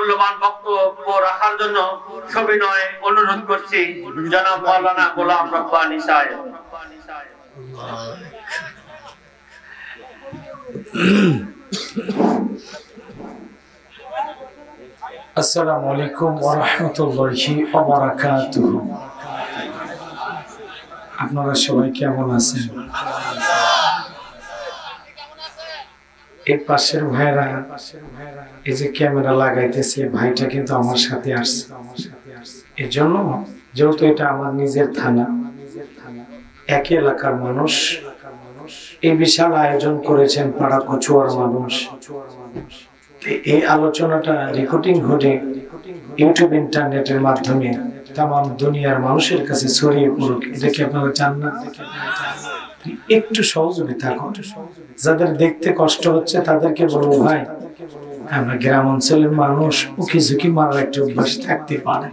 মূল্যবান বক্তব্য রাখার জন্য সবিনয় অনুরোধ করছি জনাব মাওলানা গোলাম রব্বানী সাহেব। আসসালামু আলাইকুম ওয়া রাহমাতুল্লাহি ওয়া বারাকাতুহু। আপনারা সবাই কেমন আছেন? এই পাশের ভাইরা এই যে ক্যামেরা লাগাইতেছে, ভাইটা কিন্তু আমার সাথে আসছে। এর জন্য যেহেতু এটা আমার নিজের থানা, একই এলাকার মানুষ, এই বিশাল আয়োজন করেছেন পাড়া কচুয়ার মানুষ। এই আলোচনাটা রেকর্ডিং হয়ে ইউটিউব ইন্টারনেটের মাধ্যমে তামাম দুনিয়ার মানুষের কাছে ছড়িয়ে পড়ুক, এটা কি আপনারা চান না? একটু সহযোগিতা করুন। যাদের দেখতে কষ্ট হচ্ছে তাদেরকে বলবো, ভাই আমরা গ্রাম অঞ্চলের মানুষ, উকি ঝুঁকি মারার একটা অভ্যাস থাকতে পারে,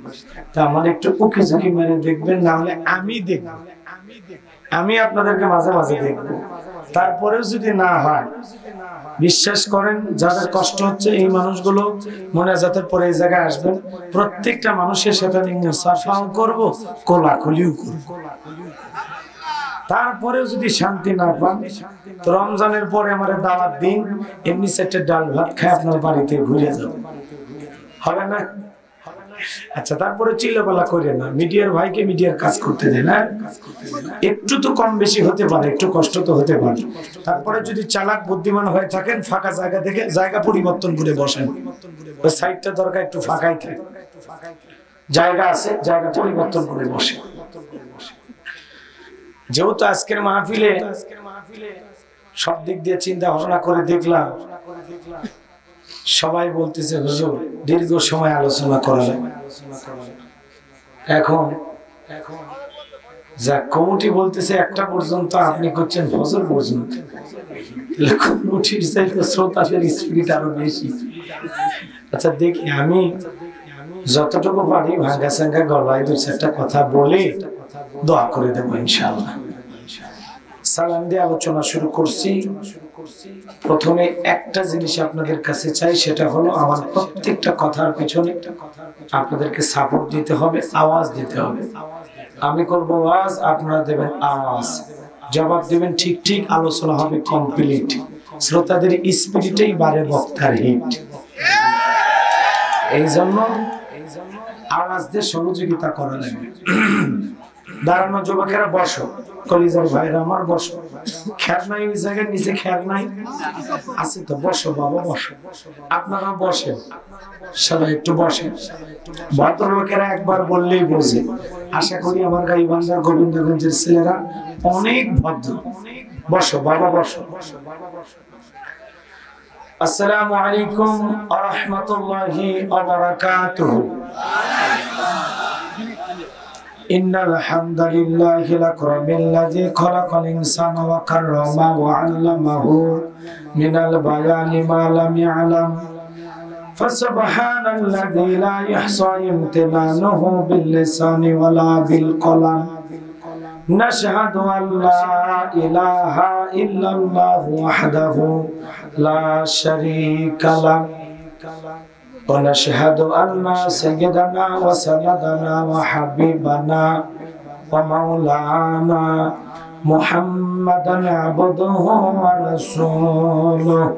তা আমার একটু উকি ঝুঁকি মেরে দেখবেন, না হলে আমি দেখব, আমি আপনাদেরকে মাঝে মাঝে দেখবো। তারপরেও যদি না হয়, বিশ্বাস করেন যাদের কষ্ট হচ্ছে এই মানুষগুলো মোনাজাতের পরে এই জায়গায় আসবেন, প্রত্যেকটা মানুষের সাথে মুসাফাও করব, কোলাকুলিও করব। তারপরেও যদি শান্তি না পান, তো রমজানের পরে আমার দাওয়াত দিন, এমনি সেটা ডাল ভাত খায় আপনার বাড়িতে ঘুরে যাবে, হবে না? আচ্ছা, তারপরে চিল্লাপাল্লা করে না, মিডিয়ার ভাইকে মিডিয়ার কাজ করতে দেয় না, একটু তো কম বেশি হতে পারে, একটু কষ্ট তো হতে পারে। তারপরে যদি চালাক বুদ্ধিমান হয়ে থাকেন, ফাঁকা জায়গা থেকে জায়গা পরিবর্তন করে বসেন, ওই সাইডটা দরকার একটু ফাঁকাই থাকে, জায়গা আছে, জায়গা পরিবর্তন করে বসে। যেহেতু আজকের মাহফিলে সব দিক দিয়ে চিন্তা ভাবনা করে দেখলাম, সবাই বলতেছে হুজুর দীর্ঘ সময় আলোচনা করা যায়। এখন যা কমিটি বলতেছে একটা পর্যন্ত, আপনি করছেন ফজর পর্যন্ত, কমিটির চাইতে শ্রোতাদের স্পিরিট আরো বেশি। আচ্ছা দেখি, আমি যতটুকু পারি ভাঙ্গা সাঙ্গা গলায় দু চারটা কথা বলে দোয়া করে দেবো ইনশাআল্লাহ। সালাম দিয়ে আলোচনা শুরু করছি। প্রথমে একটা জিনিস আপনাদের কাছে চাই, সেটা হলো আমার প্রত্যেকটা কথার পিছনে আপনাদেরকে সাপোর্ট দিতে হবে, আওয়াজ দিতে হবে। আমি করবো আওয়াজ, আপনারা দেবেন আওয়াজ, জবাব দেবেন ঠিক ঠিক, আলোচনা হবে কমপ্লিট। শ্রোতাদের স্পিরিটেই বাড়ে বক্তার হিট। এই জন্য আওয়াজ দিয়ে সহযোগিতা করা লাগবে। দাঁড়ানো যুবকেরা বসো, কলিজার ভাইরা আমার বসো, খেয়ার নাই ওই জায়গায় নিচে, খেয়ার নাই আছে তো, বসো বাবা বসো, আপনারা বসেন, সবাই একটু বসেন। ভদ্রলোকেরা একবার বললেই বোঝে। আশা করি আমার গাইবান্ধার গোবিন্দগঞ্জের ছেলেরা অনেক ভদ্র। বসো বাবা বসো। আসসালামু আলাইকুম ওয়া রাহমাতুল্লাহি ওয়া বারাকাতুহু। إن الحمد لله الأكرم الذي خلق الإنسان وكرمه وعلمه من البيان ما لم يعلم فسبحان الذي لا يحصى امتنانه باللسان ولا بالقلم نشهد أن لا إله إلا الله وحده لا شريك له ونشهد أن سيدنا وسندنا وحبيبنا ومولانا محمدا عبده ورسوله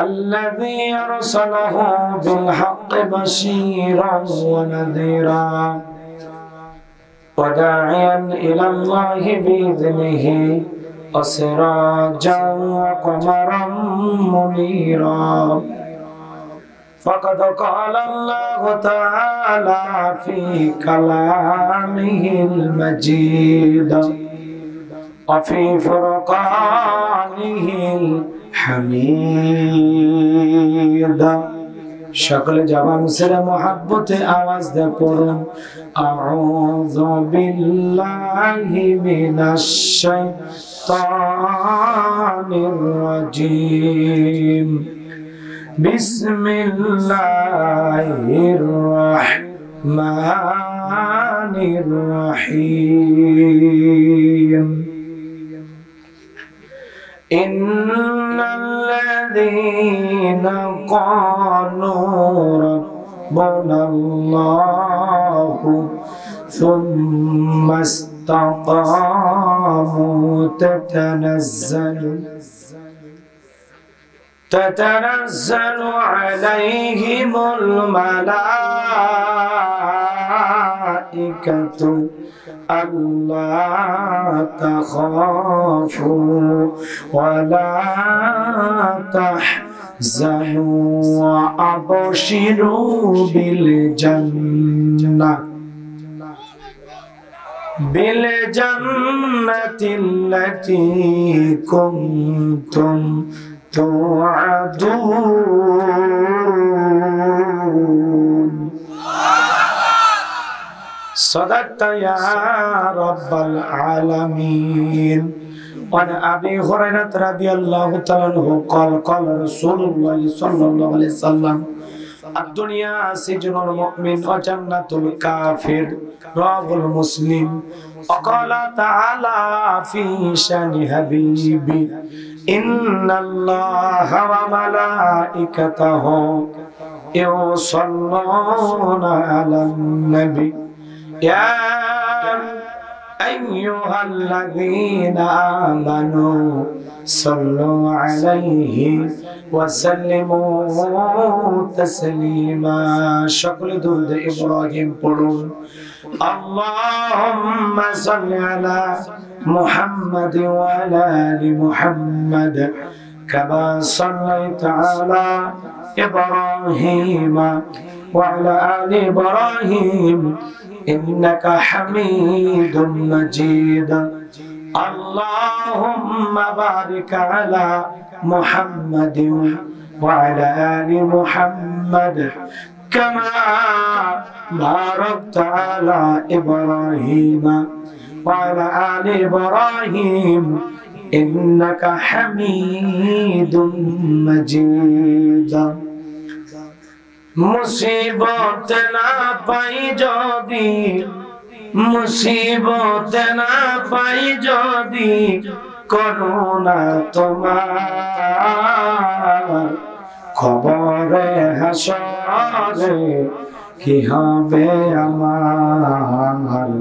الذي أرسله بالحق بشيرا ونذيرا وداعيا إلى الله بإذنه وسراجا وقمرا منيرا فقد قال الله تعالى في كلامه المجيد وفي فرقانه الحميد شكل جوان سر محبت آواز دے پڑھوں اعوذ باللہ من الشیطان الرجیم بسم الله الرحمن الرحيم إن الذين قالوا হাসবুনাল্লাহু সুম্মা ইসতাকামু تتنزل عليهم الملائكة ألا تخافوا ولا تحزنوا وأبشروا بالجنة التي كنتم توعدون صدقت يا رب العالمين. وعن أبي هريرة رضي الله تعالى عنه قال قال رسول الله صلى الله عليه وسلم الدنيا سجن المؤمن وجنة الكافر رواه المسلم. وقال تعالى في شان حبيبي إن الله وملائكته يصلون على النبي يا أيها الذين آمنوا صلوا عليه وسلموا تسليما. شكل درود إبراهيم قلون اللهم صل على محمد وعلى آل محمد كما صليت على إبراهيم وعلى آل إبراهيم إنك حميد مجيد. اللهم بارك على محمد وعلى آل محمد كما باركت على إبراهيم وعلى آل إبراهيم إنك حميد مجيد. মুসিবত না পাই যদি মুসিবত না পাই যদি করুণা তোমার খবরে হাসরে কি হবে আমার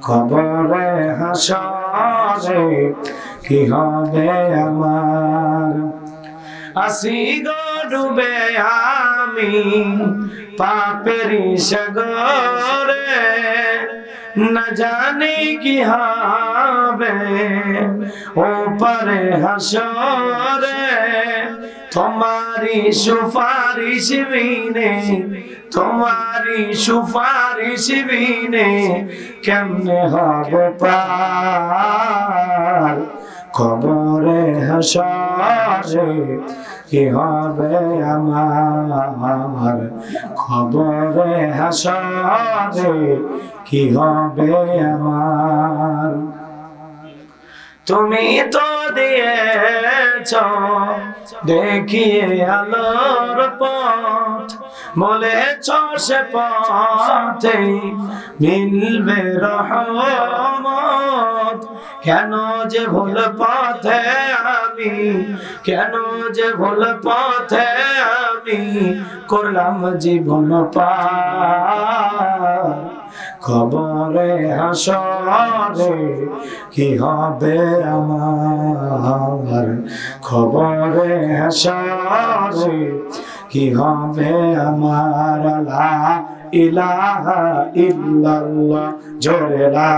খবরে হাসরে কি হবে আমার আসি গো ডুবে আমি পাপেরি সাগরে না জানি কি হবে ও পারে হাসরে তোমারি সুপারিশ বিনে তোমারি সুপারিশ বিনে কেমনে হবে পার খবরে হাসরে কি হবে আমার খবরে হাসরে কি হবে আমার। তুমি তো দিয়েছ দেখিয়ে আলোর পথ বলেছ সে পথে মিলবে রহমত কেন যে ভুল পথে আমি কেন যে ভুল পথে আমি করলাম জীবন পার খবরে হাসরে কি হবে আমার খবরে হাসরে কি হবে আমার লা ইলাহা ইল্লাল্লাহ জোরে লা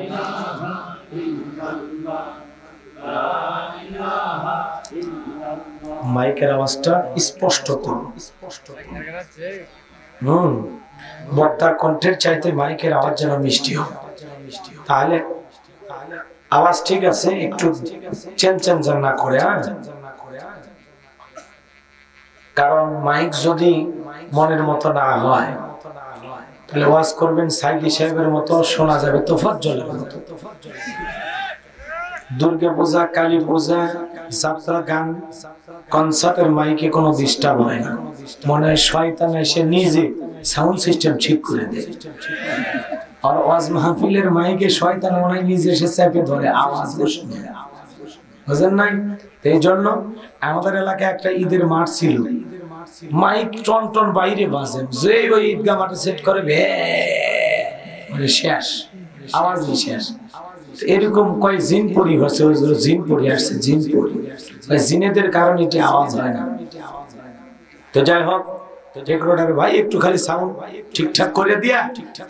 ইলাহা ইল্লাল্লাহ লা ইলাহা ইল্লাল্লাহ। মাইকের আওয়াজটা স্পষ্ট করুন বক্তার কণ্ঠের চাইতে মাইকের আওয়াজ যেন মিষ্টি হয় তাহলে আওয়াজ ঠিক আছে একটু চেঞ্জ না করে কারণ মাইক যদি মনের মতো না হয় তাহলে ওয়াজ করবেন সাইদি সাহেবের মতো শোনা যাবে তোফাজ্জলের মতো। দুর্গা পূজা কালী পূজা যাত্রা গান কনসার্টের মাইকে কোনো ডিস্টার্ব হয় না মনে হয় শয়তান এসে নিজে সাউন্ড সিস্টেম ঠিক করে দেয় আর ওয়াজ মাহফিলের মাইকে শয়তান মনে হয় নিজে এসে চেপে ধরে আওয়াজ শুনে বুঝেন নাই। এই জন্য আমাদের এলাকায় একটা ঈদের মাঠ ছিল মাইক টন টন বাইরে বাজে, যে ওই ঈদগাহ মাঠে সেট করে মানে শেষ, আওয়াজই শেষ। এরকম কয় জিন পরি হচ্ছে, ওই জিন পরি আসছে, জিন পরি, জিনেদের কারণে এটি আওয়াজ হয় না। তো যাই হোক, রেকর্ডার ভাই একটু খালি সাউন্ড ঠিকঠাক করে দিয়া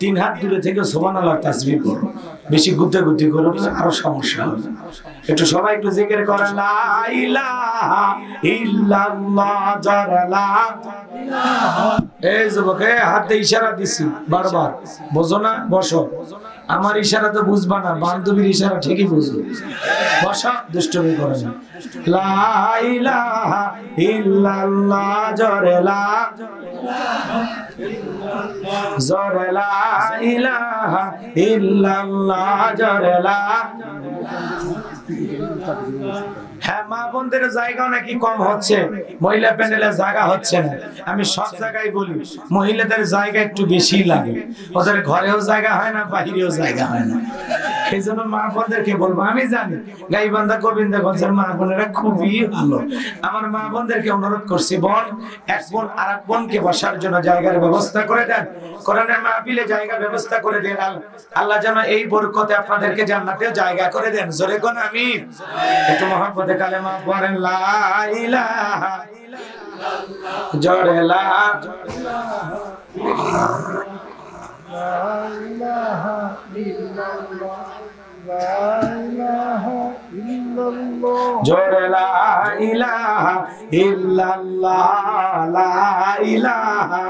3 হাত দূরে থেকে সুবহানাল্লাহ তাসবিহ করো, বেশি গুদ্দাগুদ্দি করো না, আরো সমস্যা হবে। একটু সবাই একটু জিকির করে লা ইলাহা ইল্লাল্লাহ, জোরে লা ইলাহা। এই যুবক, হাতে ইশারা দিছি বারবার, বুঝো না? বসো। আমার ইশারা তো বুঝবা না, বান্ধবীর ইশারা ঠিকই বুঝো। বসো, দুষ্টুমি করো না। লা ইলাহা ইল্লাল্লাহ, জোরে লা জোরে লা ইলাহা ইল্লাল্লাহ, জোরে লা। হ্যাঁ, মা বোনদের জায়গা নাকি কম হচ্ছে, মহিলা প্যানেলের জায়গা হচ্ছে না। আমি সব জায়গায় বলি মহিলাদের জায়গা একটু বেশি লাগে, ওদের ঘরেও জায়গা হয় না, বাহিরেও জায়গা হয় না। এই জন্য মা বোনদেরকে বলবো, আমি জানি গাইবান্ধা গোবিন্দগঞ্জের মা বোনেরা খুবই ভালো। আমার মা বোনদেরকে অনুরোধ করছি, বোন এক বোন আর এক বোনকে বসার জন্য জায়গার ব্যবস্থা করে দেন, কোরআনের মাহফিলে জায়গা ব্যবস্থা করে দেন। আল্লাহ যেন এই বরকতে আপনাদেরকে জান্নাতেও জায়গা করে দেন। জোরে কোন আমিন। একটু মহব্বতে কালেমা পড়েন, লা ইলাহা ইল্লাল্লাহ, জোরে লা ইলাহা ইল্লাল্লাহ, জোরে লা ইলাহা ইল্লাল্লাহ, লা ইলাহা।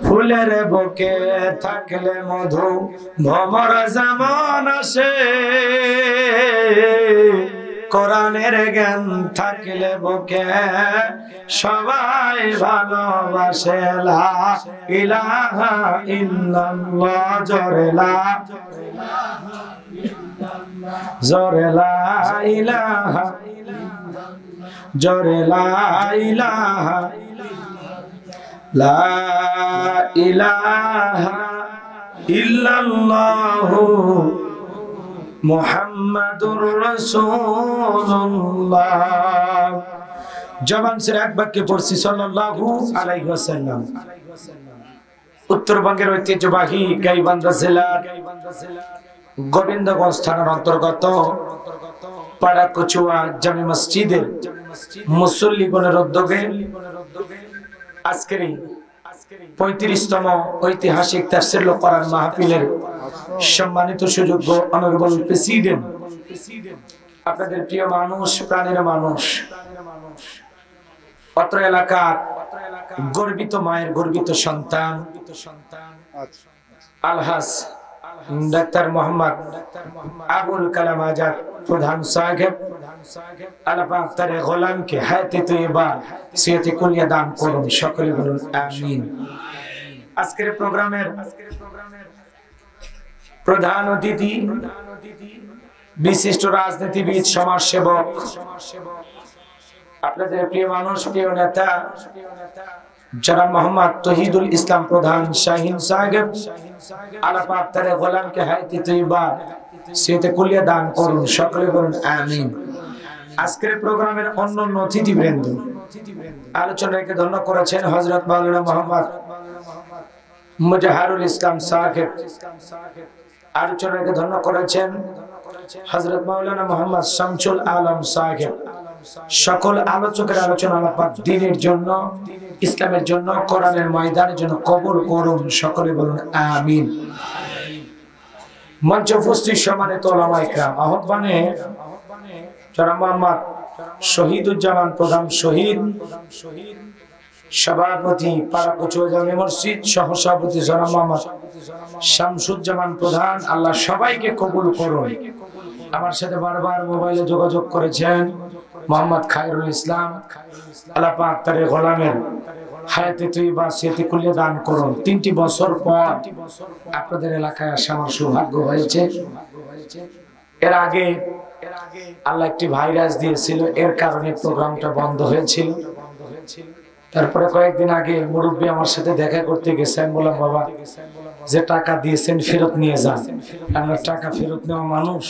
ফুলের বুকে থাকলে মধু, ভমর যেমন আসে, কোরআনের জ্ঞান থাকলে বুকে সবাই ভালোবাসে। লা ইলাহা ইল্লাল্লাহ, জোরে লা জোরে লা ইলাহা, জোরে লা ইলাহা, লা ইলাহা ইল্লাল্লাহু মুহাম্মাদুর রাসূলুল্লাহ। জবান ছেড়ে এক বাক্যে পড়ছি সাল্লাল্লাহু আলাইহি ওয়াসাল্লাম। উত্তরবঙ্গের ঐতিহ্যবাহী গাইবান্ধা জেলার গোবিন্দগঞ্জ থানার অন্তর্গত পাড়া কচুয়া জামে মসজিদের মুসল্লিগণের উদ্যোগে আজকের 35তম ঐতিহাসিক তাফসীরুল কোরআন মাহফিলের সম্মানিত সুযোগ্য অনারেবল প্রেসিডেন্ট, আপনাদের প্রিয় মানুষ, প্রাণের মানুষ, অত্র এলাকার গর্বিত মায়ের গর্বিত সন্তান আলহাজ ডাক্তার মোহাম্মদ আবুল কালাম আজাদ প্রধান সাহেব, আল্লাহ পাক তার গোলামকে হায়াতে তৈয়বা সিহতে কুলিয়া দান করুন, সকলে বলুন আমিন। আজকের প্রোগ্রামের প্রধান অতিথি বিশিষ্ট রাজনীতিবিদ, সমাজসেবক, আপনাদের প্রিয় মানুষ, প্রিয় নেতা জনাব মোহাম্মদ তহিদুল ইসলাম প্রধান শাহিন সাহেব, আল্লাহ পাক তার গোলামকে হায়াতে তৈয়বা সিহতে কুলিয়া দান করুন, সকলে বলুন আমিন। আজকের প্রোগ্রামের অন্যান্য অতিথিবৃন্দ আলোচনাকে ধন্য করেছেন হযরত মাওলানা মোহাম্মদ মুজাহারুল ইসলাম সাহেব, আলোচনাকে ধন্য করেছেন হযরত মাওলানা মোহাম্মদ শামসুল আলম সাহেব। সকল আলোচকের আলোচনা আল্লাহ পাক দ্বীনের জন্য, ইসলামের জন্য, কোরআনের ময়দানের জন্য কবুল করুন, সকলে বলুন আমিন। মঞ্চ উপস্থিত সম্মানিত উলামায়ে কেরাম, আহ্বানে জনাব মোহাম্মদ শহীদুজ্জামান প্রধান শহীদ, সভাপতি পাড়া কচুয়া জামে মসজিদ, সহসভাপতি জনাব মোহাম্মদ শামসুজ্জামান প্রধান, আল্লাহ সবাইকে কবুল করুন। আমার সাথে বারবার মোবাইলে যোগাযোগ করেছেন মোহাম্মদ খায়রুল ইসলাম, আল্লাহ পাক তার গোলামের হায়াতে তৈয়বা সিহতে কুলিয়া দান করুন। 3টি বছর পর আপনাদের এলাকায় আসা আমার সৌভাগ্য হয়েছে। এর আগে আল্লাহ একটি ভাইরাস দিয়েছিল, এর কারণে প্রোগ্রামটা বন্ধ হয়েছিল। তারপরে কয়েকদিন আগে মুরব্বী আমার সাথে দেখা করতে গেছে, আমি বললাম বাবা যে টাকা দিয়েছেন ফেরত নিয়ে যান। আমরা টাকা ফেরত নেওয়া মানুষ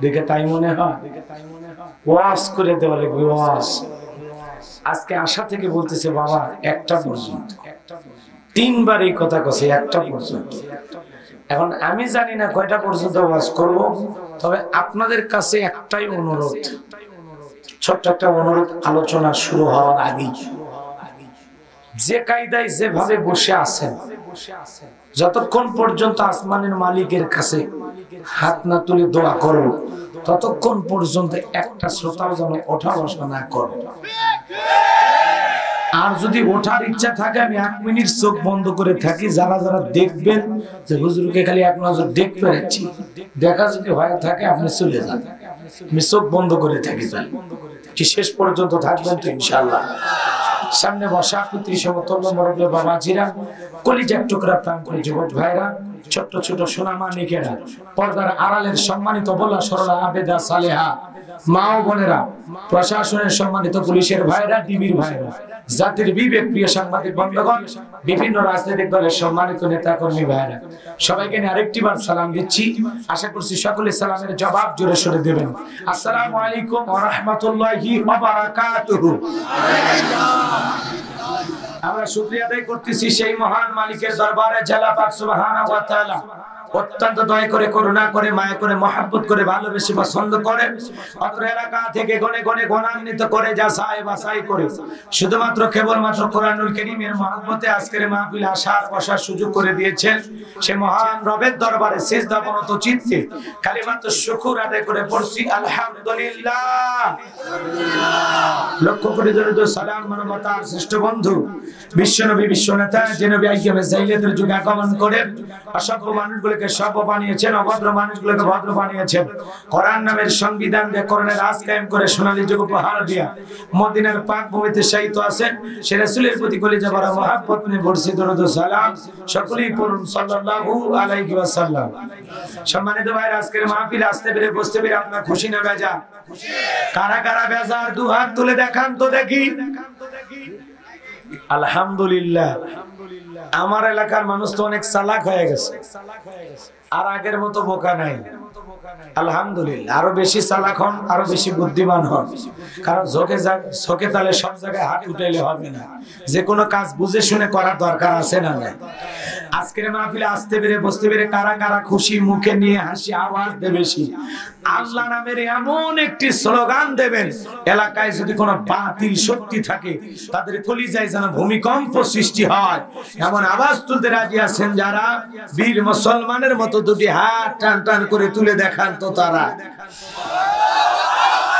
দেখে তাই মনে হয়, ওয়াজ করে দেওয়া লাগবে, ওয়াজ আজকে আশা থেকে বলতেছে বাবা একটা পর্যন্ত, তিনবার এই কথা কছে একটা পর্যন্ত। এখন আমি জানি না কয়টা পর্যন্ত ওয়াজ করব, তবে আপনাদের কাছে একটাই অনুরোধ, ছোট্ট একটা অনুরোধ, আলোচনা শুরু হওয়ার আগে যে কায়দায় যেভাবে বসে আছেন, যতক্ষণ পর্যন্ত আসমানের মালিকের কাছে হাত না তুলে দোয়া করব, ততক্ষণ পর্যন্ত একটা শ্রোতাও যেন ওঠা বসা না করে। আর যদি ওঠার ইচ্ছা থাকে আমি 1 মিনিট চোখ বন্ধ করে থাকি, যারা যারা দেখবেন যে হুজুরকে খালি এক নজর দেখতে পাচ্ছি, দেখা যদি হয়ে থাকে আপনি চলে যান, আমি চোখ বন্ধ করে থাকি। কি শেষ পর্যন্ত থাকবেন তো ইনশাআল্লাহ। সামনে বসা পুত্রী সমতল্য মরবে বাবাজিরা, কলিজার টুকরা প্রাণ করে যুবক ভাইরা, ছোট্ট ছোট সোনামা নিকেরা, পর্দার আড়ালের সম্মানিত বলা সরলা আবেদা সালেহা মা ও বোনেরা, প্রশাসনের সম্মানিত পুলিশের ভাইরা, টিভির ভাইরা, জাতির বিবেক প্রিয় সাংবাদিক বন্ধুগণ, বিভিন্ন রাজনৈতিক দলের সম্মানিত নেতা কর্মী ভাইরা, সবাইকে আরেকটি বার সালাম দিচ্ছি। আশা করছি সকলে সালামের জবাব জোরে সোরে দেবেন। আসসালামু আলাইকুম ওয়া রাহমাতুল্লাহি ওয়া বারাকাতুহু। আমরা শুকরিয়া আদায় করতেছি সেই মহান মালিকের দরবারে, জাল্লা পাক সুবহানাহু ওয়া তাআলা অত্যন্ত দয়া করে, করুণা করে, মায়া করে, মহব্বত করে, ভালোবেসে পছন্দ করে অত্র এলাকা থেকে গনে গনে গণান্বিত করে, যাচাই বাছাই করে শুধুমাত্র কেবলমাত্র কোরআনুল কারীমের মহব্বতে আজকের মাহফিলে আসার বসার সুযোগ করে দিয়েছেন। সে মহান রবের দরবারে সিজদাবনত চিত্তে কালিমাত শুকর আদায় করে পড়ছি আলহামদুলিল্লাহ। লক্ষ কোটি দরুদ সালাম মানবতার শ্রেষ্ঠ বন্ধু বিশ্বনবী বিশ্বনেতা যে নবী আইয়ামে জাইলাতের যুগে আগমন করে অসভ্য মানুষগুলোকে সভ্য বানিয়েছেন, অভদ্র মানুষগুলোকে ভদ্র বানিয়েছেন, কোরআন নামের সংবিধান দিয়ে কোরআনের রাজ কায়েম করে সোনালী যুগ উপহার দিয়া মদিনার পাক ভূমিতে শায়িত আছেন। সে রাসূলের প্রতি কলিজা ভরা মহব্বত নিয়ে পড়ছি দরুদ সালাম, সকলেই পড়ুন সাল্লাল্লাহু আলাইহি ওয়াসাল্লাম। সম্মানিত ভাইরা, আজকের মাহফিলে আসতে পেরে বসতে পেরে আপনার খুশি না বেজা? কারা কারা বেজার দু হাত তুলে দেখান তো দেখি। আলহামদুলিল্লাহ। আমার এলাকার মানুষ তো অনেক চালাক হয়ে গেছে, আর আগের মতো বোকা নাই। আলহামদুলিল্লাহ, আরো বেশি চালাক হন, আরো বেশি বুদ্ধিমান হন। কারণ ঝোঁকে তালে সব জায়গায় হাত উঠাইলে হবে না, যে কোনো কাজ বুঝে শুনে করার দরকার আছে না নাই? আজকের মাহফিলে আসতে পেরে বসতে পেরে কারা কারা খুশি, মুখে নিয়ে হাসি আওয়াজ দেবে বেশি? আল্লাহ নামের এমন একটি স্লোগান দেবেন, এলাকায় যদি কোনো বাতিল শক্তি থাকে তাদের কলিজায় যেন ভূমিকম্প সৃষ্টি হয়, এমন আওয়াজ তুলতে রাজি আছেন যারা? বীর মুসলমানের মতো দুটি হাত টান টান করে তুলে দেখান তো তারা।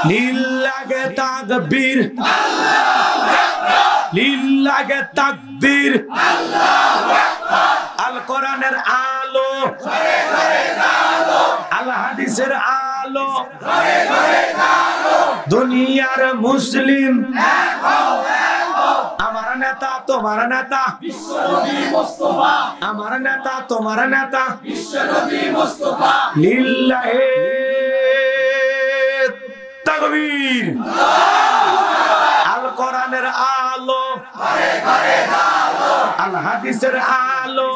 লিল্লাহে তাকবীর, লিল্লাহে তাকবীর, আল কোরআনের আলো, আল হাদিসের আলো, দুনিয়ার মুসলিম, আমার নেতা তোমার নেতা, আমার নেতা তোমার নেতা, লিল্লাহে তাকবীর, আল কোরআনের আলো, আল হাদিসের আলো,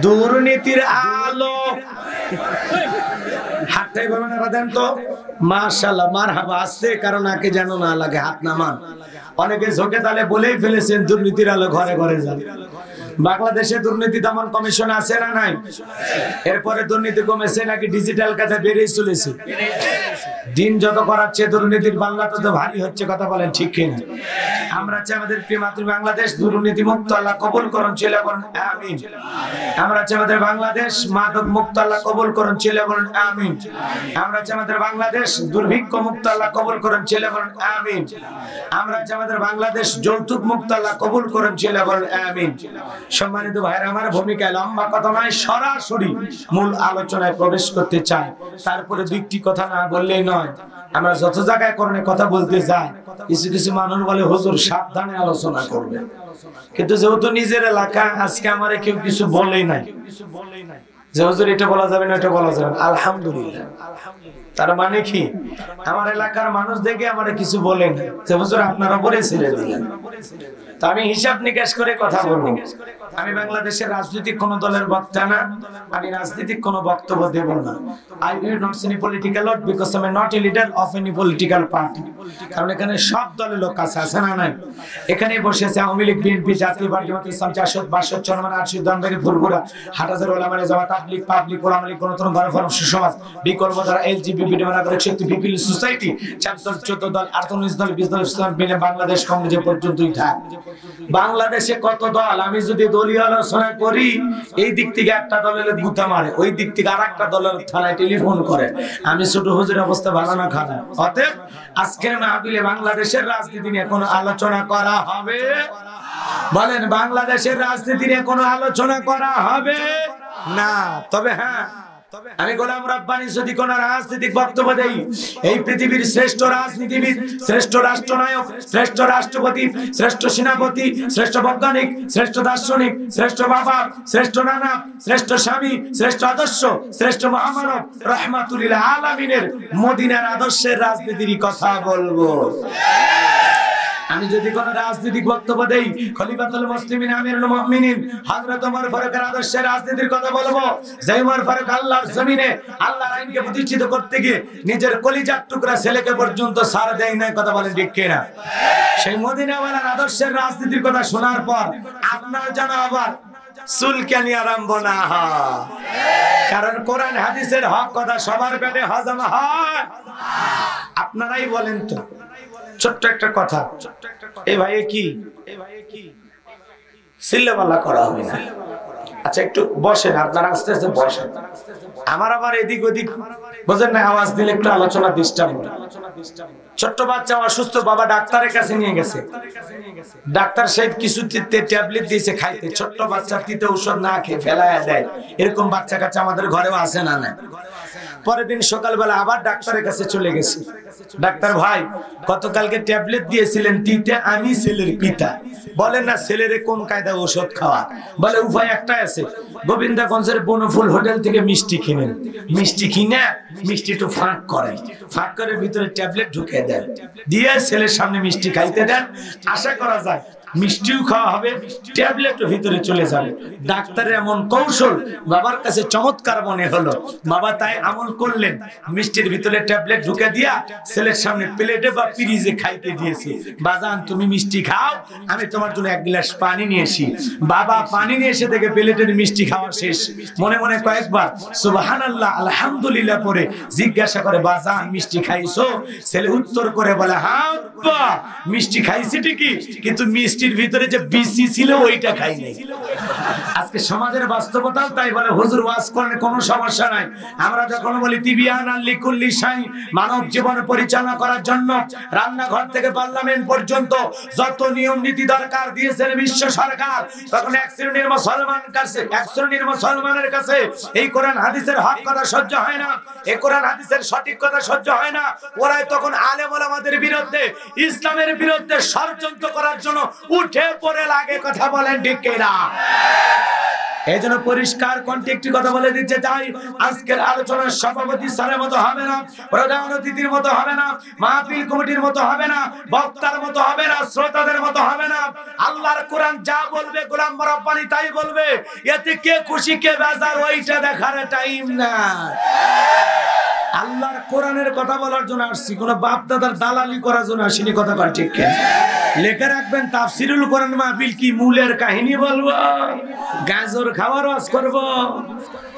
দুর্নীতির আলো। হাতটাই বলবেন না দেন তো মাশাআল্লাহ মারহাবা আসছে, কারণ আগে যেন না লাগে হাত নামান। অনেকে ঝোঁকে তালে বলেই ফেলেছেন দুর্নীতির আলো ঘরে ঘরে যাবে। বাংলাদেশে দুর্নীতি দমন কমিশন আছে না নাই? এরপরে দুর্নীতি কমেছে নাকি ডিজিটাল কাজে বেড়েই চলেছে? দিন যত করাচ্ছে দুর্নীতির পাল্লা তত ভারী হচ্ছে, কথা বলেন ঠিক কিনা? আমরা চাই আমাদের প্রিয় মাতৃ বাংলাদেশ দুর্নীতি মুক্ত আল্লাহ কবুল করুন, ছেলে বলুন আমিন। আমরা চাই আমাদের বাংলাদেশ মাদক মুক্ত আল্লাহ কবুল করুন, ছেলে বলুন আমিন। আমরা চাই আমাদের বাংলাদেশ দুর্ভিক্ষ মুক্ত আল্লাহ কবুল করুন, ছেলে বলুন আমিন। আমরা চাই আমাদের বাংলাদেশ যৌতুক মুক্ত আল্লাহ কবুল করুন, ছেলে বলুন আমিন। সম্মানিত ভাইরা, আমার ভূমিকায় লম্বা কথা নয়, সরাসরি মূল আলোচনায় প্রবেশ করতে চাই। তারপরে দুইটি কথা না বললেই নয়। আমরা যত জায়গায় করণে কথা বলতে যাই, কিছু কিছু মানুষ বলে হুজুর সাবধানে আলোচনা করবে, কিন্তু যেহেতু নিজের এলাকা, আজকে আমার কেউ কিছু বলেই নাই যে হুজুর এটা বলা যাবে না, এটা বলা যাবে না। আলহামদুলিল্লাহ। তার মানে কি, আমার এলাকার মানুষ দেখে আমার কিছু বলেন যে হুজুর আপনারা বলে ছেড়ে দিলেন। তো আমি হিসাব নিকাশ করে কথা বলবো। আমি বাংলাদেশের রাজনৈতিক কোন দলের বক্তা না, আমি রাজনৈতিক কোন বক্তব্য দেব না। I will not say any political word because I am not a leader of any political party. কারণ এখানে সব দলের লোক আছে না নাই? এখানে বসে আছে আওয়ামী লীগ, বিএনপি, জাতীয় পার্টি, ইসলাম, জাসদ, বাসদ, চরমান, আরশিদ, দনবাগি, ফুলপুরা, হাটহাজার, ওলামা জামাত, তাবলীগ, পাবলিক, ওলামা লীগ, গণতন্ত্র, গণফোরাম, সুসমাজ, বিকল্প ধারা, এলজিবিটি, নাগরিক শক্তি, পিপলস সোসাইটি, 4 দল, 14 দল, 48 দল, 20 দল, ইসলাম মিলে বাংলাদেশ কংগ্রেস পর্যন্তই থাক। বাংলাদেশে কত দল? আমি যদি দলীয় আলোচনা করি, এই দিক থেকে একটা দলের গুতা মারে, ওই দিক থেকে আরেকটা দলের থানায় টেলিফোন করে। আমি ছোট হুজুরের অবস্থা ভালো না খারাপ? অতএব আজকে মাহফিলে বাংলাদেশের রাজনীতি নিয়ে কোনো আলোচনা করা হবে? বলেন, বাংলাদেশের রাজনীতি নিয়ে কোনো আলোচনা করা হবে না। তবে হ্যাঁ, আমি গোলাম রব্বানী যদি কোন রাজনৈতিক বক্তব্য দেই, এই পৃথিবীর শ্রেষ্ঠ রাজনীতিবিদ, শ্রেষ্ঠ রাষ্ট্রনায়ক, শ্রেষ্ঠ রাষ্ট্রপতি, শ্রেষ্ঠ সেনাপতি, শ্রেষ্ঠ বৈজ্ঞানিক, শ্রেষ্ঠ দার্শনিক, শ্রেষ্ঠ বাবা, শ্রেষ্ঠ নানা, শ্রেষ্ঠ স্বামী, শ্রেষ্ঠ আদর্শ, শ্রেষ্ঠ মহামানব রাহমাতুল লিল আলামিনের মদিনার আদর্শের রাজনীতির কথা বলবো। আমি যদি কোন রাজনৈতিক বক্তব্য দেই, খলিফাতুল মুসলিমিন আমিরুল মুমিনিন হযরত ওমর ফারুকের আদর্শের রাজনীতির কথা বলবো। যে ওমর ফারুক আল্লাহর জমিনে আল্লাহর আইনকে প্রতিষ্ঠিত করতে গিয়ে নিজের কলিজার টুকরা ছেলেকে পর্যন্ত ছাড় দেয় না। কথা বলেন ঠিক কিনা? সেই মদিনাওয়ালার আদর্শের রাজনীতির কথা শোনার পর আপনার যেন আবার চুলকানি আরম্ভ না হয়। কারণ কোরআন হাদিসের হক কথা সবার পেটে হজম হয়। আপনারাই বলেন তো। ছোট্ট একটা কথা, এই ভাই কি সিল্লাবাল্লা করা হবে না? আচ্ছা একটু বসেন, আপনারা আস্তে আস্তে বসেন। আমার আবার এদিক ওদিক বোঝেন না, আওয়াজ দিলে একটু আলোচনা ডিস্টার্ব। ছোট্ট বাচ্চা অসুস্থ, বাবা ডাক্তারের কাছে নিয়ে গেছে। ডাক্তার সাহেব কিছু ট্যাবলেট দিয়েছে খাইতে, ছোট্ট বাচ্চা তিতে ঔষধ না খেয়ে ফেলায় দেয়। এরকম বাচ্চা কাচ্চা আমাদের ঘরেও আছে না? না। পরের দিন সকালবেলা আবার ডাক্তারের কাছে চলে গেছে। ডাক্তার ভাই, গতকালকে ট্যাবলেট দিয়েছিলেন তিতে, আমি ছেলের পিতা, বলেন না ছেলেরে কোন কায়দায় ওষুধ খাওয়া? বলে উপায় একটাই আছে, গোবিন্দাগঞ্জের বনফুল হোটেল থেকে মিষ্টি কিনেন, মিষ্টি কিনে মিষ্টি একটু ফাঁক করেন, ফাঁক করে ভিতরে ট্যাবলেট ঢুকে দেন, দিয়ে ছেলের সামনে মিষ্টি খাইতে দেন। আশা করা যায় মিষ্টিও খাওয়া হবে, ট্যাবলেটও ভিতরে চলে যাবে। ডাক্তারের এমন কৌশল বাবার কাছে চমৎকার মনে হলো। বাবা তাই আমল করলেন, মিষ্টির ভিতরে ট্যাবলেট ঢুকে দিয়া ছেলের সামনে প্লেটে বা ফ্রিজে খাইতে দিয়েছে। বাজান তুমি মিষ্টি খাও, আমি তোমার জন্য 1 গ্লাস পানি নিয়ে আসি। বাবা পানি নিয়ে এসে দেখে প্লেটের মিষ্টি খাওয়া শেষ। মনে মনে কয়েকবার সুবহানাল্লাহ আলহামদুলিল্লাহ পরে জিজ্ঞাসা করে, বাজান মিষ্টি খাইছো? ছেলে উত্তর করে বলে, হ্যাঁ আব্বা মিষ্টি খাইছি ঠিকই, কিন্তু মিষ্টির ভিতরে যে বিসি ছিল ওইটা খাই নাই। আজকে সমাজের বাস্তবতাও তাই বলে। হুজুর ওয়াজ করেন কোনো সমস্যা নাই, আমরা যখন বলি তিবিয়ান লিকুল্লি শাই, মানব জীবন পরিচালনা করার জন্য রান্নাঘর থেকে পার্লামেন্ট পর্যন্ত যত নিয়ম নীতি দরকার দিয়েছেন বিশ্ব সরকার, তখন এক শ্রেণীর মুসলমানের কাছে এই কোরআন হাদিসের হক কথা সহ্য হয় না, এই কোরআন হাদিসের সঠিক কথা সহ্য হয় না। ওরাই তখন আলেম ওলামাদের বিরুদ্ধে, ইসলামের বিরুদ্ধে ষড়যন্ত্র করার জন্য উঠে পড়ে লাগে। কথা বলেন ঠিক কিনা? এই জন্য পরিষ্কার কণ্ঠে একটি কথা বলে দিতে চাই, আজকের আলোচনার সভাপতি স্যারের মতো হবে না, প্রধান অতিথির মতো হবে না, মাহফিল কমিটির মতো হবে না, বক্তার মতো হবে না, শ্রোতাদের মতো হবে না। আল্লাহর কোরআন যা বলবে গোলাম রব্বানী তাই বলবে। এতে কে খুশি কে বেজার ওইটা দেখার টাইম না। আল্লাহর কোরআনের কথা বলার জন্য আসছি, কোন বাপ দাদার দালালি করার জন্য আসিনি। কথা বল ঠিক কিনা? লেখা রাখবেন তাফসিরুল কোরআন মাহফিল কি মূলের কাহিনী বলবো, গাজর খাওয়ার ওয়াজ করব?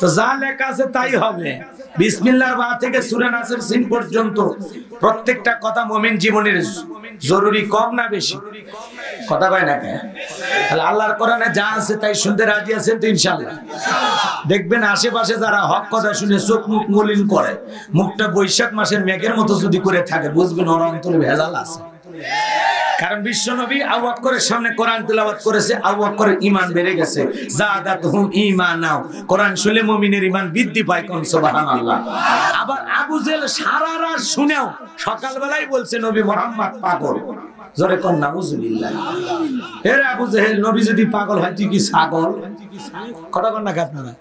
তো যা লেখা আছে তাই হবে। বিসমিল্লাহর বা থেকে সূরা নাসের সিন পর্যন্ত প্রত্যেকটা কথা মুমিন জীবনের জরুরি, কম না বেশি? কথা কয় না কেন? তাহলে আল্লাহর কোরআনে যা আছে তাই শুনতে রাজি আছেন তো ইনশাআল্লাহ? দেখবেন আশেপাশে যারা হক কথা শুনে চোখ মুখ মলিন করে, মুখটা বৈশাখ মাসের মেঘের মতো যদি করে থাকে, বুঝবেন ওর অন্তরে ভেজাল আছে। কারণ বিশ্বনবী আবু বকরের সামনে কোরআন তেলাওয়াত করেছে, আবু বকরের ঈমান বেড়ে গেছে। যাদাতুহুম ঈমানাও, কোরআন শুনে মুমিনের ঈমান বৃদ্ধি পায়। কোন সুবহানাল্লাহ। আবার আবু জেহেল সারা রাত শুনেও সকালবেলায় বলছে নবী মুহাম্মদ পাগল। জোরে কোন নাউজুবিল্লাহ। এর আবু জেহেল, নবী যদি পাগল হয় তুই কি ছাগল? কথা বল না আপনারা।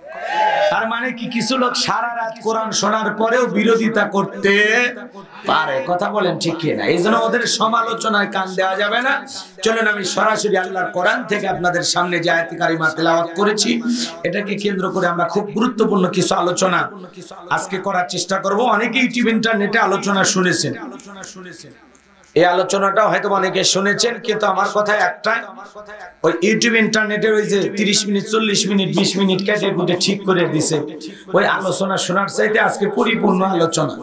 তার মানে কি কিছু লোক সারা রাত কোরআন শোনার পরেও বিরোধিতা করতে পারে। কথা বলেন ঠিক কি না? এই জন্য ওদের সমালোচনায় কান দেওয়া যাবে না। চলুন আমি সরাসরি আল্লাহর কোরআন থেকে আপনাদের সামনে যে আয়াত কারিমা তেলাওয়াত করেছি, এটাকে কেন্দ্র করে আমরা খুব গুরুত্বপূর্ণ কিছু আলোচনা আজকে করার চেষ্টা করব। অনেকে ইউটিউব ইন্টারনেটে আলোচনা শুনেছেন, এই আলোচনাটা হয়তো অনেকে শুনেছেন, কিন্তু আমার কথা একটাই, ওই ইউটিউব ইন্টারনেটের ওই যে 30 মিনিট 40 মিনিট 20 মিনিট কেটে কুটে ঠিক করে দিছে, ওই আলোচনা শোনার চাইতে আজকে পরিপূর্ণ আলোচনা।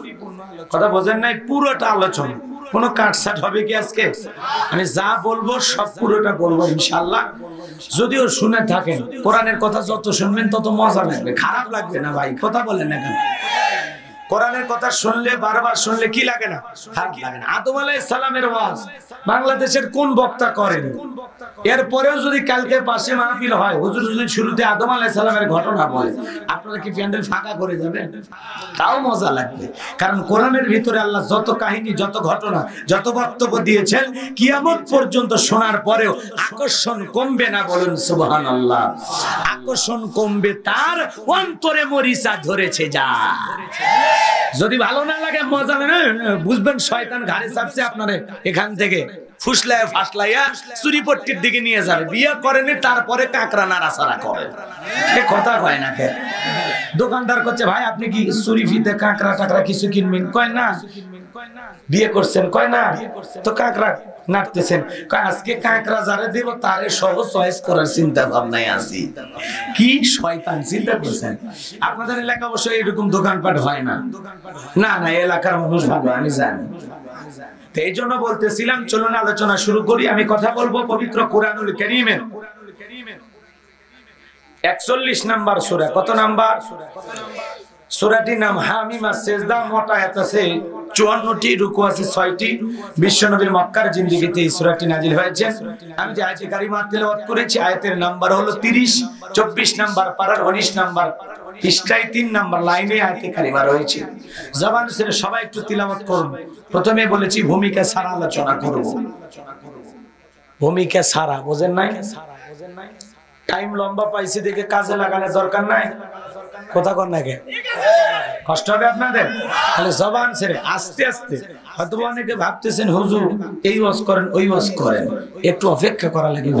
কথা বোঝেন নাই? পুরোটা আলোচনা, কোনো কাটছাট হবে কি আজকে? আমি যা বলবো সব পুরোটা বলবো ইনশাআল্লাহ। যদিও শুনে থাকেন, কোরআনের কথা যত শুনবেন তত মজা লাগবে, খারাপ লাগবে না ভাই। কথা বলেন না কেন? কোরআনের কথা শুনলে, বারবার শুনলে কি লাগে না? খারাপ লাগে না। আদম আলাইহিস সালামের ওয়াজ বাংলাদেশের কোন বক্তা করেন? এরপরেও যদি কালকে পাশে মাহফিল হয়, হুজুর যদি শুরুতে আদম আলাইহিস সালামের ঘটনা বলে, আপনারা কি প্যান্ডেল ফাঁকা করে যাবেন? তাও মজা লাগবে। কারণ কোরআনের ভিতরে আল্লাহ যত কাহিনী, যত ঘটনা, যত বক্তব্য দিয়েছেন, কিয়ামত পর্যন্ত শোনার পরেও আকর্ষণ কমবে না। বলুন সুবহানাল্লাহ। আকর্ষণ কমবে তার অন্তরে মরিচা ধরেছে যা। যদি ভালো না লাগে, মজা না, বুঝবেন শয়তান ঘাড়ে চাপছে আপনারে এখান থেকে ফুসলায় ফাসলাইয়া চুরিপট্টির দিকে নিয়ে যাবে। বিয়ে করেনি, তারপরে কাঁকড়া নাড়াচাড়া করে। কথা কয় না কে? দোকানদার করছে, ভাই আপনি কি চুরি ফিতে কাঁকড়া টাকড়া কিছু কিনবেন? কয় না। বিয়ে করছেন? কয় না। তো কাঁকড়া নাড়তেছেন? আজকে কাঁকড়া যারে দেব তারে সহ চয়েস করার চিন্তা ভাবনায় আছি। কি শয়তান চিন্তা করছেন? আপনাদের এলাকা অবশ্যই এরকম দোকানপাট হয় না। না না, এলাকার মানুষ ভালো, আমি জানি। এই জন্য বলতেছিলাম, চলুন আলোচনা শুরু করি। আমি কথা বলবো পবিত্র কোরআনুল কারীমের 41 নাম্বার সূরা। কত নাম্বার? সূরাটির নাম হামিম। সেজদা মোট আয়াত আছে 54টি, রুকু আছে 6টি। বিশ্বনবীর মক্কার জিন্দেগিতে এই সূরাটি নাজিল হয়েছে। আমি যে আয়াতে কারিমা তেলাওয়াত করেছি, আয়াতের নাম্বার হলো 30, 24 নাম্বার পারার 19 নাম্বার পৃষ্ঠায় 3 নাম্বার লাইনে আয়াতে কারিমা রয়েছে। জবান ছেড়ে সবাই একটু তিলাওয়াত করুন। প্রথমে বলেছি ভূমিকা ছাড়া আলোচনা করব। ভূমিকা ছাড়া বোঝেন নাই? টাইম লম্বা পাইছি দেখে কাজে লাগানোর দরকার নাই। কথা কর না কে? কষ্ট হবে আপনাদের? তাহলে জবান ছেড়ে আস্তে আস্তে। হয়তো অনেকে ভাবতেছেন হুজুর এই ওয়াজ করেন ওই ওয়াজ করেন, একটু অপেক্ষা করা লাগে।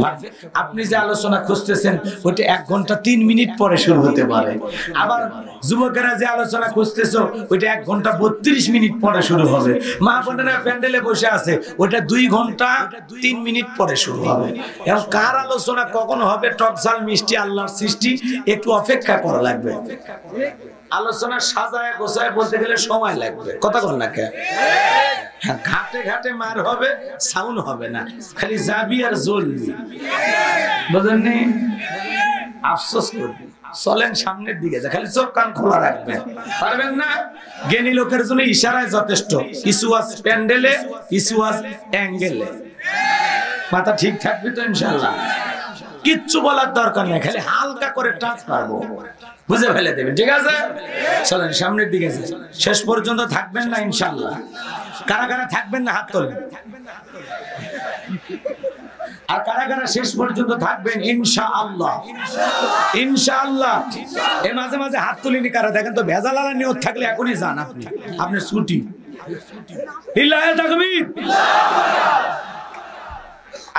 আপনি যে আলোচনা খুঁজতেছেন ওইটা 1 ঘন্টা 3 মিনিট পরে শুরু হতে পারে। আবার যুবকেরা যে আলোচনা খুঁজতেছো ওইটা 1 ঘন্টা 32 মিনিট পরে শুরু হবে। মা বোনেরা প্যান্ডেলে বসে আছে, ওইটা 2 ঘন্টা 3 মিনিট পরে শুরু হবে। এখন কার আলোচনা কখন হবে, টকঝাল মিষ্টি আল্লাহর সৃষ্টি, একটু অপেক্ষা করা লাগবে। আলোচনা সাজায় গোছায় বলতে গেলে সময় লাগবে। কথা বল না কে? ঘাটে ঘাটে মার হবে, সাউন্ড হবে না, খালি যাবি আর জ্বলবি। বুঝলেন? আফসোস করবি। চলেন সামনের দিকে, খালি চোখ কান খোলা রাখবেন। পারবেন না? জ্ঞানী লোকের জন্য ইশারায় যথেষ্ট। কিছু আজ প্যান্ডেলে, কিছু আজ অ্যাঙ্গেলে। মাথা ঠিক থাকবে তো ইনশাআল্লাহ? কিচ্ছু বলার দরকার নেই, খালি হালকা করে টাচ পারবো, বুঝে ফেলে দেবেন। ঠিক আছে? চলেন সামনের দিকে। শেষ পর্যন্ত থাকবেন না ইনশাআল্লাহ? কারা কারা থাকবেন না হাত তোলেন। আর কারা কারা শেষ পর্যন্ত থাকবেন ইনশাআল্লাহ? ইনশাআল্লাহ। এ মাঝে মাঝে হাত তুলিনি কারা? দেখেন তো, ভেজালালা নিয়ত থাকলে এখনই যান। আপনি ছুটি। লিল্লাহি তাকবীর।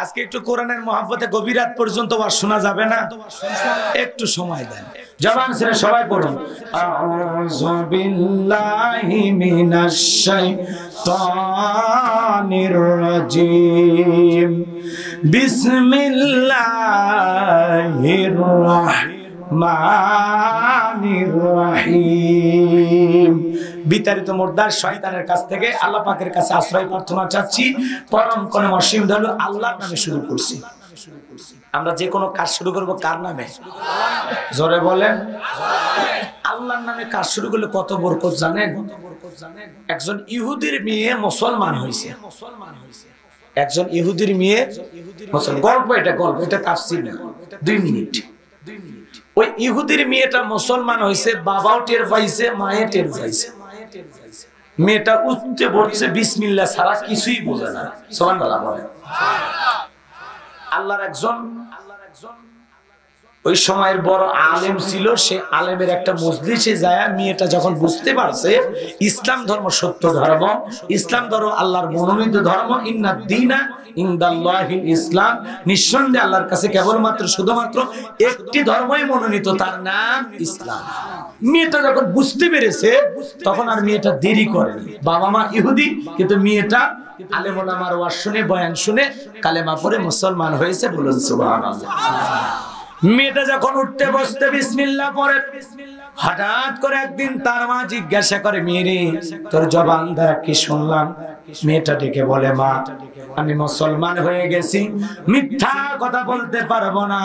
আজকে একটু কোরআনের মহব্বতে গভীর রাত পর্যন্ত আর শোনা যাবে না, একটু সময় দেন। জবান ছেড়ে সবাই পড়ুন, আউযু বিল্লাহি মিনাশ শাইতানির রাজিম, বিসমিল্লাহির রাহমানির রাহিম। বিতাড়িত মুর্দার শয়তানের কাছ থেকে আল্লাহ পাকের কাছে আশ্রয় প্রার্থনা চাচ্ছি। পরম কোন অসীম দয়ালু আল্লাহর নামে শুরু করছি। আমরা যে কোনো কাজ শুরু করব কার নামে? জোরে বলেন। আল্লাহর নামে কাজ শুরু করলে কত বরকত জানেন? একজন ইহুদির মেয়ে মুসলমান হয়েছে। একজন ইহুদির মেয়ে মুসলমান। গল্প, এটা গল্প, এটা তাফসীর না, 2 মিনিট। ওই ইহুদির মেয়েটা মুসলমান হয়েছে, বাবাও টের পাইছে, মায়ে টের পাইছে। মেয়েটা উঠতে বলছে বিসমিল্লাহ ছাড়া কিছুই বোঝে না। সুবহানাল্লাহ বলে। আল্লাহর একজন ওই সময়ের বড় আলেম ছিল, সে আলেমের একটা মজলিসে যায় মেয়েটা যখন বুঝতে পারছে ইসলাম ধর্ম সত্য ধর্ম, ইসলাম ধর্ম আল্লাহর মনোনীত ধর্ম, ইন্নাদ দীনা ইনদাল্লাহিল ইসলাম, নিঃসন্দেহে আল্লাহর কাছে কেবলমাত্র শুধুমাত্র একটি ধর্মই মনোনীত, তার নাম ইসলাম। মেয়েটা যখন বুঝতে পেরেছে তখন আর মেয়েটা দেরি করেনি। বাবা মা ইহুদি, কিন্তু মেয়েটা আলেম ওলামার ওয়াজ শুনে, বয়ান শুনে কালেমা পড়ে মুসলমান হয়েছে। বলুন সুবহানাল্লাহ। মেয়েটা যখন উঠতে বসতে বিসমিল্লাহ পড়ে, হঠাৎ করে একদিন তার মা জিজ্ঞাসা করে, মেয়ে তোর জবান দ্বারা কি শুনলাম? মেয়েটা ডেকে বলে, মা আমি মুসলমান হয়ে গেছি, মিথ্যা কথা বলতে পারবো না।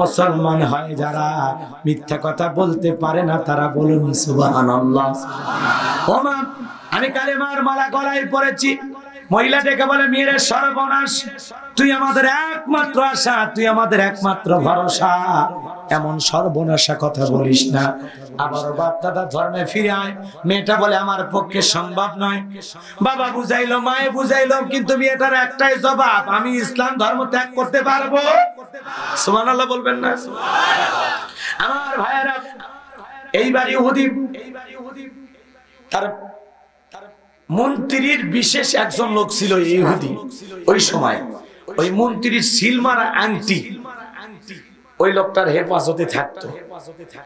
মুসলমান হয় যারা মিথ্যা কথা বলতে পারে না তারা বলুন সুবহানাল্লাহ। ও মা, আমি কালেমার মালা গলায় পড়েছি। মহিলা ডেকে বলে, মেয়ের সর্বনাশ, তুই আমাদের একমাত্র আশা, তুই আমাদের একমাত্র ভরসা, এমন সর্বনাশা কথা বলিস না। আবার বাপ দাদা ধর্মে ফিরে আয়। মেয়েটা বলে, আমার পক্ষে সম্ভব নয়। বাবা বুঝাইলো, মায়ে বুঝাইলো, কিন্তু মেয়েটার একটাই জবাব, আমি ইসলাম ধর্ম ত্যাগ করতে পারবো। সুবহানাল্লাহ বলবেন না? আমার ভাইয়েরা, এইবার ইহুদি তার মন্ত্রীর বিশেষ একজন লোক ছিল ইহুদি। ওই সময় ওই মন্ত্রীর সিলমারা আংটি ওই লোকটার হেফাজতে থাকতো।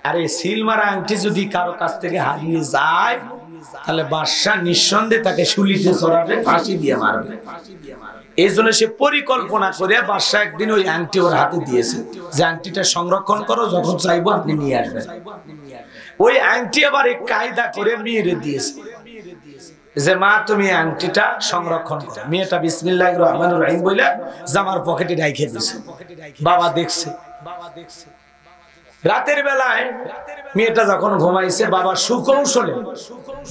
আর এই সিলমারা আংটি যদি কারো কাছ থেকে হারিয়ে যায় তাহলে বাদশা নিঃসন্দেহে তাকে শুলিতে চড়াবে, ফাঁসি দিয়ে মারবে। এই জন্য সে পরিকল্পনা করে বাদশা একদিন ওই আংটি ওর হাতে দিয়েছে, যে আংটিটা সংরক্ষণ করো, যখন চাইবো আপনি নিয়ে আসবেন। ওই আংটি আবার এই কায়দা করে মেয়েরে দিয়েছে যে মা তুমি আংটিটা সংরক্ষণ করো। মেয়েটা বিসমিল্লাহির রহমানির রহিম বলে জামার পকেটে রেখে দিয়েছে। বাবা দেখছে। রাতের বেলায় মেয়েটা যখন ঘুমাইছে, বাবা সুকৌশলে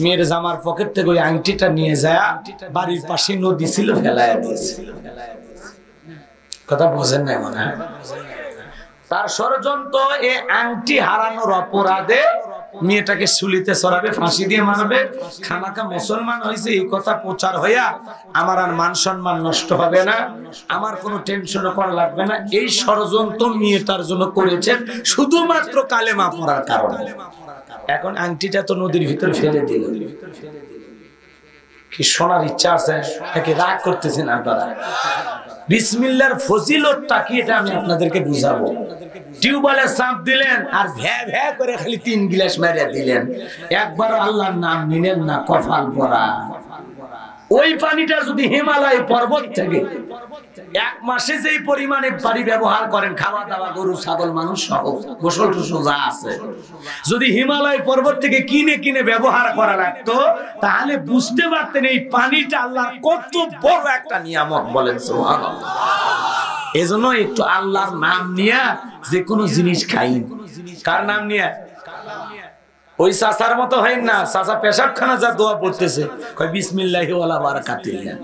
মেয়ের জামার পকেট থেকে ওই আংটিটা নিয়ে যায় বাড়ির পাশে নদী ছিল ফেলাইয়া দিয়েছে। কথা বোঝেন না মনে হয়? তার ষড়যন্ত্র, এই আংটি হারানোর অপরাধে মেয়েটাকে শুলিতে চড়াবে, ফাঁসি দিয়ে মারবে। খামাখা মুসলমান হয়েছে এই কথা প্রচার হইয়া আমার আর মান সম্মান নষ্ট হবে না, আমার কোনো টেনশনও করা লাগবে না। এই ষড়যন্ত্র মেয়েটার জন্য করেছেন শুধুমাত্র কালেমা পড়ার কারণে। এখন আংটিটা তো নদীর ভিতরে ফেলে দিল। কি শোনার ইচ্ছা আছে নাকি রাগ করতেছেন আপনারা? বিসমিল্লাহর ফজিলতটা কি এটা আমি আপনাদেরকে বুঝাবো। টিউবওয়েলে চাপ দিলেন আর ভ্যা ভ্যা করে খালি 3 গ্লাস মেরে দিলেন, একবার আল্লাহর নাম নিলেন না, কপাল পড়া। ওই পানিটা যদি হিমালয় পর্বত থেকে 1 মাসে যেই পরিমাণে পানি ব্যবহার করেন, খাওয়া দাওয়া গরু ছাগল মানুষ সহ গোসল টোসল যা আছে, যদি হিমালয় পর্বত থেকে কিনে কিনে ব্যবহার করা লাগতো তাহলে বুঝতে পারতেন এই পানিটা আল্লাহর কত বড় একটা নিয়ামত। বলেন সুবহানাল্লাহ। এজন্য একটু আল্লাহর নাম নিয়ে যে কোনো জিনিস খাই। কার নাম নিয়ে? ওই চাচার মতো হয় না। চাচা পেশাবখানা যা দোয়া পড়তেছে, কয় বিসমিল্লাহি ওয়ালা বারাকাতিল্লাহ।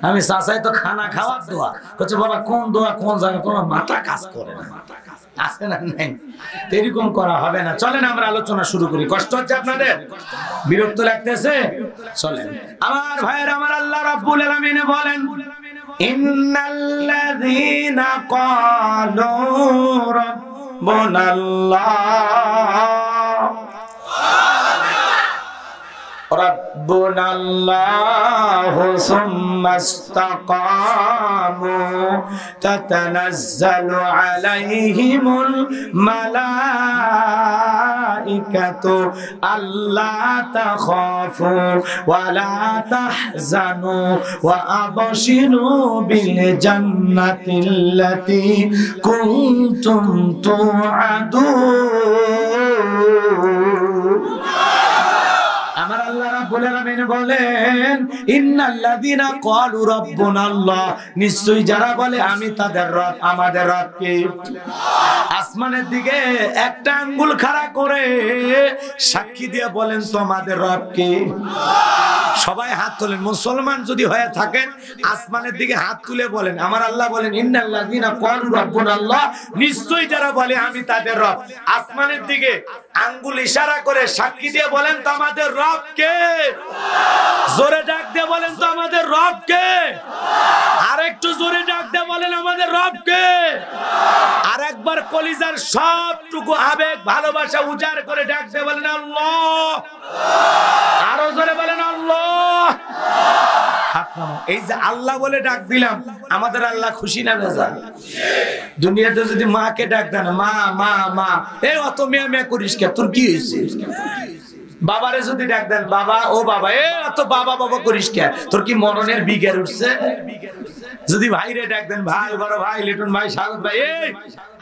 আমি চাচাই তো খানা খাওয়ার দোয়া করছে। বাবা কোন দোয়া কোন জায়গা, তোমার মাথা কাজ করে না, আছে না? নাই, এরকম করা হবে না। চলেন আমরা আলোচনা শুরু করি। কষ্ট হচ্ছে আপনাদের? বিরক্ত লাগতেছে? চলেন আমার ভাইয়ের, আমার আল্লাহ রাব্বুল আলামিন বলেন, ইন্নাল্লাযীনা ক্বালু রাব্বুনাল্লাহ রাব্বুনাল্লাহু সুম্মা ইসতাকামু তাতানাজ্জালু আলাইহিমুল মালাইকাতু আল্লা তাখাফু ওয়া লা তাহজানু ওয়া আবশিরু বিল জান্নাতিল্লাতী কুনতুম তুআদুন। আমার আল্লাহ রাব্বুল আলামিন বলেন, ইন্নাল্লাযীনা ক্বালু রাব্বুনাল্লাহ, নিশ্চয়ই যারা বলে আমি তাদের রব, আমাদের রব কে? আসমানের দিকে একটা আঙ্গুল খাড়া করে সাক্ষী দিয়ে বলেন তো আমাদের রব কে? সবাই হাত তোলেন। মুসলমান যদি হয়ে থাকেন আসমানের দিকে হাত তুলে বলেন, আমার আল্লাহ বলেন ইন্নাল্লাযীনা ক্বালু রাব্বুনাল্লাহ, নিশ্চয়ই যারা বলে আমি তাদের রব। আসমানের দিকে আঙ্গুল ইশারা করে সাক্ষী দিয়ে বলেন তো আমাদের রব কে? জোরে ডাক দিয়ে বলেন তো আমাদের রব কে? আরেকটু জোরে ডাক দিয়ে বলেন আমাদের রব কে? আরেকবার কলিজার সবটুকু আবেগ ভালোবাসা উজাড় করে ডাক দিয়ে বলেন আল্লাহ। আরো জোরে বলেন আল্লাহ। এই যে আল্লাহ বলে ডাক দিলাম, আমাদের আল্লাহ খুশি না বেজার? দুনিয়াতে যদি মাকে ডাক দেন মা মা মা, এই অত মিয়া মিয়া করিস কে, তোর কি হয়েছে? বাবারে যদি ডাক দেন বাবা ও বাবা, এ অত বাবা বাবা করিস কে, তোর কি মরণের বিঘের উঠছে? যদি ভাইরে ডাক দেন ভাই, বড় ভাই, লিটন ভাই, স্বাগত ভাই, এই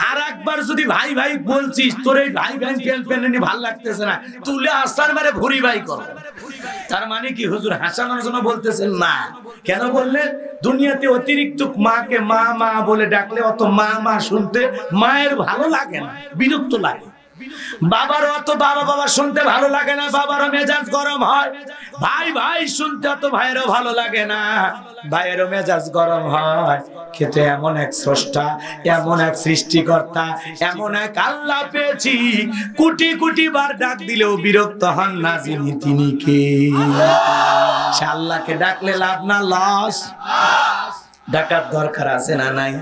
আর একবার যদি ভাই ভাই বলছিস, তোর এই ভাই ভাই পেন ভাল লাগতেছে না, তুলে আসার মারে ভুরি ভাই কর। তার মানে কি হুজুর হাসানোর জন্য বলতেছেন না? কেন বললেন? দুনিয়াতে অতিরিক্ত মাকে মা মা বলে ডাকলে অত মা মা শুনতে মায়ের ভালো লাগে না, বিরক্ত লাগে। বাবার অত বাবা বাবা শুনতে ভালো লাগে না, বাবারও মেজাজ গরম হয়। ভাই ভাই শুনতে অত ভাইয়েরও ভালো লাগে না, ভাইয়েরও মেজাজ গরম হয়। কিন্তু এমন এক স্রষ্টা, এমন এক সৃষ্টিকর্তা, এমন এক আল্লাহ পেয়েছি, কোটি কোটি বার ডাক দিলেও বিরক্ত হন না যিনি, তিনি কে? সে আল্লাহকে ডাকলে লাভ না লস? ডাকার দরকার আছে না নাই?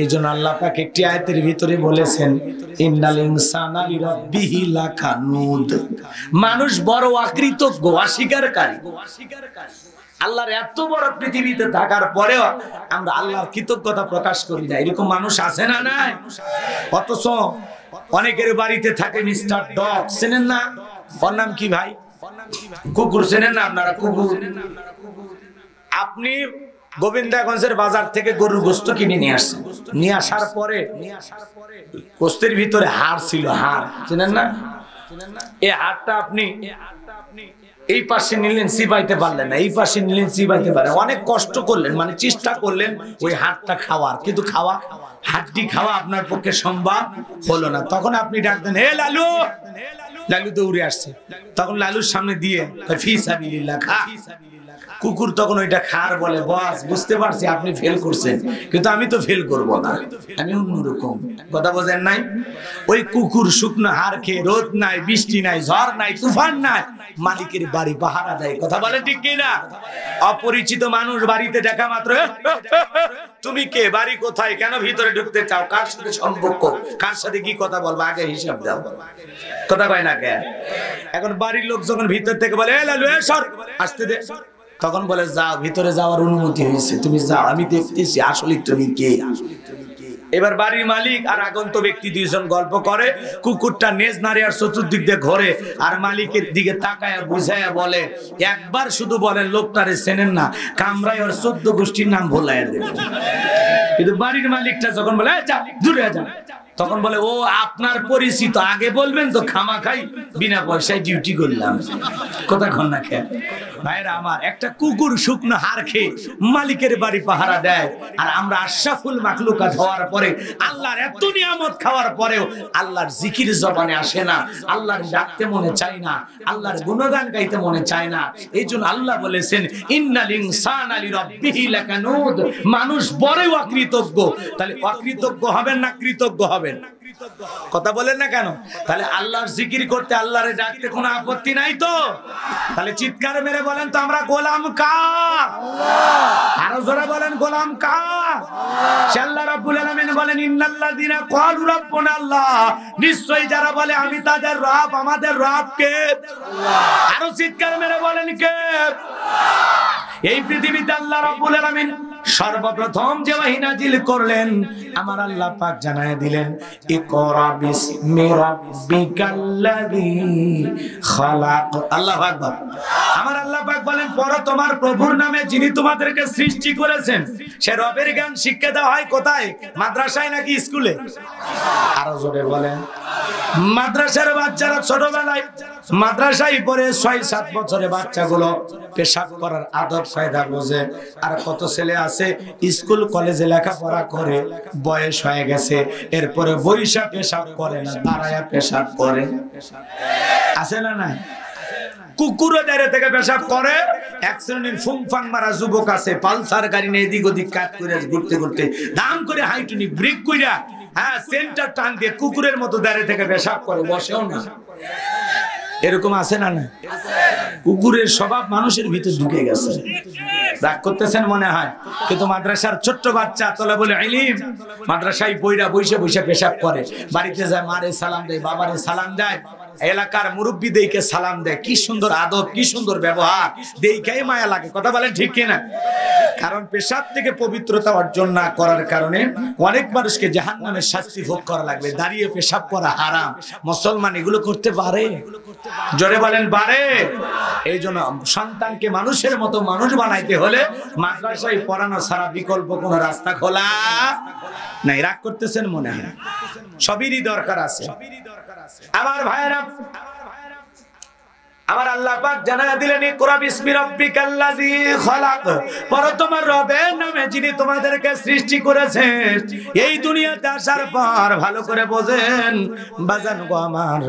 এই জন্য আল্লাহ পাক একটি আয়াতের ভিতরে বলেছেন ইন্নাল ইনসানা লিরাব্বিহি লাকানুদ, মানুষ বড় অকৃতজ্ঞ, অস্বীকারী। আল্লাহর এত বড় পৃথিবীতে থাকার পরেও আমরা আল্লাহর কৃতজ্ঞতা প্রকাশ করি না, এরকম মানুষ আছে না নাই? অথচ অনেকের বাড়িতে থাকে মিস্টার ডগ, চেনেন না? ওর নাম কি ভাই? কুকুর চেনেন না আপনারা? কুকুর। আপনি গোবিন্দাগঞ্জের বাজার থেকে গরুর গোশত কিনে নিয়ে আসছেন, নিয়ে আসার পরে গোশতের ভিতরে হাড় ছিল, হাড় চেনেন না? এই হাড়টা আপনি এই পাশে নিলেন, চিবাইতে পারলেন না, এই পাশে নিলেন, চিবাইতে পারলেন, অনেক কষ্ট করলেন, মানে চেষ্টা করলেন ওই হাড়টা খাওয়ার, কিন্তু হাড়টি খাওয়া আপনার পক্ষে সম্ভব হলো না। তখন আপনি ডাকতেন হে লালু, লালু দৌড়ে আসছে, তখন লালুর সামনে দিয়ে ফি সাবিলিল্লাহ খা। কুকুর তখন ওইটা খার বলে, বস বুঝতে পারছি আপনি ফেল করছেন, কিন্তু আমি তো ফেল করব না, আমি অন্যরকম। কথা বোঝেন নাই? ওই কুকুর শুকনো হাড় খেয়ে, রোদ নাই, বৃষ্টি নাই, ঝড় নাই, তুফান নাই, মালিকের বাড়ি পাহারা দেয়। কথা বলে ঠিক কিনা? অপরিচিত মানুষ বাড়িতে দেখা মাত্র তুমি কে, বাড়ি কোথায়, কেন ভিতরে ঢুকতে চাও, কার সাথে সম্পর্ক, কার সাথে কি কথা বলবো, আগে হিসাব দাও। কথা কয় না কে? এখন বাড়ির লোক যখন ভিতর থেকে বলে এ লালু এ সর, আসতে দে, তখন বলে যাও, ভিতরে যাওয়ার অনুমতি হয়েছে, তুমি যাও, আমি দেখতেছি আসলে তুমি কে। এবার বাড়ির মালিক আর আগন্ত ব্যক্তি দুইজন গল্প করে, কুকুরটা নেজ নাড়ে আর চতুর্দিক দিয়ে ঘোরে, আর মালিকের দিকে তাকায় বুঝাইয়া বলে, একবার শুধু বলেন লোকটারে চেনেন না, কামরায় ওর 14 গোষ্ঠীর নাম ভোলাইয়া দেবে। কিন্তু বাড়ির মালিকটা যখন বলে যা দূরে যা, তখন বলে ও আপনার পরিচিত, আগে বলবেন তো, খামাখাই বিনা পয়সায় ডিউটি করলাম। কথা কন না খেয়ে ভাইরা আমার, একটা কুকুর শুকনো হাড় খেয়ে মালিকের বাড়ি পাহারা দেয়, আর আমরা আশরাফুল মাখলুকাত হওয়ার পরে, আল্লাহর এত নিয়ামত খাওয়ার পরেও আল্লাহর জিকির জবানে আসে না, আল্লাহর ডাকতে মনে চায় না, আল্লাহর গুণগান গাইতে মনে চায় না। এই জন্য আল্লাহ বলেছেন ইন্নাল ইনসানা লিরাব্বিহি লাকানুদ, মানুষ বড় অকৃতজ্ঞ। তাহলে অকৃতজ্ঞ হবেন না কৃতজ্ঞ হবেন? কথা বলেন না কেন? তাহলে আল্লাহর জিকির করতে, আল্লাহরে ডাকতে কোনো আপত্তি নাই তো? তাহলে চিৎকার মেরে বলেন তো আমরা গোলাম কার? আরো জোরে বলেন গোলাম কার? আল্লাহ রাব্বুল আলামিন বলেন ইন্নাল্লাযীনা ক্বালু রাব্বুনা আল্লাহ, নিশ্চয়ই যারা বলে আমি তাদের রব, আমাদের রব কে? আরো চিৎকার মেরে বলেন কে? এই পৃথিবীতে আল্লাহ রাব্বুল আলামিন সর্বপ্রথম যে ওহী নাজিল করলেন, আমার আল্লাহ পাক জানায় দিলেন ইকরা বিসমি রাব্বিকাল্লাযী খালাক। আল্লাহু আকবার। আমার আল্লাহ পাক বলেন পড়ো তোমার প্রভুর নামে যিনি তোমাদেরকে সৃষ্টি করেছেন। সে রবের জ্ঞান শিক্ষা দেওয়া হয় কোথায়? মাদ্রাসায় নাকি স্কুলে? আরো জোরে বলেন। মাদ্রাসার বাচ্চারা ছোটবেলায় মাদ্রাসায় পড়ে ৬-৭ বছরের বাচ্চাগুলো পেশাব করার আদব কায়দা বোঝে। আর কত ছেলে আছে স্কুল কলেজে লেখাপড়া করে, বয়স হয়ে গেছে, এরপরে বইসা পেশাব করে না, দাঁড়ায়া পেশাব করে। আছে না নাই? কুকুরও দাঁড়িয়ে থেকে পেশাব করে। এক শ্রেণীর ফুংফাং মারা যুবক আছে, পালসার গাড়ি নিয়ে এদিক ওদিক কাজ করে ঘুরতে ঘুরতে দাম করে হাইটুনি ব্রেক কইরা সেন্টার টান দিয়ে কুকুরের মতো দাঁড়িয়ে থেকে পেশাব করে, বসেও না। এরকম আছে না? না, কুকুরের স্বভাব মানুষের ভিতর ঢুকে গেছে। রাগ করতেছেন মনে হয়, কিন্তু মাদ্রাসার ছোট্ট বাচ্চা তোলা বলে ইলম, মাদ্রাসায় বইরা বসে বসে পেশাব করে, বাড়িতে যায় মারে সালাম দেয়, বাবারে সালাম দেয়, এলাকার মুরব্বী দেইকে সালাম দেয়। কি সুন্দর আদব, কি সুন্দর ব্যবহার, দেইখাই মায়া লাগে। কথা বলেন ঠিক কিনা? কারণ পেশাব থেকে পবিত্রতা অর্জন না করার কারণে অনেক মানুষকে জাহান্নামের শাস্তি ভোগ করা লাগবে। দাঁড়িয়ে পেশাব করা হারাম। মুসলমান এগুলো করতে পারে? জোরে বলেন পারে? এই জন্য সন্তানকে মানুষের মতো মানুষ বানাইতে হলে মাদ্রাসায় পড়ানো ছাড়া বিকল্প কোনো রাস্তা খোলা নাই। রাগ করতেছেন মনে হয়? সবেরই দরকার আছে। আমার ভাইরা, আমার আল্লাহ পাক জানায়া দিলেন ইকরা বিসমি রাব্বিকাল্লাযী খলাক, পড়ো তোমার রবের নামে যিনি তোমাদেরকে সৃষ্টি করেছেন। এই দুনিয়াতে আসার পর ভালো করে বোঝেন বাজান গো আমার,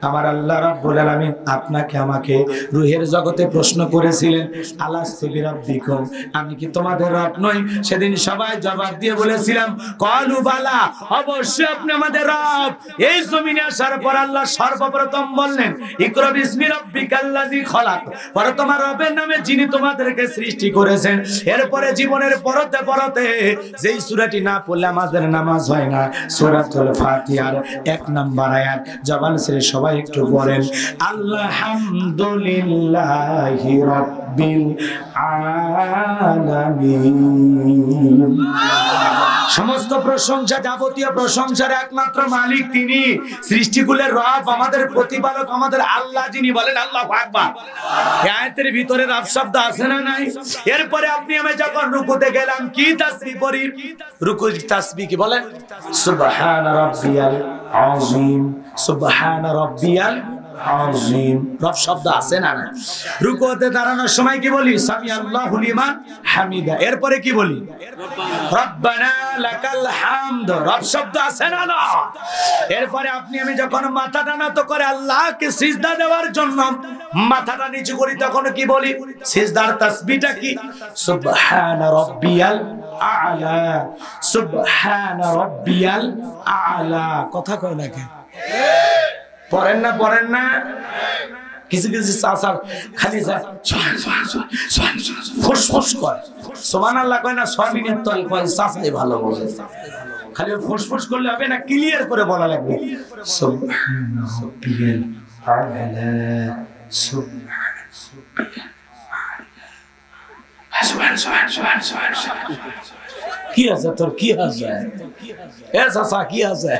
আমার আল্লাহ রাব্বুল আলামিন আপনাকে আমাকে রূহের জগতে প্রশ্ন করেছিলেন আলাস্তু বিরাব্বিকুম, আমি কি তোমাদের রব নই? সেদিন সবাই জবাব দিয়ে বলেছিলাম ক্বালু বালা, অবশ্যই আপনি আমাদের রব। এই জমিনে আসার পর আল্লাহ সর্বপ্রথম বললেন ইকরা বিসমি রাব্বিক আল্লাযী খলাক, পড়ো তোমার রবের নামে যিনি তোমাদেরকে সৃষ্টি করেছেন। এরপরে জীবনের পরতে পরতে যেই সূরাটি না পড়লে আমাদের নামাজ হয় না, সূরাতুল ফাতিহার 1 নাম্বার আয়াত জবান ছেড়ে সবাই একটু বলেন আলহামদুলিল্লাহি রাব্বিল আলামিন। সমস্ত প্রশংসা, যাবতীয় প্রশংসার একমাত্র মালিক তিনি, সৃষ্টিকুলের রব, আমাদের প্রতিপালক, আমাদের আল্লাহ যিনি। বলেন আল্লাহু আকবার। এই আয়াতের ভিতরে রব শব্দ আছে না নাই? এরপরে আপনি আমি যখন রুকুতে গেলাম কি তাসবিহ পড়ি? রুকুর তাসবিহ কি বলেন? সুবহান রাব্বিয়াল আযীম, সুবহান রাব্বিয়াল আযীম। রব শব্দ আছে না নাই? রুকুতে দাঁড়ানোর সময় কি বলি? সামি আল্লাহু লিমান হামিদা। এরপরে কি বলি? রব্বানা লাকাল হামদ। রব শব্দ আছে না না? এরপরে আপনি আমি যখন মাথাটা নত করে আল্লাহকে সিজদা দেওয়ার জন্য মাথাটা নিচু করি তখন কি বলি? সিজদার তাসবিহটা কি? সুবহান রাব্বিয়াল আ'লা, সুবহান রাব্বিয়াল আ'লা। কথা কয় না কেন? পড়েন না? পড়েন না? কিছু কিছু চাচা খালি যায় ফুসফুস করে, সুবহানাল্লাহ কয় না, 6 মিনিট তল কয়, চাচাই ভালো বলে। খালি ফুসফুস করলে হবে না, ক্লিয়ার করে বলা লাগবে সুবহান রাব্বিয়াল আ'লা, সুবহান কি আছে তোর? কি আছে এ চাচা? কি আছে?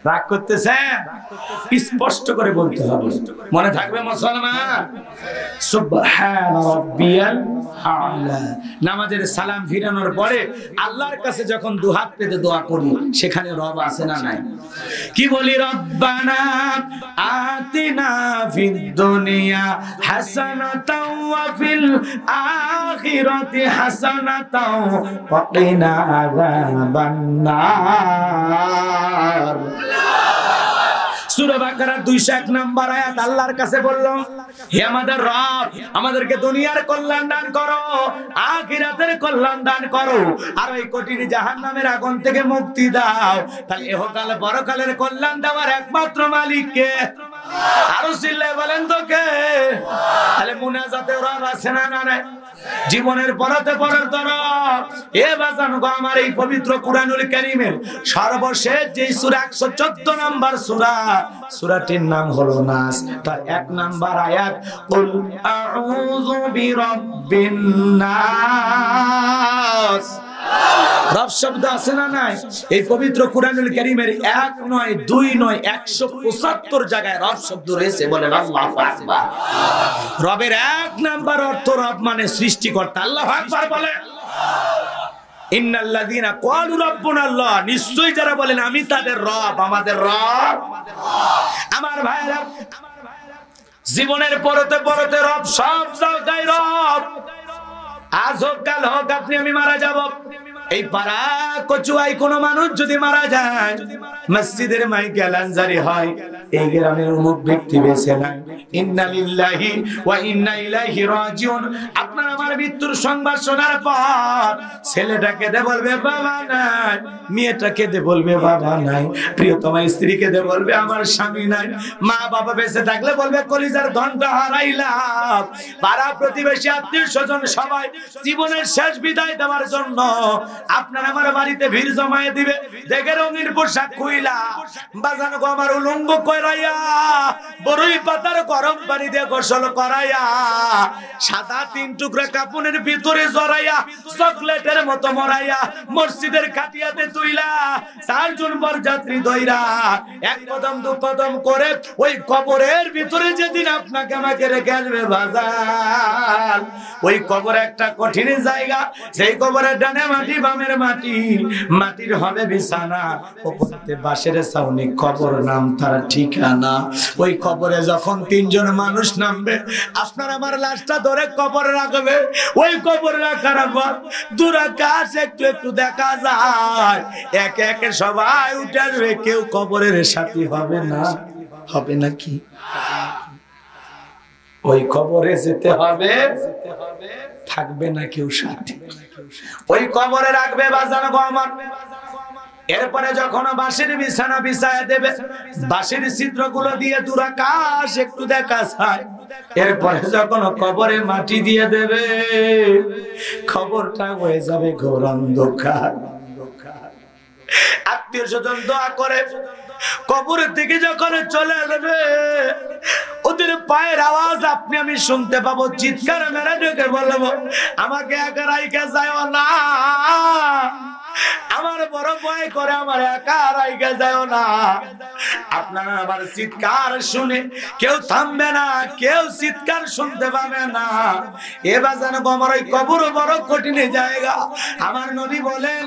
রাগ করতেছে? স্পষ্ট করে বলতে হবে, মনে থাকবে মুসলমান। সুবহান রাব্বিয়াল আ'লা। নামাজের সালাম ফিরানোর পরে আল্লাহর কাছে যখন দুহাত পেতে দোয়া করি সেখানে রব আছে না নাই? কি বলি? রব্বানা আতিনা ফিদ দুনিয়া হাসানাতাও ওয়া ফিল আখিরাতি হাসানাতাও ওয়া কিনা আযাবান নার। সূরা বাকারার 201 নাম্বার আয়াত আল্লাহর কাছে বললাম হে আমাদের রব, আমাদেরকে দুনিয়ার কল্যাণ দান করো, আখিরাতের কল্যাণ দান করো, আর ওই কঠিন জাহান্নামের আগুন থেকে মুক্তি দাও। তাহলে ইহকাল পরকালের কল্যাণ দেওয়ার একমাত্র মালিক কে? আরো চিল্লায় বলেন তো কে? তাহলে মুনাজাতে রব আছে না নাই? জীবনের পরতে পরের তরফ এ বাজান গো আমার এই পবিত্র কুরআনুল কারীমের সর্বশেষ যে সূরা 114 নাম্বার সূরা, সূরাটির নাম হলো নাস। তার 1 নাম্বার আয়াত কুল আউযু বিরাব্বিন নাস। রব শব্দ আছে না নাই? এই পবিত্র কুরআনুল কারীমের 1 নয় 2 নয় 175 জায়গায় রব শব্দ রয়েছে। বলেন আল্লাহু আকবার। রবের 1 নাম্বার অর্থ রব মানে সৃষ্টিকর্তা। আল্লাহু আকবার বলেন। ইন্নাল্লাযীনা ক্বালু রাব্বুনা আল্লাহ, নিশ্চয়ই যারা বলেন আমি তাদের রব, আমাদের রব। আমার ভাইরা, জীবনের পরতে পরতে রব, সব জায়গায় রব। আজ হোক কাল হোক আপনি আমি মারা যাব, এই পাড়া কচুয়ায় কোনো মানুষ যদি মারা যায়, মসজিদের মাইকে এলান জারি হয়, এই গ্রামের অমুক ব্যক্তি বেঁচে নাই, ইন্না লিল্লাহি ওয়া ইন্না ইলাইহি রাজিউন। আপনার আমার মৃত্যুর সংবাদ শোনার পর ছেলেটাকে দে বলবে বাবা নাই, মেয়েটাকে দে বলবে বাবা নাই, প্রিয়তমা স্ত্রীকে দে বলবে আমার স্বামী নাই, মা বাবা বেঁচে থাকলে বলবে কলিজার ধনটা হারাইলাম। পাড়া প্রতিবেশী আত্মীয় স্বজন সবাই জীবনের শেষ বিদায় দেওয়ার জন্য আপনার আমার বাড়িতে ভিড় জমায়ে দিবে। দেখে রঙিন পোশাক খুইলা বাজানো গো আমার উলঙ্গ করাইয়া, বড়ই পাতার গরম পানি দিয়ে গোসল করাইয়া, সাদা 3 টুকরা কাপড়ের ভিতরে জড়াইয়া, চকলেটের মতো মরাইয়া, মসজিদের খাটিয়াতে তুইলা 4 জন বরযাত্রী দইরা 1 কদম 2 কদম করে ওই কবরের ভিতরে যেদিন আপনাকে আমাকে রেখে আসবে বাজার, ওই কবর একটা কঠিন জায়গা। সেই কবরের ডানে মাটি বামের মাটি, মাটির হবে বিছানা, উপরতে বাঁশের ছাউনি, কবর নাম তার ঠিকানা। ওই কবরে যখন 3 জন মানুষ নামবে, আপনার আমার লাশটা ধরে কবরে রাখবে। ওই কবরে রাখার পর দূর আকাশ একটু একটু দেখা যায়, একে একে সবাই উঠে আসবে, কেউ কবরের সাথী হবে না। হবে নাকি? ওই কবরে যেতে হবে, থাকবে না কেউ সাথী, ওই কবরে রাখবে বাজানো গো আমার। এরপরে যখন বাঁশের বিছানা বিছায়া দেবে, বাঁশের ছিদ্রগুলো দিয়ে দূর আকাশ একটু দেখা যায়। এরপরে যখন কবরে মাটি দিয়ে দেবে, খবরটা হয়ে যাবে ঘোর অন্ধকার। আত্মীয় স্বজন দোয়া করে কবরের থেকে যখন চলে আসবে, ওদের পায়ের আওয়াজ আপনি আমি শুনতে পাবো, চিৎকার মেরে ঢুকে বলবো আমাকে একা রাইখা যাও না, আমার বড় ভয় করে, আমার একা রাইখা যাও না। আপনারা আমার চিৎকার শুনে কেউ থামবে না, কেউ চিৎকার শুনতে পাবে না। এবার যেন আমার ওই কবর বড় কঠিন জায়গা। আমার নবী বলেন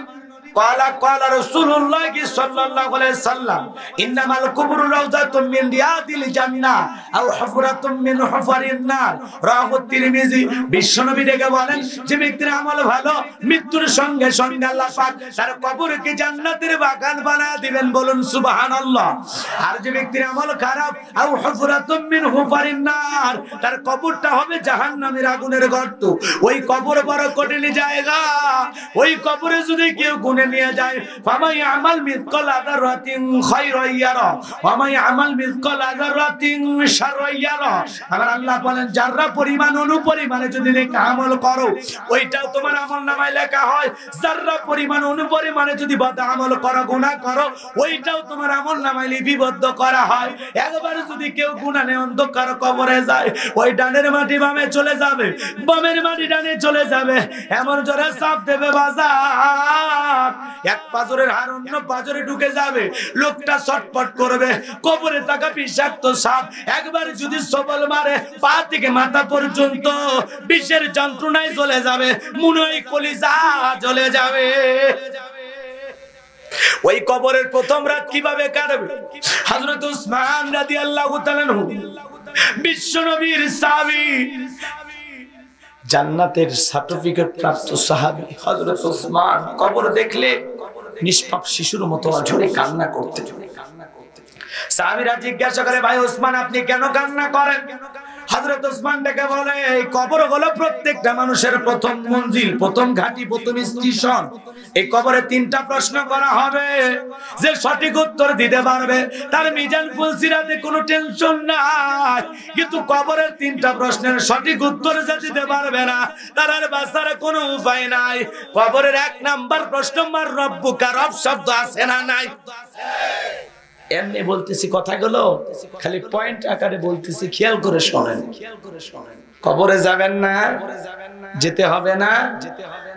ক্বালা রাসূলুল্লাহ সাল্লাল্লাহু আলাইহি সাল্লাম ইন্নামাল কুবুরু রাউযাতুম মিন রিয়াদিল জান্নাহ আও হুফরাতুম মিন হুফারিন নার। রাওয়াহু তিরমিজি। বিশ্বনবী ডেকে বলেন, যে ব্যক্তির আমল ভালো, মৃত্যুর সঙ্গে সঙ্গে আল্লাহ পাক তার কবরকে জান্নাতের বাগান বানায় দিবেন, বলুন সুবহানাল্লাহ। আর যে ব্যক্তির আমল খারাপ, আও হুফরাতুম মিন হুফারিন নার, তার কবরটা হবে জাহান্নামের আগুনের গর্ত। ওই কবর বড় কঠিন জায়গা। ওই কবরে যদি কেউ গুনে নিয়ে যায়, ফামাই আমাল মিসকাল যারাতিন খায়রান ইয়ারা ওয়া মাই আমাল মিসকাল যারাতিন শাররান ইয়ারা। আমার আল্লাহ বলেন, যারা পরিমাণ অনুপরিমাণে যদি নেক আমল করো, ওইটাও তোমার আমলনামায় লেখা হয়। যারা পরিমাণ অনুপরিমাণে যদি বদ আমল করো, গুনাহ করো, ওইটাও তোমার আমলনামায় লিপিবদ্ধ করা হয়। একবার যদি কেউ গুনাহ নিয়ে অন্ধকার কবরে যায়, ওই ডানের মাটি বামে চলে যাবে, বামের মাটি ডানে চলে যাবে, এমন জোরে চাপ দেবে বাজার, এক পাজরের হাড় অন্য পাজরে ঢুকে যাবে, লোকটা ছটফট করবে। কবরে থাকা বিষাক্ত সাপ একবার যদি সবল মারে, পা থেকে মাথা পর্যন্ত বিষের যন্ত্রণায় চলে যাবে, মনে হয় কলিজা জ্বলে যাবে। ওই কবরের প্রথম রাত কিভাবে কাটবে? হযরত উসমান রাদিয়াল্লাহু তাআলা আনহু, বিশ্বনবীর সাহাবী, জান্নাতের সার্টিফিকেট প্রাপ্ত সাহাবী হযরত উসমান কবর দেখলে নিষ্পাপ শিশুর মতো ঝরে কান্না করতে। সাহাবীরা জিজ্ঞাসা করে, ভাই উসমান আপনি কেন কান্না করেন? হযরত উসমান ডেকে বলে, এই কবর হলো প্রত্যেকটা মানুষের প্রথম মঞ্জিল, প্রথম ঘাঁটি, প্রথম স্টেশন। এই কবরে 3টা প্রশ্ন করা হবে, যে সঠিক উত্তর দিতে পারবে তার মিজান ফুলসিরাতে কোনো টেনশন নাই। কিন্তু কবরের 3টা প্রশ্নের সঠিক উত্তর যে দিতে পারবে না, তার আর বাঁচার কোনো উপায় নাই। কবরের 1 নাম্বার প্রশ্ন, মার রব্বুকা, রব শব্দ আছে না নাই? এমনি বলতেছি কথাগুলো, খালি পয়েন্ট আকারে বলতেছি, খেয়াল করে শোনেন। কবরে যাবেন না, যেতে হবে না,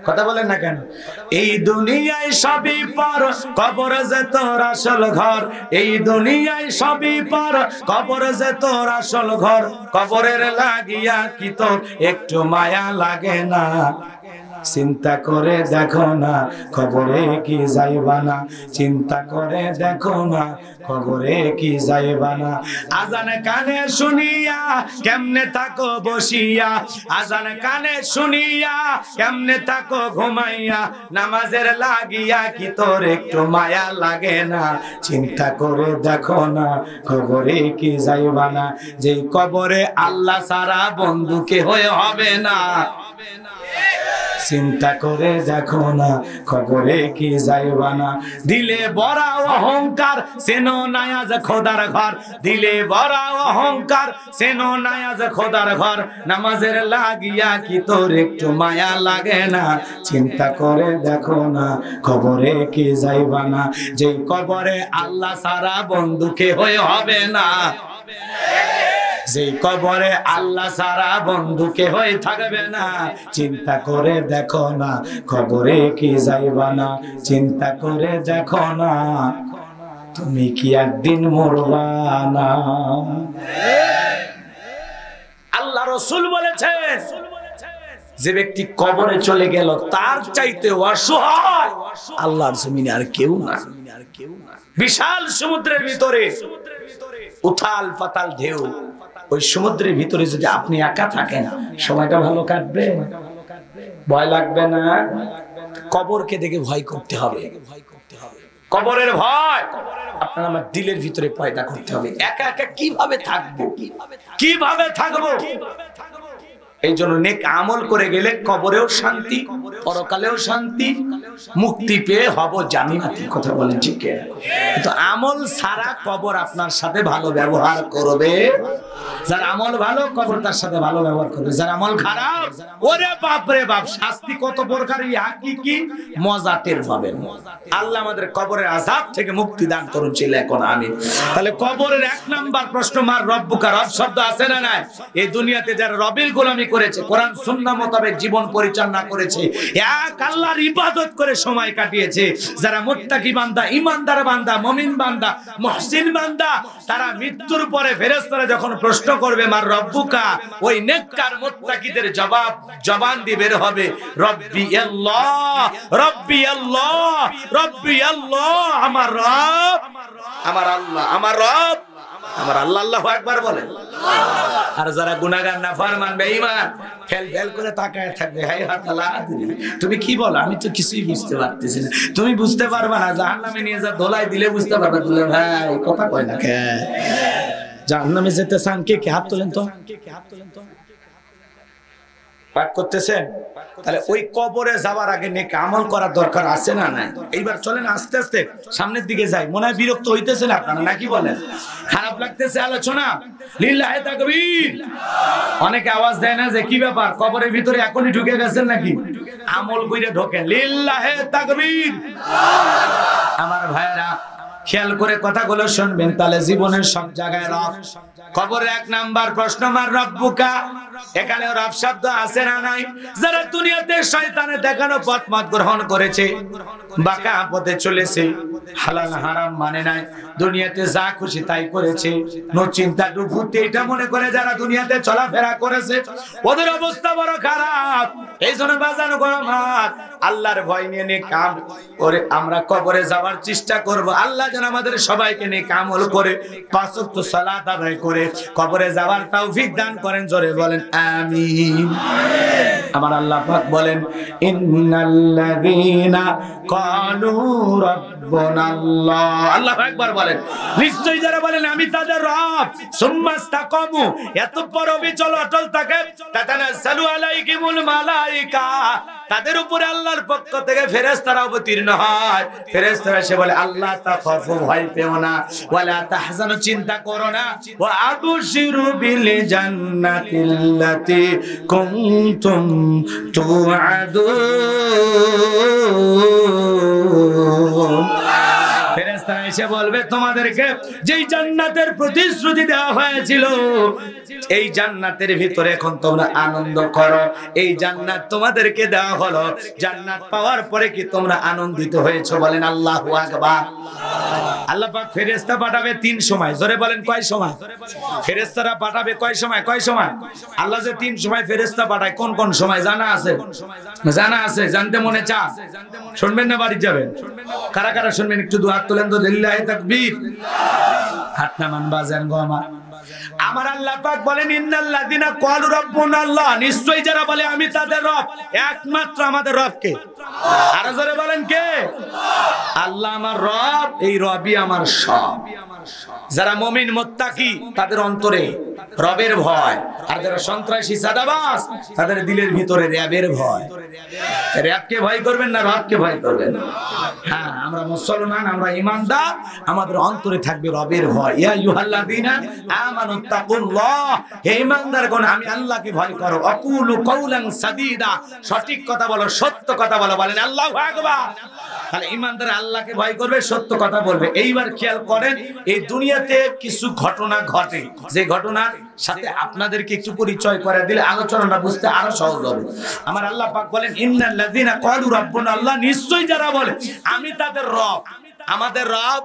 কথা বলেন না কেন? এই দুনিয়ায় সবই পর, কবর যে তোর আসল ঘর। এই দুনিয়ায় সবই পর, কবর যে তোর আসল ঘর। কবরের লাগিয়া কি তোর একটু মায়া লাগে না? চিন্তা করে দেখো না কবরে কি যাইবা না, চিন্তা করে দেখো না কবরে কি যাইবা না। আজান কানে শুনিয়া কেমনে থাকো বসিয়া, আজান কানে শুনিয়া কেমনে থাকো ঘুমাইয়া, নামাজের লাগিয়া কি তোর একটু মায়া লাগে না, চিন্তা করে দেখো না কবরে কি যাইবা না। যেই কবরে আল্লাহ ছাড়া বন্ধু কেহ হবে না, চিন্তা করে দেখো না কবরে কি যাইবা না। দিলে বড় অহংকার সেনো নায়াজ খোদার ঘর, দিলে বড় অহংকার সেনো নায়াজ খোদার ঘর, নামাজের লাগিয়া কি তোর একটু মায়া লাগে না, চিন্তা করে দেখো না কবরে কি যাইবা না। যেই কবরে আল্লাহ ছাড়া বন্ধু কেহ হবে না, যেই কবরে আল্লাহ ছাড়া বন্ধু কেহ থাকবে না, চিন্তা করে দেখো না কবরে কি যাইবা না, চিন্তা করে দেখো না তুমি কি একদিন মরবা না। আল্লাহ রাসূল বলেছেন যে ব্যক্তি কবরে চলে গেল তার চাইতে অসহায় আল্লাহর জমিনে আর কেউ না। বিশাল সমুদ্রের ভিতরে উথাল পাতাল ঢেউ, ওই সমুদ্রের ভিতরে যদি আপনি একা থাকেন সময়টা ভালো কাটবে, ভয় লাগবে না। কবরকে দেখে ভয় করতে হবে, কবরের ভয় আপনার আমার দিলের ভিতরে পয়দা করতে হবে। একা একা কিভাবে থাকবো, কিভাবে থাকবো। এই জন্য নেক আমল করে গেলে কবরেও শান্তি, পরকালেও শান্তি, মুক্তি পেয়ে হব জান্নাতি। কথা বলেন ঠিক? কিন্তু আমল সারা কবর আপনার সাথে ভালো ব্যবহার করবে। যার আমল ভালো কবর তার সাথে ভালো ব্যবহার করবে, যার আমল খারাপ ওরে বাপ রে বাপ শাস্তি কত প্রকার কি মজা টের পাবেন। আল্লাহ আমাদের কবরের আযাব থেকে মুক্তি দান করুন ছিল এখন আমি। তাহলে কবরের এক নাম্বার প্রশ্ন, মার রব্বুকা, রব শব্দ আছে না নাই? এই দুনিয়াতে যারা রবের গোলামি করেছে, কোরআন সুন্নাহ মোতাবেক জীবন পরিচালনা করেছে, এক আল্লাহর ইবাদত করে সময় কাটিয়েছে, যারা মুত্তাকি বান্দা, ঈমানদার বান্দা, মুমিন বান্দা, মুহসিন বান্দা, তারা মৃত্যুর পরে ফেরেশতারা যখন প্রশ্ন করবে মার রব্বুকা, ওই নেককার মুত্তাকিদের জবান দিয়ে বের হবে রব্বি আল্লাহ, রব্বি আল্লাহ, রব্বি আল্লাহ, আমার রব, আমার আল্লাহ, আমার রব, আমার আল্লাহ। আল্লাহু আকবার বলেন। আর যারা গুনাহগার নাফরমান বেঈমান ফেল ফেল করে তাকায় থাকবে, হায় হাতালা তুমি কি বলো, আমি তো কিছুই বুঝতে পারতেছি না। তুমি বুঝতে পারবা না, জাহান্নামে নিয়ে যা দোলাই দিলে বুঝতে পারবা। বলে ভাই কথা কয় না কে? জাহান্নামে যেতে চান কে? হাত তোলেন তো। পাঠ করতেছেন? তাহলে ওই কবরে যাওয়ার আগে নেক আমল করার দরকার আছে না নাই? এইবার চলেন আস্তে আস্তে সামনের দিকে যাই। মনে হয় বিরক্ত হইতেছেন আপনারা নাকি বলেন? খারাপ লাগতেছে আলোচনা? লিল্লাহি তাকবীর। অনেকে আওয়াজ দেয় না যে কি ব্যাপার, কবরের ভিতরে এখনই ঢুকে গেছেন নাকি? আমল কইরা ঢোকেন। লিল্লাহি তাকবীর। আমার ভাইরা খেয়াল করে কথাগুলো শুনবেন, তাহলে জীবনের সব জায়গায় রব। কবরের এক নাম্বার প্রশ্ন, মার রব্বুকা, এখানে রব শব্দ আছে না নাই? যারা দুনিয়াতে শয়তানের দেখানো পথ মত গ্রহণ করেছে, বাঁকা পথে চলেছে, হালাল হারাম মানে নাই, দুনিয়াতে যা খুশি তাই করেছে, নো চিন্তা ডুবুতে এটা মনে করে যারা দুনিয়াতে চলাফেরা করেছে, ওদের অবস্থা বড় খারাপ। এই জন্য বাজানো গরমাত আল্লাহর ভয় নিয়ে নেক কাম করে আমরা কবরে যাওয়ার চেষ্টা করব। আল্লাহ যেন আমাদের সবাইকে নেক আমল করে 5 ওয়াক্ত সালাত আদায় করে কবরে যাওয়ার তৌফিক দান করেন। জোরে বলেন আমিন। আমার আল্লাহ পাক বলেন, ইন্নাল্লাযীনা ক্বালু রাব্বুনাল্লাহ, আল্লাহ একবার বলেন, নিশ্চয়ই যারা বলেন আমি তাদের রব, সুম্মাস্তাকামু, এতপর অবিচল অটল থাকে, তাতানাজ্জালু আলাইহিমুল মালায়েকা, তাদের উপরে আল্লাহর পক্ষ থেকে ফেরেশতারা অবতীর্ণ হয়। ফেরেশতারা এসে বলে আল্লাহ তাখাফু, ভয় পেও না, ওয়ালা তাহজানু, চিন্তা করো না, ওয়া আবশিরু বিল জান্নাতিল্লাতী কুনতুম তুআদুন। ফেরেশতারা এসে বলবে তোমাদেরকে যেই জান্নাতের প্রতিশ্রুতি দেওয়া হয়েছিল, এই জান্নাতের ভিতরে এখন তোমরা আনন্দ করো। এই জান্নাত তোমাদেরকে দেওয়া হলো, জান্নাত পাওয়ার পরে কি তোমরা আনন্দিত হয়েছো? বলেন আল্লাহু আকবার। আল্লাহ পাক ফেরেশতা পাঠাবে 3 সময়। জোরে বলেন কয় সময়? ফেরেশতারা পাঠাবে কয় সময়? কয় সময়? আল্লাহ যে 3 সময় ফেরেশতা পাঠায়, কোন কোন সময় জানা আছে? জানা আছে? জানতে মনে চা? শুনবেন না বাড়ি যাবেন? কারা কারা শুনবেন একটু দুই হাত তোলেন তো, লিল্লাহি তাকবীর। হাত নামান বাজান গো আমার আল্লাহ পাক বলেন ইন্নাল্লাযিনা ক্বালু রাব্বুনা আল্লাহ, নিশ্চয়ই যারা বলে আমি তাদের রব, একমাত্র আমাদের রব কে? আর জোরে বলেন কে? আল্লাহ আমার রব, এই রবই আমার সব। যারা মুমিন মুত্তাকি তাদের অন্তরে রবের ভয়, আর যারা সন্ত্রাসী সাদাবাজ তাদের দিলের ভিতরে র‍্যাবের ভয়। র‍্যাবকে ভয় করবেন না রবকে ভয় করবেন? হ্যাঁ, আমরা মুসলমান, আমরা ঈমানদার, আমাদের অন্তরে থাকবে রবের ভয়। ইয়া আইয়ুহাল্লাযীনা আমানু তাকুল্লাহ, হে ঈমানদারগণ আমি আল্লাহকে ভয় করো। আকুলু কাওলান সাদীদা, সঠিক কথা বলো, সত্য কথা বলো। বলেন আল্লাহু আকবার। তাহলে ঈমানদার আল্লাহকে ভয় করবে, সত্য কথা বলবে। এইবার খেয়াল করেন, এই দুনিয়াতে কিছু ঘটনা ঘটে, যে ঘটনার সাথে আপনাদেরকে একটু পরিচয় করে দিলে আলোচনাটা বুঝতে আরো সহজ হবে। আমার আল্লাহ পাক বলেন ইন্নাল্লাযিনা ক্বালু রাব্বুনা আল্লাহ, নিশ্চয়ই যারা বলে আমি তাদের রব, আমাদের রব।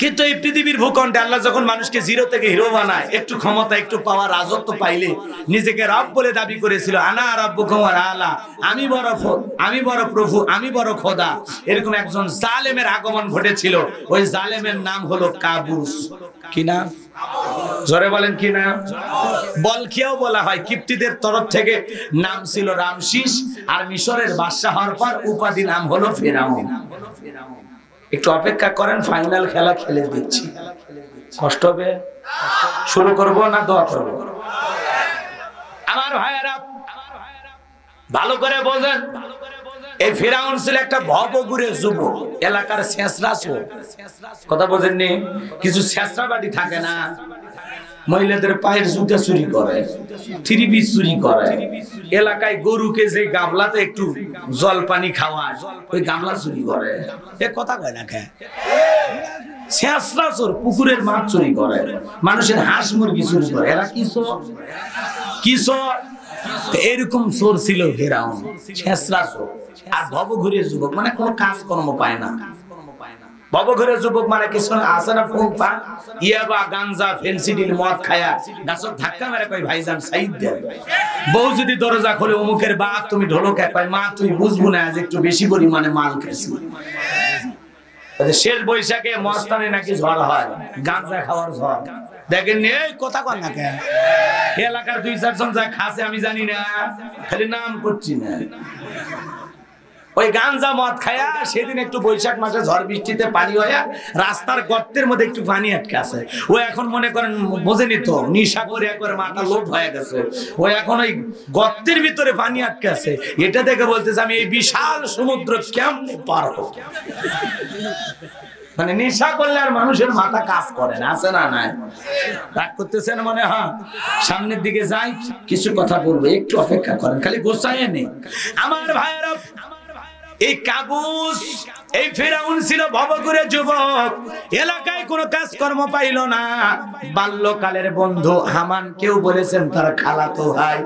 কিন্তু এই পৃথিবীর ভূখণ্ডে আল্লাহ যখন মানুষকে জিরো থেকে হিরো বানায়, একটু ক্ষমতা, একটু পাওয়ার, রাজত্ব পাইলে নিজেকে রব বলে দাবি করেছিল, আনা রাব্বুকুম আলা, আমি বড় প্রভু, আমি বড় খোদা। এরকম একজন জালেমের আগমন ঘটেছিল। ওই জালেমের নাম হলো কাবুস। কি নাম? জোরে বলেন কি নাম? বলখিয়াও বলা হয়। কিপ্তিদের তরফ থেকে নাম ছিল রামসিস, আর মিশরের বাদশা হওয়ার পর উপাধি নাম হলো ফেরাউন। একটু অপেক্ষা করেন, ফাইনাল খেলা খেলে দিচ্ছি। কষ্ট হবে? শুরু করব না দোয়া করব? আমার ভাইয়েরা ভালো করে বোঝেন, এই ফেরাউন ছিল একটা ভবঘুরে যুবক, এলাকার শেষরা চোর। কথা বোঝেননি? কিছু শেষরা বাড়ি থাকে না, মহিলাদের পায়ের জুতা চুরি করে, 3 পিস চুরি করে, এলাকায় গরুকে যে গামলাতে একটু জল পানি খাওয়ায় ওই গামলা চুরি করে। এ কথা কয় না কে? শেষরা চোর, পুকুরের মাছ চুরি করে, মানুষের হাঁস মুরগি চুরি করে। এরা কি চোর? কি চোর? এরকম চোর ছিল ফেরাউন, শেষরা চোর। আর ভবঘুরে যুবক মানে কোনো কাজকর্ম পায় না। ভবঘুরে যুবক মানে কিছু আছে না, ফুঁকফা, ইয়াবা, গাঞ্জা, ফেন্সিডিল, মদ খায়া গাছত ধাক্কা মেরে কয় ভাইজান সাইদ দেন। বউ যদি দরজা খোলে অমুকের বাপ তুমি ঢোলকে কয় মা তুই বুঝবো না আজ একটু বেশি পরিমাণে মাল খেয়েছি। শেষ বৈশাখে মস্তানে নাকি ঝড় হয়, গাঞ্জা খাওয়ার ঝড়। দেখেন এই কথা কর না কেন? এলাকার 2-4 জন যা খাসে আমি জানি না, খালি নাম করছি না। ওই গাঞ্জা মদ খায়া সেদিন একটু বৈশাখ মাসে ঝড় বৃষ্টিতে পানি হয়ে রাস্তার গর্তের মধ্যে একটু পানি আটকে আছে। ও এখন মনে করেন বোঝেনি তো, নিশা করে একবার মাথা লোট হয়ে গেছে। ও এখন ওই গর্তের ভিতরে পানি আটকে আছে। এটা দেখে বলতেছে আমি এই বিশাল সমুদ্র কেমনে পার হব। মানে নেশা করলে আর মানুষের মাথা কাজ করে না, আছে না? নাই রাগ করতেছেন মনে হয়? সামনের দিকে যাই, কিছু কথা বলবো, একটু অপেক্ষা করেন, খালি গোছায় নেই। আমার ভাইয়েরা, এই কাবুস, এই ফেরাউন ছিল ভবঘুরে যুবক, এলাকায় কোনো কাজকর্ম পাইল না। বাল্যকালের বন্ধু হামান কেউ বলেছেন তার খালাতো ভাই।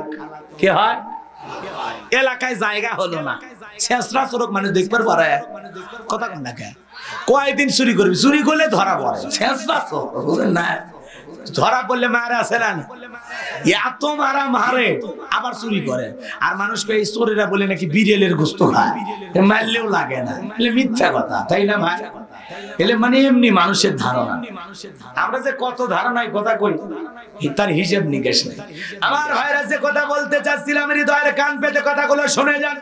কে হয়? এলাকায় জায়গা হলো না, শেষরা চোরক মানুষ দেখবার পারে। কথা কন না কে? কয়দিন চুরি করবি? চুরি করলে ধরা পড়ে। শেষরা চোর, বুঝলেন না? ধরা পড়লে মারা আছে না, এত মারা মারে, আবার চুরি করে। আর মানুষকে এই চোরেরা বলে নাকি বিড়েলের গোস্ত খায়, মারলেও লাগে না। মিথ্যা কথা, তাই না ভাই? এলে মানে এমনি মানুষের ধারণা। আমরা যে কত ধারণায় কথা কই, তার হিসেব নিকেশ নেই। আমার ভাইরা যে কথা বলতে চাচ্ছিলাম, হৃদয়ের কান পেতে কথাগুলো শুনে যান।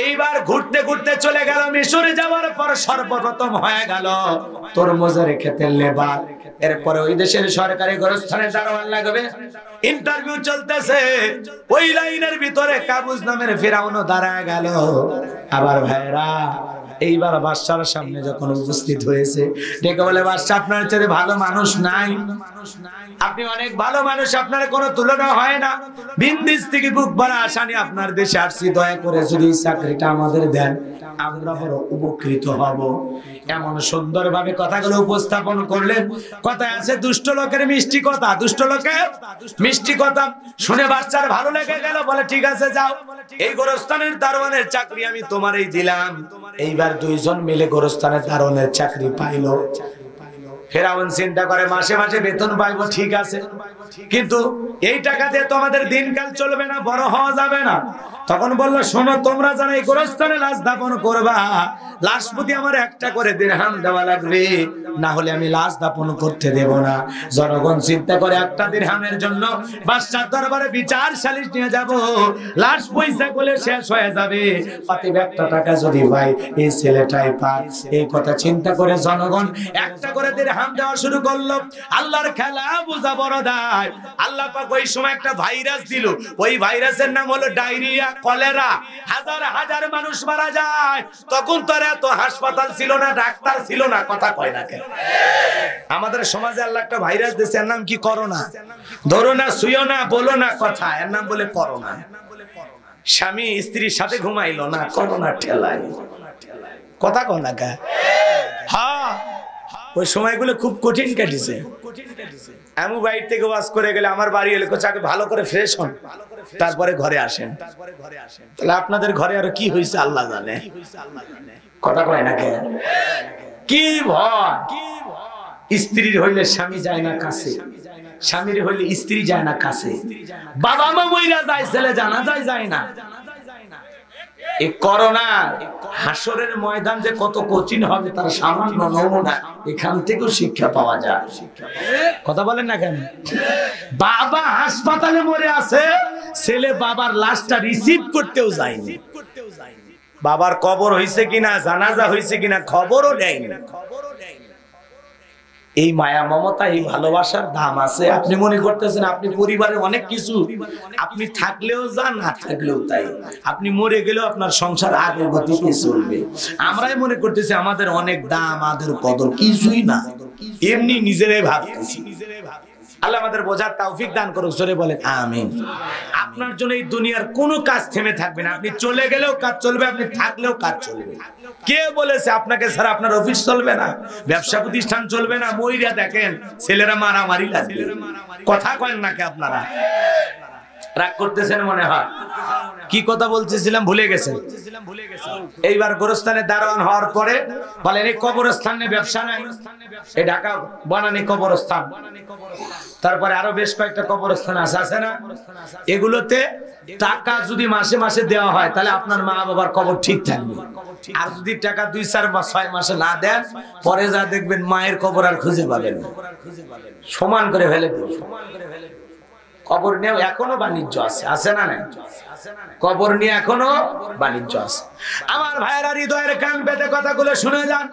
এইবার ঘুরতে ঘুরতে চলে গেল মিশরে। যাওয়ার পর সর্বপ্রথম হয়ে গেল তরমুজের ক্ষেতের লেবার। এরপরে ওই দেশের সরকারি গোরস্থানে দারোয়ান লাগবে, ইন্টারভিউ চলতেছে। ওই লাইনের ভিতরে কাবুস নামের ফেরাউনও দাঁড়ায় গেল। আবার ভাইরা এইবার বাদশার সামনে যখন উপস্থিত হয়েছে, ডেকে বলে বাদশা আপনার চেয়ে ভালো মানুষ নাই, আপনি অনেক ভালো মানুষ, আপনার কোনো তুলনা হয় না। বিন্দিস থেকে বুক ভরা আশা নিয়ে আপনার দেশে আসছি, দয়া করে যদি চাকরিটা আমাদের দেন আমরা বড় উপকৃত হব। এমন সুন্দর ভাবে কথাগুলো উপস্থাপন করলেন। কথায় আছে দুষ্ট লোকের মিষ্টি কথা, দুষ্ট লোকের মিষ্টি কথা শুনে বাচ্চার ভালো লেগে গেল। বলে ঠিক আছে যাও, এই গোরস্থানের দারোয়ানের চাকরি আমি তোমারই দিলাম। এইবার এবার দুইজন মিলে গোরস্থানে দারোয়ানের চাকরি পাইলো। ফেরাউন চিন্তা করে মাসে মাসে বেতন পাইবো, ঠিক আছে, কিন্তু এই টাকা দিয়ে তো আমাদের দিনকাল চলবে না, বড় হওয়া যাবে না। তখন বললো, শোনো, তোমরা যারা এই গোরস্থানে লাশ দাফন করবা, লাশ প্রতি আমার একটা করে দিরহাম দেওয়া লাগবে, না হলে আমি লাশ দাফন করতে দেব না। জনগণ চিন্তা করে একটা দিরহামের জন্য বাদশার দরবারে বিচার সালিশ নিয়ে যাব, লাশ পয়সা করলে শেষ হয়ে যাবে, অতএব একটা টাকা যদি ভাই এই ছেলেটাই পায়। এই কথা চিন্তা করে জনগণ একটা করে দিরহাম দেওয়া শুরু করলো। আল্লাহর খেলা বোঝা বড় দায়। আল্লাহ পাক ওই সময় একটা ভাইরাস দিল, ওই ভাইরাসের নাম হলো ডায়রিয়া, কলেরা। হাজার হাজার মানুষ মারা যায়। তখন তো এত হাসপাতাল ছিল না, ডাক্তার ছিল না, কথা কয় না কেন? আমাদের সমাজে আল্লাহ একটা ভাইরাস দিয়েছে, এর নাম কি? করোনা। ধরো না, শুইও না, বলো না কথা, এর নাম বলে করোনা। স্বামী স্ত্রীর সাথে ঘুমাইলো না, করোনা ঠেলায়, কথা কয় না কে? হ্যাঁ, ওই সময়গুলো খুব কঠিন কেটেছে। আমি বাইরে থেকে ওয়াজ করে গেলে আমার বাড়ি এলে কোচাকে ভালো করে ফ্রেশ হন, তারপরে ঘরে আসেন। তাহলে আপনাদের ঘরে আরো কি হয়েছে আল্লাহ জানে, কথা কয় না কে? কি ভয়! স্ত্রীর হইলে স্বামী যায় না কাছে, স্বামীর হইলে স্ত্রী যায় না কাছে, বাবা মা মইরা যায়, ছেলে জানা যায় না। এই করোনা হাসরের ময়দান যে কত কঠিন হবে তার সামান্য নমুনা এখান থেকেও শিক্ষা পাওয়া যায়। কথা বলেন না কেন? বাবা হাসপাতালে মরে আছে, ছেলে বাবার লাশটা রিসিভ করতেও যায়নি, বাবার কবর হয়েছে কিনা, জানাজা হয়েছে কিনা খবরও নেয়নি। এই মায়া মমতা, এই ভালোবাসার দাম আছে। আপনি মনে করতেছেন আপনি পরিবারের অনেক কিছু, আপনি থাকলেও যা, না থাকলেও তাই। আপনি মরে গেলেও আপনার সংসার আগের গতিতে চলবে। আমরাই মনে করতেছি আমাদের অনেক দাম, আমাদের কদর কিছুই না, এমনি নিজেরাই ভাবতেছি। আল্লাহ আমাদের বোঝার তৌফিক দান করুক, জোরে বলেন আমিন। আপনার জন্য এই দুনিয়ার কোনো কাজ থেমে থাকবে না। আপনি চলে গেলেও কাজ চলবে, আপনি থাকলেও কাজ চলবে। কে বলেছে আপনাকে ছাড়া আপনার অফিস চলবে না, ব্যবসা প্রতিষ্ঠান চলবে না? মইরা দেখেন ছেলেরা মারামারি লাগবে, কথা কয়েন নাকি আপনারা? রাগ করতেছেন মনে হয়। কি কথা বলতেছিলাম ভুলে গেছেন। এইবার গোরস্থানে দারোয়ান হওয়ার পরে বলেন এই কবরস্থানে ব্যবসা নাই, এই ঢাকা বানানি কবরস্থান, তারপরে আরো বেশ কয়েকটা কবরস্থান আছে না, এগুলোতে টাকা যদি মাসে মাসে দেওয়া হয় তাহলে আপনার মা বাবার কবর ঠিক থাকবে। আর যদি টাকা 2-4 বা 6 মাসে না দেন, পরে যা দেখবেন মায়ের কবর আর খুঁজে পাবেন না, সমান করে ফেলে দেবে। কবর নিয়ে এখনো বাণিজ্য আছে, আছে না নাই? কবর নিয়ে এখনো বাণিজ্য আছে। আমার ভাইয়েরা হৃদয়ের কান পেতে কথাগুলো শুনে যান।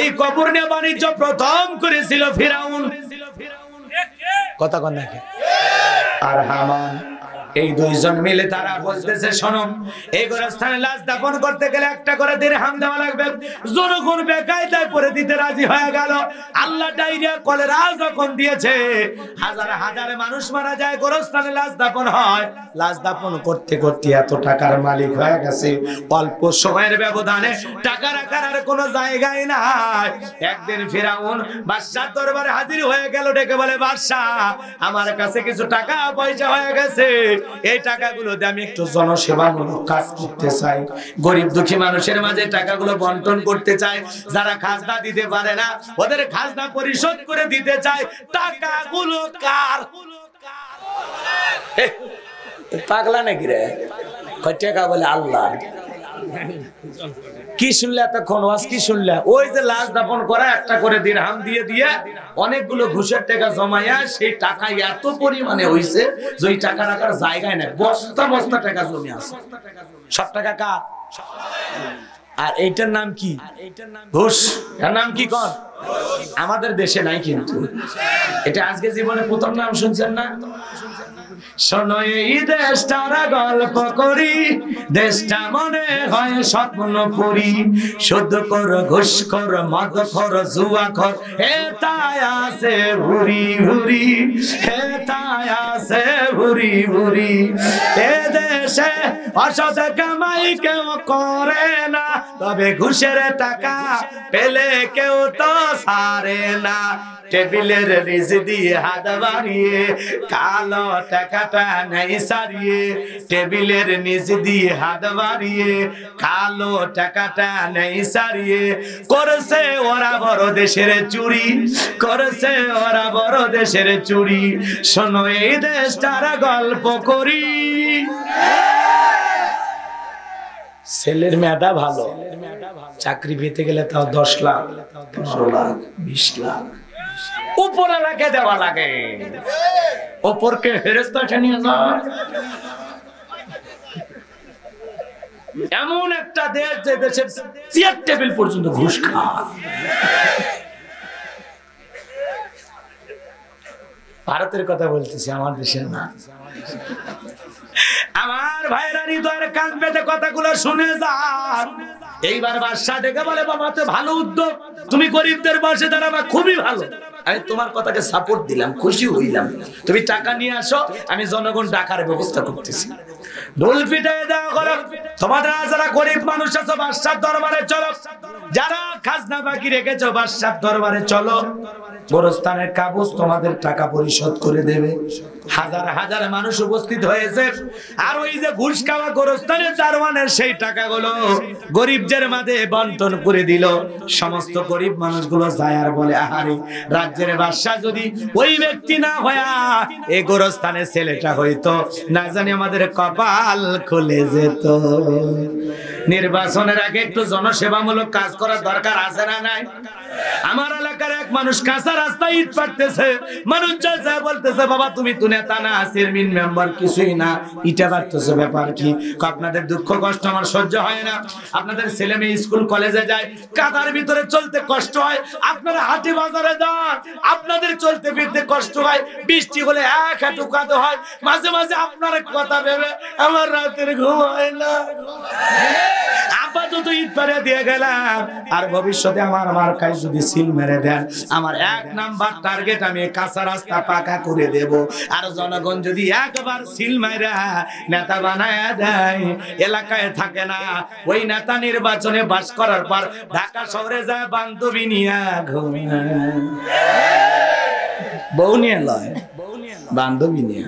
এই কবর নিয়ে বাণিজ্য প্রথম করেছিল ফিরাউন, কথা কন নাকি? আর হামান, এই দুইজন মিলে তারা বলতেছে, শোনো, এই গোরস্থানে লাশ দাফন করতে গেলে একটা করে দিরহাম দেওয়া লাগবে। জনগণ বেকায়দায় পরে দিতে রাজি হয়ে গেল। আল্লাহ ডায়রিয়া, কলেরা যখন দিয়েছে, হাজার হাজার মানুষ মারা যায়, গোরস্থানে লাশ দাফন হয়। লাশ দাফন করতে করতে এত টাকার মালিক হয়ে গেছে, অল্প সময়ের ব্যবধানে টাকা রাখার আর কোনো জায়গায় নাই। একদিন ফিরাউন বাদশার দরবারে হাজির হয়ে গেল, ডেকে বলে, বাদশাহ, আমার কাছে কিছু টাকা পয়সা হয়ে গেছে, এই টাকাগুলো দিয়ে আমি একটু জনসেবামূলক কাজ করতে চাই, গরিব দুঃখী মানুষের মাঝে টাকাগুলো বন্টন করতে চাই, যারা খাজনা দিতে পারে না ওদের খাজনা পরিশোধ করে দিতে চাই। টাকাগুলো কার? পাগলা নাকি রে? কয় টাকা? বলে আল্লাহ। কি শুনলে এতক্ষণ? ওয়াজ কি শুনলে? ওই যে লাশ দাফন করা একটা করে দিরহাম দিয়ে দিয়ে অনেকগুলো ঘুষের টাকা জমাইয়া সেই টাকা এত পরিমাণে হইছে যে ওই টাকা রাখার জায়গায় নাই, বস্তা বস্তা টাকা জমে আছে। সব টাকা কার? আর এইটার নাম কি? ঘুষ। এর নাম কি কর? আমাদের দেশে নাই কিন্তু, এটা আজকে জীবনে প্রথম নাম শুনছেন না? শোনো, এই দেশটারা গল্প করি, দেশটা মনে হয় স্বপ্ন পুরি, শুদ্ধ কর, ঘুষ কর, মদ কর, জুয়া কর, এটাই আছে ভুরি ভুরি, এটাই আছে ভুরি ভুরি। এ দেশে অসৎ কামাই কেউ করে না, তবে ঘুষের টাকা পেলে কেউ তো ছাড়ে না। টেবিলের নিচে দিয়ে হাত বাড়িয়ে কালো টাকা টাকাটা নেই সারিয়ে, টেবিলের নিচ দিয়ে হাত বাড়িয়ে, কালো টাকাটা নেই সারিয়ে, করেছে ওরা বড় দেশের চুরি, করেছে ওরা বড় দেশের চুরি। শোনো এই দেশটার গল্প করি। ছেলের মেধা ভালো, চাকরি পেতে গেলে তাও 10 লাখ, 15 লাখ, 20 লাখ উপরওয়ালাকে দেওয়া লাগে। ওপরকে ফেরেশতা নিয়ে যায়। এমন একটা দেশ যে দেশের চেয়ার টেবিল পর্যন্ত ঘুষ খায়। ভারতের কথা বলতেছি, আমার দেশের না। আমার ভাইরা হৃদয়ের কান পেতে কথাগুলো শুনে যান। এইবার বাদশা ডেকে বলে, বাবা তো ভালো উদ্যোগ, তুমি গরিবদের পাশে দাঁড়াবা, খুবই ভালো। আমি তোমার কথাকে সাপোর্ট দিলাম, খুশি হইলাম। তুমি টাকা নিয়ে আসো, আমি জনগণ টাকার ব্যবস্থা করতেছি। ঢোল পিটাই দেওয়া করো। তোমাদের যারা গরিব মানুষ আছো বাদশার দরবারে চলো, যারা খাজনা বাকি রেখেছো বাদশার দরবারে চলো। গোরস্থানের কাগজ তোমাদের টাকা পরিশোধ করে দেবে। হাজার হাজার মানুষ উপস্থিত হয়েছে। আর ওই যে ঘুষ খাওয়া গোরস্থানের দারোয়ানের সেই টাকাগুলো গরিবদের মাঝে বন্টন করে দিল। সমস্ত গরিব মানুষগুলো যায় আর বলে, আহারে রাজ্যের বাদশা যদি ওই ব্যক্তি না হয়া এই গোরস্থানের ছেলেটা হইতো, না জানি আমাদের কপাল খুলে যেত। নির্বাচনের আগে একটু জনসেবামূলক কাজ করার দরকার আছে না নাই? আমার এলাকার এক মানুষ কাঁচা রাস্তায় ইট পাড়তেছে, মানুষ যা বলতেছে, বাবা তুমি তো নেতা না, চেয়ারম্যান মেম্বার কিছুই না, ইটা পাড়তেছে, ব্যাপার কি? আপনাদের দুঃখ কষ্ট আমার সহ্য হয় না। আপনাদের ছেলে মেয়ে স্কুল কলেজে যায়, কাদার ভিতরে চলতে কষ্ট হয়। আপনারা হাটে বাজারে যান, আপনাদের চলতে ফিরতে কষ্ট হয়। বৃষ্টি হলে এক হাঁটু কাদা হয়। মাঝে মাঝে আপনার কথা ভেবে আমার রাতের ঘুম হয় না। আপাতত ইট পাড়ে দিয়ে গেলাম, আর ভবিষ্যতে আমার মার্কায় যদি সিল মেরে দেন, আমার 1 নাম্বার টার্গেট আমি কাঁচা রাস্তা পাকা করে দেব। আর জনগণ যদি একবার সিল মাইরা নেতা বানায় দেয়, এলাকায় থাকে না, ওই নেতা নির্বাচনে বাস করার পর ঢাকা শহরে যায় বান্ধবী নিয়ে ঘুমায়। বউ নিয়ে লয়, বান্ধবী নিয়ে।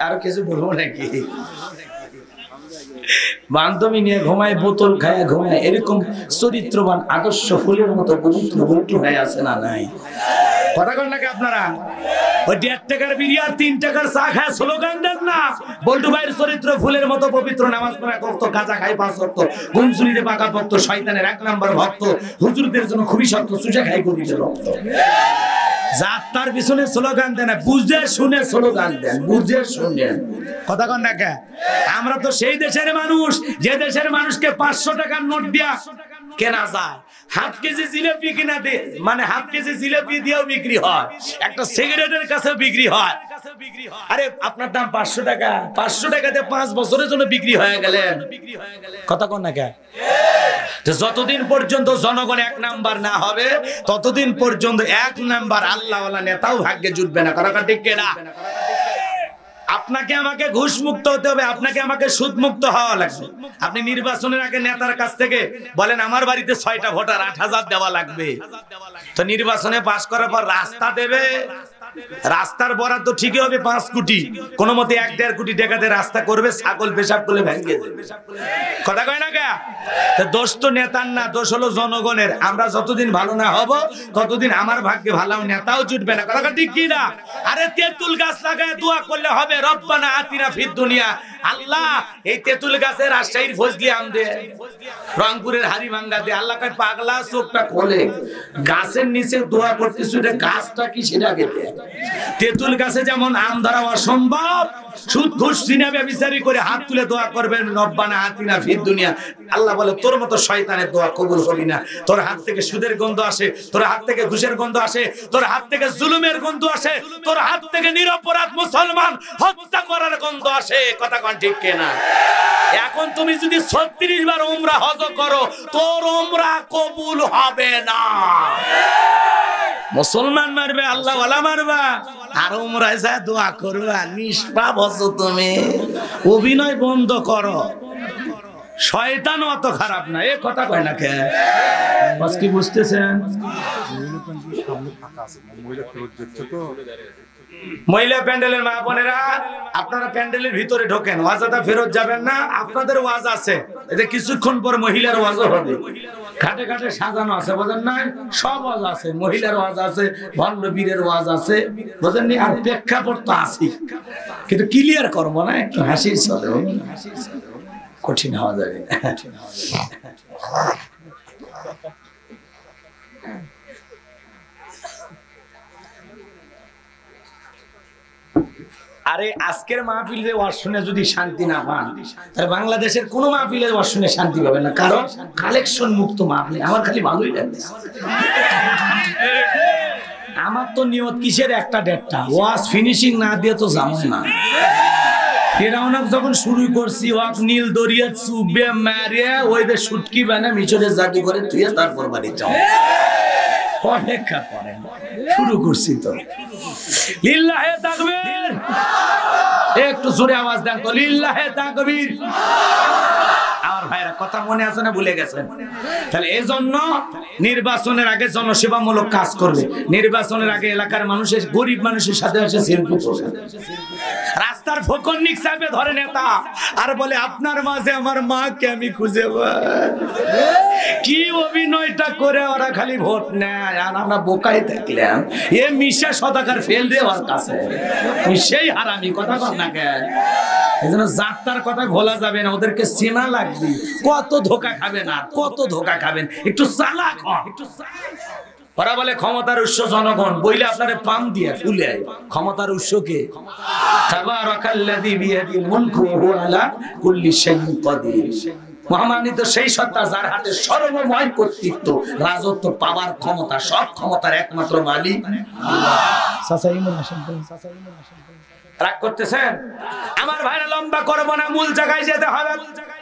আরো কিছু বলবো নাকি? বান্ধবী নিয়ে ঘুমায়, বোতল খায় ঘুমায়। এরকম চরিত্রবান আদর্শ ফুলের মতো পবিত্র বন্ধু হয়ে আছে না নাই? কথা কন নাকি আপনারা? ওই 1.5 টাকার বিড়ি আর 3 টাকার চা খায় স্লোগান দেন না। বল্টু ভাইয়ের চরিত্র ফুলের মতো পবিত্র, নামাজ পড়া করত, গাঁজা খাই 5 ওয়াক্ত, ঘুম চুরিতে পাকা ভক্ত, শয়তানের 1 নাম্বার ভক্ত, হুজুরদের জন্য খুবই শক্ত, চুষে খাই গরিবের রক্ত। যাত্রার পিছনে স্লোগান দেন না, বুঝে শুনে স্লোগান দেন, বুঝে শুনে। কথা কন না কে? আমরা তো সেই দেশের মানুষ যে দেশের মানুষকে 500 টাকার নোট দিয়া কেনা যায়, হাফ কেজি জিলেপি কিনা দে, মানে হাফ কেজি জিলেপি দিয়েও বিক্রি হয়, একটা সিগারেটের কাছে বিক্রি হয়। আরে আপনার দাম 500 টাকা, 500 টাকাতে 5 বছরের জন্য বিক্রি হয়ে গেলেন। কথা কন না কে? যতদিন পর্যন্ত জনগণ 1 নাম্বার না হবে, ততদিন পর্যন্ত 1 নাম্বার আল্লাহওয়ালা নেতাও ভাগ্যে জুটবে না। কথা ঠিক কিনা? আপনাকে আমাকে ঘুষ মুক্ত হতে হবে, আপনাকে আমাকে সুদ মুক্ত হওয়া লাগবে। আপনি নির্বাচনের আগে নেতার কাছ থেকে বলেন আমার বাড়িতে 6টা ভোটার, 8000 দেওয়া লাগবে। তো নির্বাচনে পাস করার পর রাস্তা দেবে, রাস্তার বরাদ্দ ঠিকই হবে 5 কোটি, কোন মতে 1.5 কোটি টাকাতে রাস্তা করবে, ছাগল পেশাব করলে ভেঙে দেবে। কথা কয় না কে? দোষ তো নেতার না, দোষ হলো জনগণের। আমরা যতদিন ভালো না হব ততদিন আমার ভাগ্যে ভালো নেতাও জুটবে না। কথা ঠিক কি না? আরে তেঁতুল গাছ লাগায় দোয়া করলে হবে, রব্বানা আতিনা ফিদ দুনিয়া। আল্লাহ এই তেঁতুল গাছের রাজশাহীর ফজলি আম দে, রংপুরের হাড়িভাঙ্গা দে। আল্লাহ কয় পাগলা চোখটা খোলে, গাছের নিচে দোয়া করতেছ, এটা গাছটা কি সেটা আগে দে। তেঁতুল গাছে যেমন আম ধরা অসম্ভব, সুদ ঘুষ সিনা ব্যভিচারী করে হাত তুলে দোয়া করবেন রব্বানা আতিনা ফিদ দুনিয়া। আল্লাহ বলে তোর মতো শয়তানের দোয়া কবুল হবে না। তোর হাত থেকে সুদের গন্ধ আসে, তোর হাত থেকে ঘুষের গন্ধ আসে, তোর হাত থেকে জুলুমের গন্ধ আসে, তোর হাত থেকে নিরপরাধ মুসলমান হত্যা করার গন্ধ আসে। কথা কোন ঠিক কিনা? এখন তুমি যদি 36 বার উমরা হজ করো, তোর উমরা কবুল হবে না। মুসলমান মারবে, আল্লাহ ওয়ালা মারবা, আর উমরায় যায় দোয়া করবা, নিষ্পাপ হছো তুমি। অভিনয় বন্ধ করো, শয়তান অত খারাপ না। এ কথা কয় না কে? বাস কি বুঝতেছেন? মহিলা প্যান্ডেলের মা বোনেরা, আপনারা প্যান্ডেলের ভিতরে ঢোকেন, ওয়াজটা ফেরত যাবেন না। আপনাদের ওয়াজ আছে, এতে কিছুক্ষণ পর মহিলার ওয়াজও হবে। ঘাটে ঘাটে সাজানো আছে, বোঝেন না? সব ওয়াজ আছে, মহিলার ওয়াজ আছে, ভণ্ডবীরের ওয়াজ আছে, বোঝেননি? আর প্রেক্ষাপট তো আছে, কিন্তু ক্লিয়ার করবো না, একটু হাসির চলে, কঠিন হওয়া যাবে। আরে আজকের মাহফিলে ওয়াজ শুনে যদি শান্তি না পান, তাহলে বাংলাদেশের কোন মাহফিলে ওয়াজ শুনে শান্তি পাবেন না, কারণ কালেকশন মুক্ত মাহফিল। আমার খালি ভালোই লাগে, আমার তো নিয়ত কিসের একটা দেড়টা, ওয়াজ ফিনিশিং না দিয়ে তো যাবো না। ফেরাউনক যখন শুরু করছি, ওয়াক নীল দরিয়া চুবে মারিয়া ওই যে শুটকি বানা মিশরের জাদুঘরে তুই তারপর বাড়ি যাও, অপেক্ষা করেন। শুরু করছি তো, লিল্লাহে তাকবীর, একটু জোরে আওয়াজ দেন তো, লিল্লাহে তাকবীর। আমার ভাইরা কথা মনে আছে না ভুলে গেছেন? তাহলে এই জন্য নির্বাচনের আগে জনসেবামূলক কাজ করবে, নির্বাচনের আগে এলাকার মানুষের, গরিব মানুষের সাথে এসে সেলফি করবে। রাস্তার ফকন্নিক সাহেবে ধরে নেতা আর বলে আপনার মাঝে আমার মাকে আমি খুঁজে পাই। কি অভিনয়টা করে ওরা খালি ভোট নেয়, আর আমরা বোকাই থাকলাম। এ মিশা সদাকার ফেল রে ওর কাছে, সেই হারামি কথা বল না কেন? এই জন্য যাত্রার কথা ভোলা যাবে না, ওদেরকে চেনা লাগবে। কত ধোকা খাবেন, আর কত ধোকা খাবেন, একটু চালাক হন। ওরা বলে ক্ষমতার উৎস জনগণ, বইলে আপনারে পাম দিয়ে ফুলে। ক্ষমতার উৎস কে? তাবারাকাল্লাযী বিয়াদিল মুলকু ওয়া হুয়া আলা কুল্লি শাইইন কাদির। মহামান্বিত সেই সত্তা যার হাতে সর্বময় কর্তৃত্ব, রাজত্ব, পাওয়ার ক্ষমতা, সব ক্ষমতার একমাত্র মালিক আল্লাহ। রাগ করতেছেন? আমার ভাইরা লম্বা করবো না, মূল জায়গায় যেতে হবে।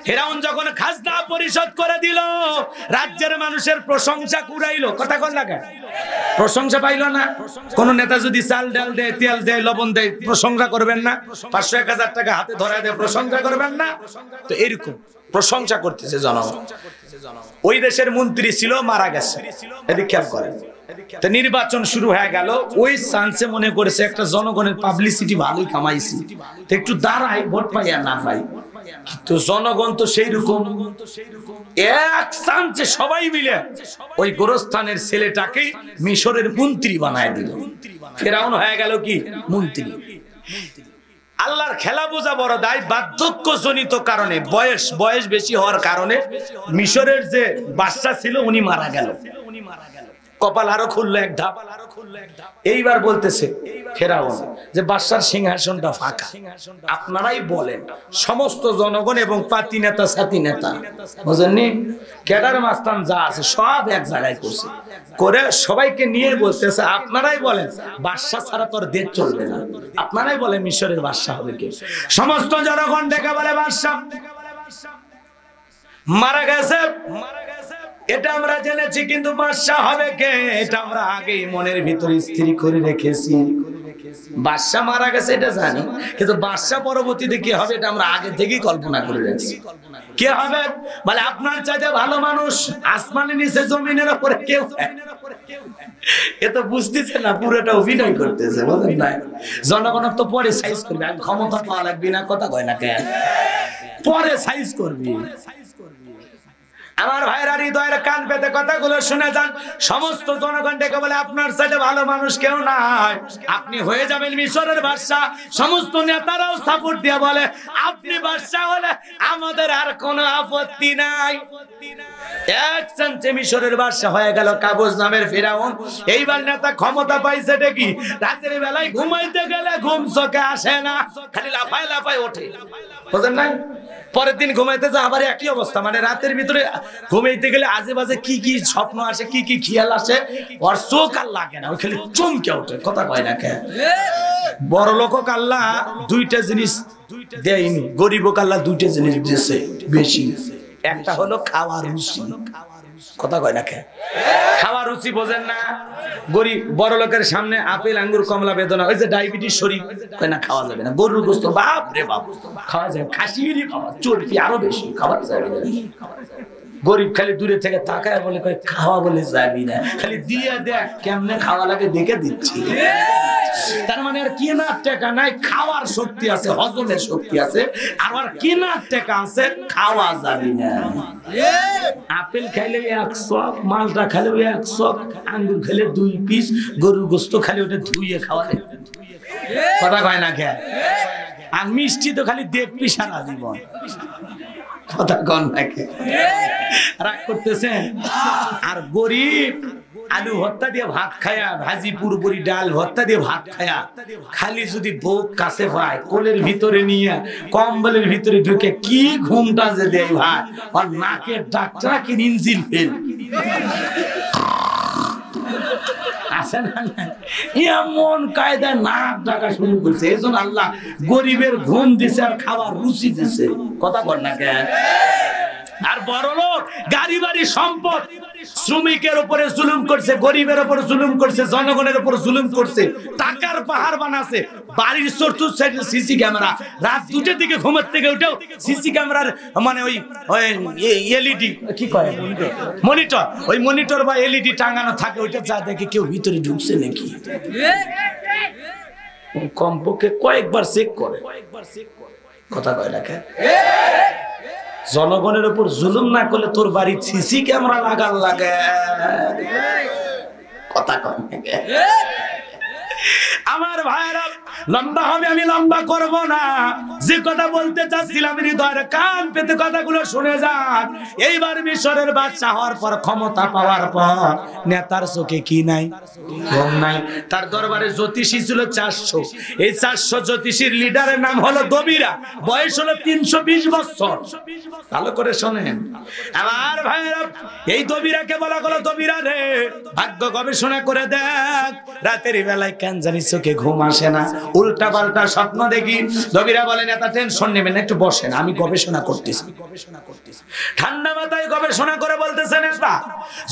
ফেরাউন যখন খাজনা পরিশোধ করে দিল, রাজ্যের মানুষের প্রশংসা কুড়াইলো। কথা কন লাগে, প্রশংসা পাইলো না? কোন নেতা যদি চাল ডাল দেয়, তেল দেয়, লবণ দেয়, প্রশংসা করবেন না? 500-1000 টাকা হাতে ধরায় দেয়, প্রশংসা করবেন না? তো এরকম প্রশংসা করতেছে জনগণ। ওই দেশের মন্ত্রী ছিল, মারা গেছে, এদিকে খেয়াল করেন। নির্বাচন শুরু হয়ে গেল, ওই চান্সে মনে করেছে একটা জনগণের পাবলিসিটি ভালোই কামাইছি, একটু দাঁড়াই, ভোট পাই আর না পাই। কিন্তু জনগণ তো সেই রকম, এক চান্সে সবাই মিলে ওই গোরস্থানের ছেলেটাকে মিশরের মন্ত্রী বানায় দিল। ফেরাউন হয়ে গেল কি মন্ত্রী। আল্লাহর খেলা বোঝা বড় দায়। বার্ধক্যজনিত কারণে, বয়স বেশি হওয়ার কারণে মিশরের যে বাদশা ছিল উনি মারা গেল। কপাল আরো খুললো এক ধাপ। এইবার বলতেছে ফেরাউন যে বাদশার সিংহাসনটা ফাঁকা, আপনারাই বলেন। সমস্ত জনগণ এবং পাতি নেতা, সাথী নেতা, বুঝেননি, ক্যাডার মাস্তান যা আছে সব এক জায়গায় করছে, করে সবাইকে নিয়ে বলতেছে আপনারাই বলেন, বাদশা ছাড়া তোর দেশ চলবে না, আপনারাই বলেন মিশরের বাদশা হবে কে? সমস্ত জনগণ ডেকে বলে বাদশা মারা গেছে, এটা আমরা জেনেছি, কিন্তু বাদশা হবে কে এটা আমরা আগেই মনের ভিতরে স্থির করে রেখেছি। বাদশা মারা গেছে এটা জানি, কিন্তু বাদশা পরবর্তীতে কি হবে এটা আমরা আগে থেকেই কল্পনা করে রেখেছি। কে হবে? বলে আপনার চাইতে ভালো মানুষ আসমানের নিচে জমিনের উপরে কেউ। এ তো বুঝতেছে না, পুরোটা অভিনয় করতেছে, বুঝলেন না? জনগণ তো পরে সাইজ করবে, ক্ষমতা পাওয়া লাগবে না, কথা কয় না কেন? পরে সাইজ করবি। আমার ভাইরা হৃদয়ের কান পেতে কথাগুলো শুনে যান। সমস্ত জনগণ ডেকে বলে আপনার সাথে ভালো মানুষ কেউ নাই, আপনি হয়ে যাবেন মিশরের বাদশা। সমস্ত নেতারাও সাপোর্ট দিয়ে বলে আপনি বাদশা হলে আমাদের আর কোনো আপত্তি নাই। এক চান্সে মিশরের বাদশা হয়ে গেল কাবুজ নামের ফেরাউন। এইবার নেতা ক্ষমতা পাইছে দেখি, রাতের বেলায় ঘুমাইতে গেলে ঘুম চোখে আসে না, খালি লাফায় লাফায় ওঠে, বুঝলেন না? পরের দিন ঘুমাইতে যা আবার একই অবস্থা, মানে রাতের ভিতরে ঘুমাইতে গেলে আজে বাজে কি কি স্বপ্ন আসে, কি কি খেয়াল আসে, ওর চোখ আর লাগে না, ওই খালি চমকে ওঠে, কথা কয় না কেন? বড় লোক আল্লাহ দুইটা জিনিস দেয়নি, গরিব আল্লাহ দুইটা জিনিস দিয়েছে বেশি। একটা হলো খাওয়ার রুচি, কথা কয় না কেন? খাওয়ার রুচি বোঝেন না? গরিব বড় লোকের সামনে আপেল, আঙ্গুর, কমলা, বেদনা, ওই যে ডায়াবেটিস শরীর, কয় না খাওয়া যাবে না। গরুর গোশত বাপ রে বাপ খাওয়া যায়, খাসিরই খাওয়া, চর্বি আরো বেশি খাওয়া যাবে না। গরিব খালি দূরে থেকে তাকায় বলে কয় খাওয়া বলে যাবি না, খালি দিয়ে দেখ কেমনে খাওয়া লাগে দেখে দিচ্ছি। তার মানে আর কেনার টাকা নাই, খাওয়ার শক্তি আছে, হজমের শক্তি আছে, আর কেনার টাকা আছে, খাওয়া যাবে না। আপেল খাইলে 100, মালটা খাইলে 100, আঙ্গুর খাইলে 2 পিস, গরুর গোস্ত খালি ওটা ধুইয়ে খাওয়া যায়, কথা কয় না খেয়ে। আর মিষ্টি তো খালি দেখবি সারা জীবন, কথা কন না খেয়ে, রাগ করতেছেন। আর গরিব আলু ভর্তা দিয়ে ভাত খায়া, ভাজি পুরোপুরি ডাল ভর্তা দিয়ে ভাত খায়া, খালি যদি বউ কাছে পায় কোলের ভিতরে নিয়ে কম্বলের ভিতরে ঢুকে কি ঘুমটা যে দেয় ভাই, আর নাকের ডাক্তার কি ইঞ্জিন ফেল আছে না, এমন কায়দায় নাক ডাকা শুরু করছে। এই জন্য আল্লাহ গরিবের ঘুম দিছে আর খাবার রুচি দিছে, কথা বল না কে। আর বড় লোক গাড়ি বাড়ি সম্পদ শ্রমিকের উপরে জুলুম করছে, গরিবের উপরে জুলুম করছে, জনগণের উপর জুলুম করছে, টাকার পাহাড় বানাছে, বাড়ির চতুর্থ সাইডে সিসি ক্যামেরা, রাত 2টার দিকে ঘুমের থেকে উঠেও সিসি ক্যামেরার মানে ওই এলইডি কি কয় মনিটর, ওই মনিটর বা এলইডি টাঙানো থাকে, ওইটা যা দেখে কেউ ভিতরে ঢুকছে নাকি, কমপক্ষে কয়েকবার চেক করে, কথা কয় রাখে। জনগণের উপর জুলুম না করলে তোর বাড়ি সিসি ক্যামেরা লাগার লাগে, কথা কয় আমার ভাইরা। লম্বা হবে, আমি লম্বা করব না, যে কথা বলতে চাচ্ছিলাম হৃদয়ের কান পেতে কথাগুলো শুনে যান। এইবার মিশরের বাদশা হওয়ার পর, ক্ষমতা পাওয়ার পর নেতার চোখে কি নাই, ঘুম নাই। তার দরবারে জ্যোতিষী ছিল 400, এই 400 জ্যোতিষীর লিডারের নাম হলো দবিরা, বয়স হলো 320 বছর। ভালো করে শোনেন আমার ভাইরা, এই দবিরাকে বলা হলো, দবিরা রে ভাগ্য গবেষণা করে দেখ, রাতের বেলায় কেন জানি চোখে ঘুম আসে না, উল্টা পাল্টা স্বপ্ন দেখি। দবিরা বলেন এত টেনশন নেবেন, একটু বসেন, আমি গবেষণা করতেছি। ঠান্ডা মাথায় গবেষণা করে বলতেছেন এটা,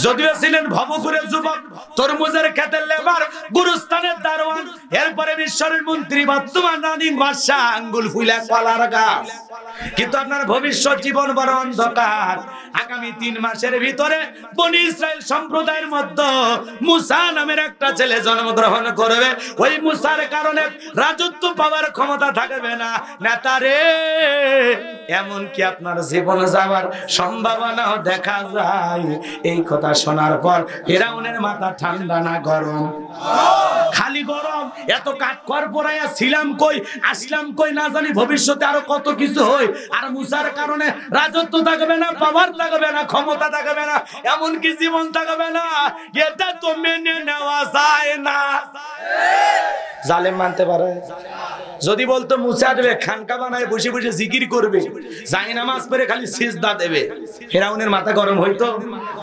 যদিও ছিলেন ভবঘুরে যুবক, তরমুজের ক্ষেতের লেবার, গুরুস্থানের দারোয়ান, এরপরে মিশরের মন্ত্রী, বর্তমান রানিং বাদশা, আঙ্গুল ফুলা কলার গাছ, কিন্তু আপনার ভবিষ্যৎ জীবন বড় অন্ধকার। আগামী 3 মাসের ভিতরে বনি ইসরাইল সম্প্রদায়ের মধ্যে মুসা নামের একটা ছেলে জন্মগ্রহণ করবে, ওই মুসার কারণে রাজত্ব পাওয়ার ক্ষমতা থাকবে না। নেতারে এমন কি আপনার জীবন যাওয়ার সম্ভাবনাও দেখা যায়। এই কথা শোনার পর ফিরআউনের মাথা ঠান্ডা না গরম? খালি গরম। এত কাঠ কর পড়াইয়া ছিলাম কই, আসলাম কই, না জানি ভবিষ্যতে আরো কত কিছু হয়। আর মুসার কারণে রাজত্ব থাকবে না, পাওয়ার থাকবে না, ক্ষমতা থাকবে না, এমনকি জীবন থাকবে না। এটা তো মেনে নেওয়া যায় না। জালেম মানতে পারে? যদি বলতো মুসা দেবে, খানকা বানায় বসে বসে জিকির করবে, যাই নামাজ পড়ে খালি সিজদা দেবে, ফেরাউনের মাথা গরম হইতো?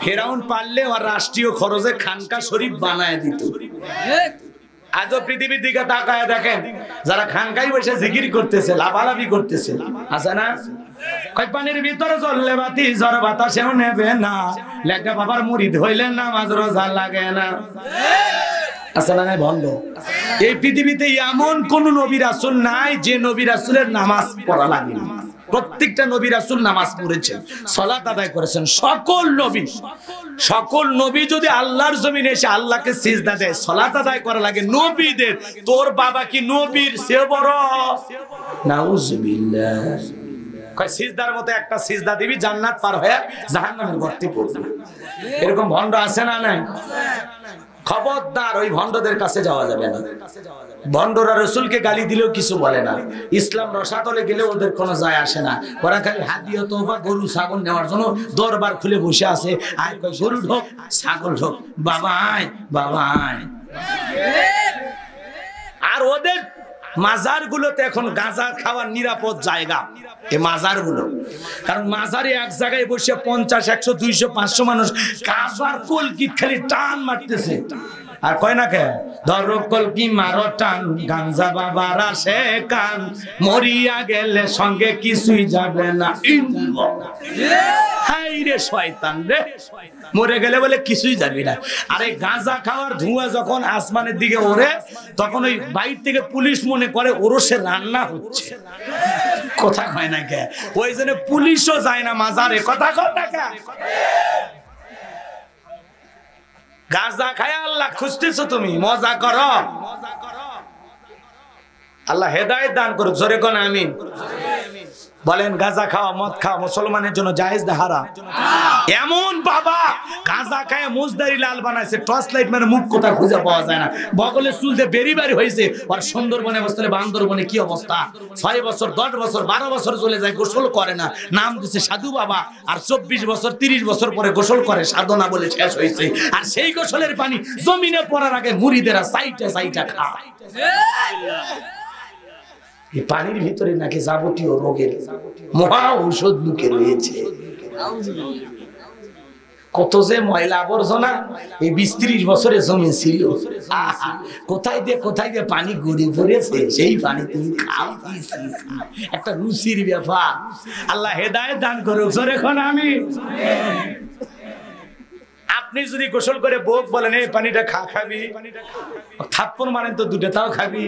ফেরাউন পারলে আর রাষ্ট্রীয় খরচে খানকা শরীফ বানায় দিত। আজও পৃথিবীর দিকে তাকায় দেখেন, যারা খানকায় বসে জিকির করতেছে, লাফালাফি করতেছে, আছে না? কয় পানির ভিতরে চললে বাতি, ঝড় বাতাসেও নেবে না, লেখা বাবার মুরিদ হইলে নামাজ রোজা লাগে না, আছে না? ভণ্ড। এই পৃথিবীতে এমন কোন নবী রাসূল নাই যে নবী রাসূলের নামাজ পড়া লাগেনি। প্রত্যেকটা নবী রাসূল নামাজ পড়েছেন, সালাত আদায় করেছেন। সকল নবী যদি আল্লাহর জমিনে এসে আল্লাহকে সিজদা দেয়, সালাত আদায় করা লাগে নবীদের। তোর বাবা কি নবীর চেয়ে বড়? নাউজুবিল্লাহ। কয় সিজদার মতো একটা সিজদা দিবি, জান্নাত পার হয়ে জাহান্নামের গর্তে পড়বি। এরকম ভণ্ড আছে না নাই? খবরদার, ওই ভণ্ডদের কাছে যাওয়া যাবে না। ভণ্ডরা রাসূলকে গালি দিলেও কিছু বলে না, ইসলাম রসাতলে গেলে ওদের কোনো যায় আসে না। ওরা খালি হাদিয়া তোবা, গরু ছাগল নেওয়ার জন্য দরবার খুলে বসে আছে। আয় কয় গরু ঢোক, ছাগল ঢোক, বাবা আয়, বাবা আয়। আর ওদের মাজার গুলোতে এখন গাঁজা খাওয়ার নিরাপদ জায়গা এই মাজার গুলো। কারণ মাজারে এক জায়গায় বসে 50, 100, 200, 500 মানুষ গাঁজার কলকিত খালি টান মারতেছে। আর কয় না কে ধরকল কি মারো টান গাঞ্জা বাবার আসে কান মরিয়া গেলে সঙ্গে কিছুই যাবে না হাই রে শয়তান রে মরে গেলে বলে কিছুই যাবি না আরে গাঁজা খাওয়ার ধোঁয়া যখন আসমানের দিকে ওড়ে তখন ওই বাইর থেকে পুলিশ মনে করে ওরসে রান্না হচ্ছে কথা কয় না কে ওই জন্য পুলিশও যায় না মাজারে কথা কয় না কে গাঁজা খায় আল্লাহ খুঁজতেছো তুমি মজা করো আল্লাহ হেদায়েত দান করুক জোরে কোন আমিন বলেন গাঁজা খাওয়া মদ খাওয়া মুসলমানের জন্য জায়েজ না হারাম এমন বাবা গাঁজা খায় মুজদারি লাল বানাইছে টর্চ লাইট মানে মুখ কোথা খুঁজে পাওয়া যায় না বগলে চুল দিয়ে বেরি বাড়ি হয়েছে আর সুন্দরবনে বসলে বান্দরবনে কি অবস্থা 6 বছর 10 বছর 12 বছর চলে যায় গোসল করে না নাম দিছে সাধু বাবা আর 24 বছর 30 বছর পরে গোসল করে সাধনা বলে শেষ হয়েছে আর সেই গোসলের পানি জমিনে পড়ার আগে মুরিদেরা সাইটা সাইটা খায় এই পানির ভিতরে নাকি যাবতীয় রোগের মহা ঔষধ লুকে রয়েছে কত যে ময়লা আবর্জনা এই 20-30 বছরে জমি ছিল কোথায় দিয়ে পানি গড়ে পড়েছে সেই পানি তুমি খাও একটা রুচির ব্যাপার আল্লাহ হেদায়েত দান করুক জোরে কোন আমিন আপনি যদি গোসল করে বোক বলেন এই পানিটা খাবি থাপ্পড় মারেন তো দুটো তাও খাবি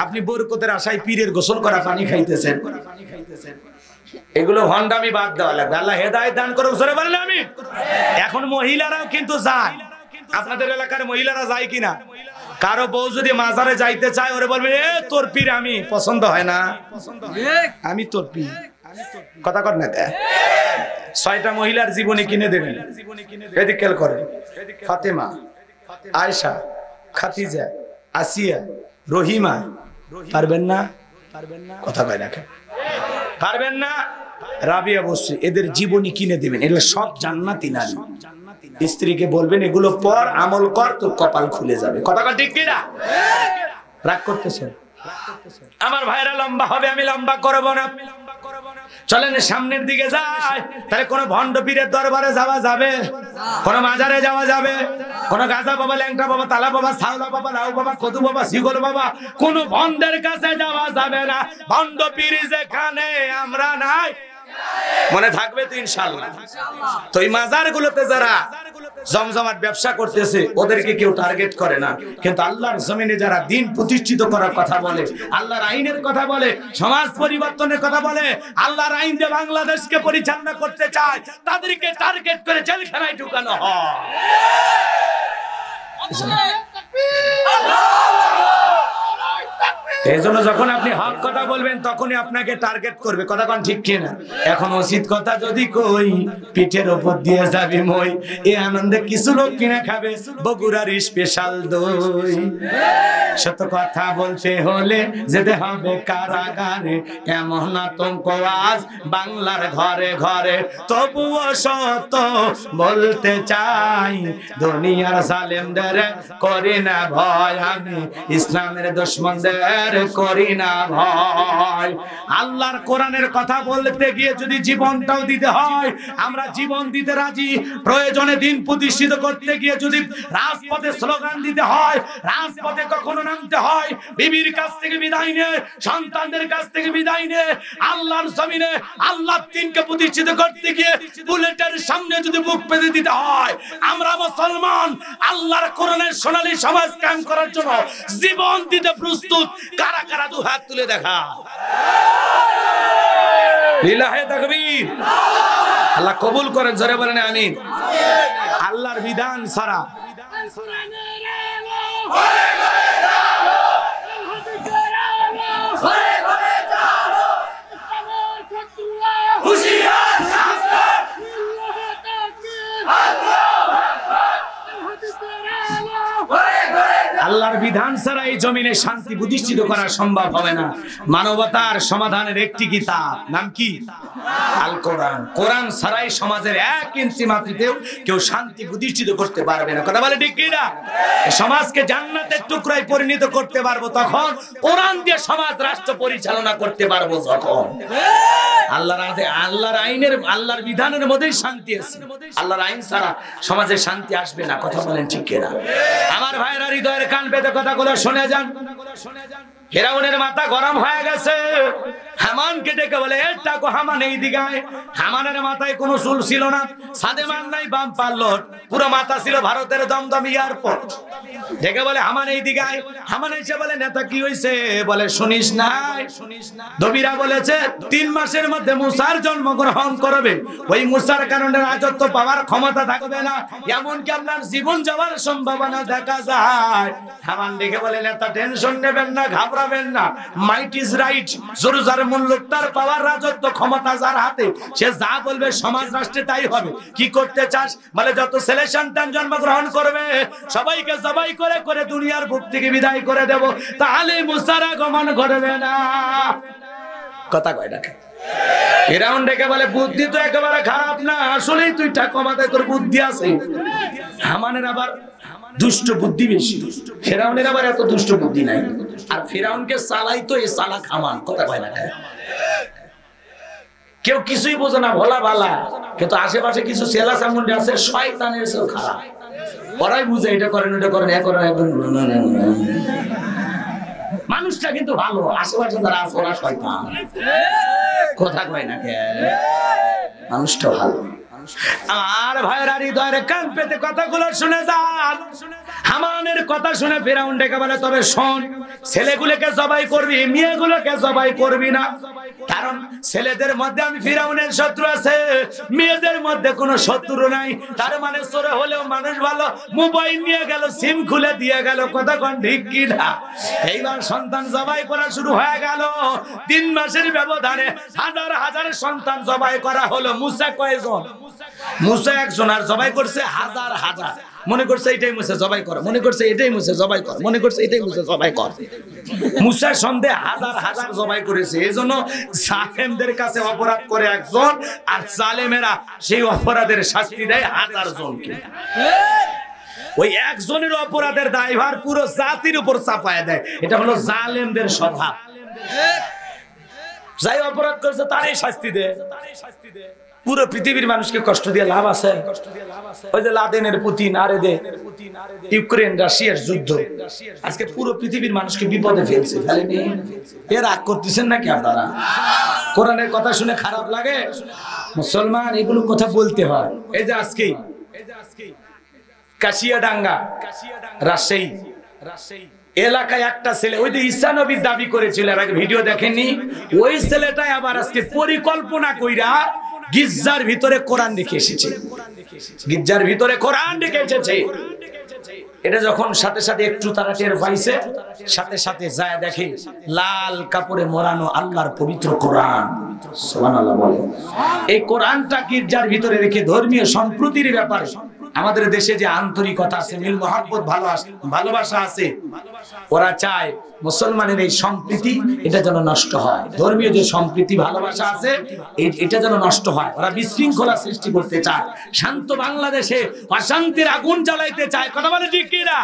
আপনি বরকতের আশায় পীরের গোসল করা পানি খাইতেছেন এগুলো হন্ডামি বাদ দেওয়া লাগবে আল্লাহ হেদায়েত দান করুক জোরে বলেন আমিন এখন মহিলারাও কিন্তু যায় আপনাদের এলাকার মহিলারা যায় কিনা কারো বউ যদি মাজারে যাইতে চায় ওরে বলবে এ তোর পীর আমি পছন্দ হয় না আমি তোর পীর কথা কর না 6টা মহিলার জীবনী কিনে দেবেন এদিক খেয়াল করেন ফাতেমা আয়েশা খাদিজা আসিয়া রহিমা পারবেন না কথা কয় না পারবেন না রাবিয়া বসরি এদের জীবনী কিনে দেবেন এগুলো সব জান্নাতি নারী স্ত্রীকে বলবেন এগুলো পর আমল কর তোর কপাল খুলে যাবে কথা কয় ঠিক কিনা রাগ করতেছেন আমার ভাইরা লম্বা হবে আমি লম্বা করব না চলেন সামনের দিকে যাই তাহলে কোন ভণ্ড পীরের দরবারে যাওয়া যাবে কোন মাজারে যাওয়া যাবে কোন গাজা বাবা ল্যাংটা বাবা তালা বাবা সাউলা বাবা লাউ বাবা কদু বাবা শিগল বাবা কোন ভণ্ডের কাছে যাওয়া যাবে না ভণ্ড পীর যেখানে আমরা নাই মনে থাকবে তো ইনশাআল্লাহ তো এই মাজারগুলোতে যারা জমজমাট ব্যবসা করতেছে ওদেরকে কেউ টার্গেট করে না কিন্তু আল্লাহর জমিনে যারা দিন প্রতিষ্ঠিত করার কথা বলে আল্লাহর আইনের কথা বলে সমাজ পরিবর্তনের কথা বলে আল্লাহর আইন দিয়ে বাংলাদেশকে পরিচালনা করতে চায় তাদেরকে টার্গেট করে জেলখানায় ঢুকানো হয় এজন্য যখন আপনি হক কথা বলবেন তখনই আপনাকে টার্গেট করবে কথা কোন ঠিক কিনা এখন উচিত কথা যদি কই পিঠের উপর দিয়ে যাবি মই এই আনন্দে কিছু লোক কিনা খাবে বগুড়ার স্পেশাল দই সত্য কথা বলতে হলে যেতে হবে কারাগারে এমন আতঙ্ক আজ বাংলার ঘরে ঘরে তবুও সত্য বলতে চাই দুনিয়ার জালেমদের করি না ভয় আমি ইসলামের দুশমনদের করি না ভয় আল্লাহর কোরআনের কথা বলতে গিয়ে যদি জীবনটাও দিতে হয় আমরা জীবন দিতে রাজি প্রয়োজনে দিন প্রতিষ্ঠিত করতে গিয়ে যদি রাজপথে স্লোগান দিতে হয় রাজপথে কখনো নামতে হয় বিবির কাছ থেকে বিদায় নে সন্তানদের কাছ থেকে বিদায় নে আল্লাহর জমিনে আল্লাহর দ্বীনকে প্রতিষ্ঠিত করতে গিয়ে বুলেটের সামনে যদি মুখ পেতে দিতে হয় আমরা মুসলমান আল্লাহর কোরআনের সোনালী সমাজ কায়েম করার জন্য জীবন দিতে প্রস্তুত কারা কারা দু হাত তুলে দেখা লিল্লাহে তাকবীর আল্লাহ কবুল করেন জোরে বলেন আমিন আল্লাহর বিধান ছাড়া আল্লাহর বিধান ছাড়া এই জমিনে শান্তি প্রতিষ্ঠিত করা সম্ভব হবে না মানবতার সমাধানের একটি কিতাব নাম কি আল কোরআন। কোরআন ছাড়াই সমাজের 1 ইঞ্চি মাটিতেও কেউ শান্তি প্রতিষ্ঠিত করতে পারবে না। কথা বলে ঠিক কি না? সমাজকে জান্নাতের টুকরায় পরিণত করতে পারবো তখন, কোরআন দিয়ে সমাজ রাষ্ট্র পরিচালনা করতে পারবো যখন। আল্লাহর আইনের, আল্লাহর বিধানের মধ্যেই শান্তি আছে। আল্লাহর আইন ছাড়া সমাজে শান্তি আসবে না। কথা বলেন ঠিক কি না? আমার ভাইরা হৃদয়ের কান পেতে কথাগুলো শুনে যান। ফিরাউনের মাথা গরম হয়ে গেছে। হামানকে ডেকে বলে, এটা কো হামান এই দিগায়। হামানের মাথায় কোনো চুল ছিল না, সাদেমান নাই, বাম পাল্লট, পুরো মাথা ছিল ভারতের দমদম এয়ারপোর্ট। ডেকে বলে, হামান এই দিগায়। হামান এসে বলে, নেতা কি হইছে? বলে, শুনিস নাই? নবীরা বলেছে 3 মাসের মধ্যে মুসার জন্মগ্রহণ করবে, ওই মুসার কারণে রাজত্ব পাওয়ার ক্ষমতা থাকবে না, এমনকি আপনার জীবন যাওয়ার সম্ভাবনা দেখা যায়। হামান ডেকে বলে, নেতা টেনশন নেবেন না, ঘাবড়াবেন না, মাইট ইজ রাইট। জরুজার মূল্য তার পাওয়ার, রাজত্ব ক্ষমতা যার হাতে, সে যা বলবে সমাজ রাষ্ট্রে তাই হবে। কি করতে চাস? বলে, যত ছেলে সন্তান জন্মগ্রহণ করবে সবাইকে জবাই করে করে দুনিয়ার বুক থেকে বিদায় করে দেব, তাহলে মুসার আগমন করবে না। কথা কয় না? ফিরাউন ডেকে বলে, বুদ্ধি তো একেবারে খারাপ না, আসলেই তুই টাকা মাথায় তোর বুদ্ধি আছে। হামানের আবার দুষ্ট বুদ্ধি বেশি, ফিরাউনের আবার এত দুষ্ট বুদ্ধি নাই। আর ফিরাউনকে চালাই তো এই চালাক হামান। কথা কয় না? কেউ কিছুই বোঝে না, ভোলা ভালা, কিন্তু আশেপাশে কিছু সেলা সামুন্ডে আছে শয়তানের চেয়েও খারাপ। ওরাই বুঝে এটা করেন, ওটা করেন, এ করেন, মানুষটা কিন্তু ভালো, আশেপাশে যারা আছে ওরা শয়তান। কথা কয় না? মানুষটা ভালো। আর ভাইরা হৃদয়ের কান পেতে কথাগুলো শুনে যান। হামানের কথা শুনে ফিরাউন ডেকে বলে, তবে শোন, ছেলেগুলোকে জবাই করবি, মেয়েগুলোকে জবাই করবি না। কারণ ছেলেদের মধ্যে আমি ফিরাউনের শত্রু আছে, মেয়েদের মধ্যে কোনো শত্রু নাই। তার মানে চোরে হলেও মানুষ ভালো, মোবাইল নিয়ে গেল, সিম খুলে দিয়ে গেল। কথা কোন ঠিক কি না? এইবার সন্তান জবাই করা শুরু হয়ে গেল। 3 মাসের ব্যবধানে হাজার হাজার সন্তান জবাই করা হলো। মুসা কয়জন? মুসা একজন, আর জবাই করছে হাজার হাজার। মনে করছে এটাই মুসা, জবাই কর। মনে করছে এটাই মুসা, জবাই কর। মনে করছে এটাই মুসা, জবাই কর। মুসার সন্দেহে হাজার হাজার জবাই করেছে। এজন্য জালেমদের কাছে অপরাধ করে একজন, আর জালেমেরা সেই অপরাধের শাস্তি দেয় হাজার জনকে। ওই একজনের অপরাধের দায়ভার পুরো জাতির উপর চাপায় দেয়। এটা হলো জালেমদের স্বভাব। যাই অপরাধ করছে তারই শাস্তি দেয়। পুরো পৃথিবীর মানুষকে কষ্ট দিয়ে লাভ আছে? ওই যে লাদেনের পুতিন, আরে দে ইউক্রেন রাশিয়ার যুদ্ধ আজকে পুরো পৃথিবীর মানুষকে বিপদে ফেলছে। ফেলেনি? এর রাগ করতেছেন নাকি আপনারা? কোরআনের কথা শুনে খারাপ লাগে? মুসলমান এগুলো কথা বলতে হয়। এই যে আজকে কাশিয়াডাঙ্গা রাজশাহী এলাকায় একটা ছেলে, ওই যে ঈসা নবীর দাবি করেছিল, এর আগে ভিডিও দেখেননি? ওই ছেলেটাই আবার আজকে পরিকল্পনা কইরা গির্জার ভিতরে কোরআন রেখে এসেছে। গির্জার ভিতরে কোরআন রেখে এসেছে। এটা যখন সাথে সাথে একটু তারা টের পাইছে, সাথে সাথে যায় দেখে লাল কাপড়ে মোড়ানো আল্লাহর পবিত্র কোরআন। সুবহানাল্লাহ বলে। এই কোরআনটা গির্জার ভিতরে রেখে ধর্মীয় সম্প্রীতির ব্যাপারে আমাদের দেশে যে আন্তরিকতা আছে, মিল মহব্বত, ভালোবাসা আছে, ওরা চায় মুসলমানের এই সম্প্রীতি এটা যেন নষ্ট হয়। ধর্মীয় যে সম্প্রীতি ভালোবাসা আছে এটা যেন নষ্ট হয়। ওরা বিশৃঙ্খলা সৃষ্টি করতে চায়, শান্ত বাংলাদেশে অশান্তির আগুন জ্বালাইতে চায়। কথা বলে ঠিক কি না?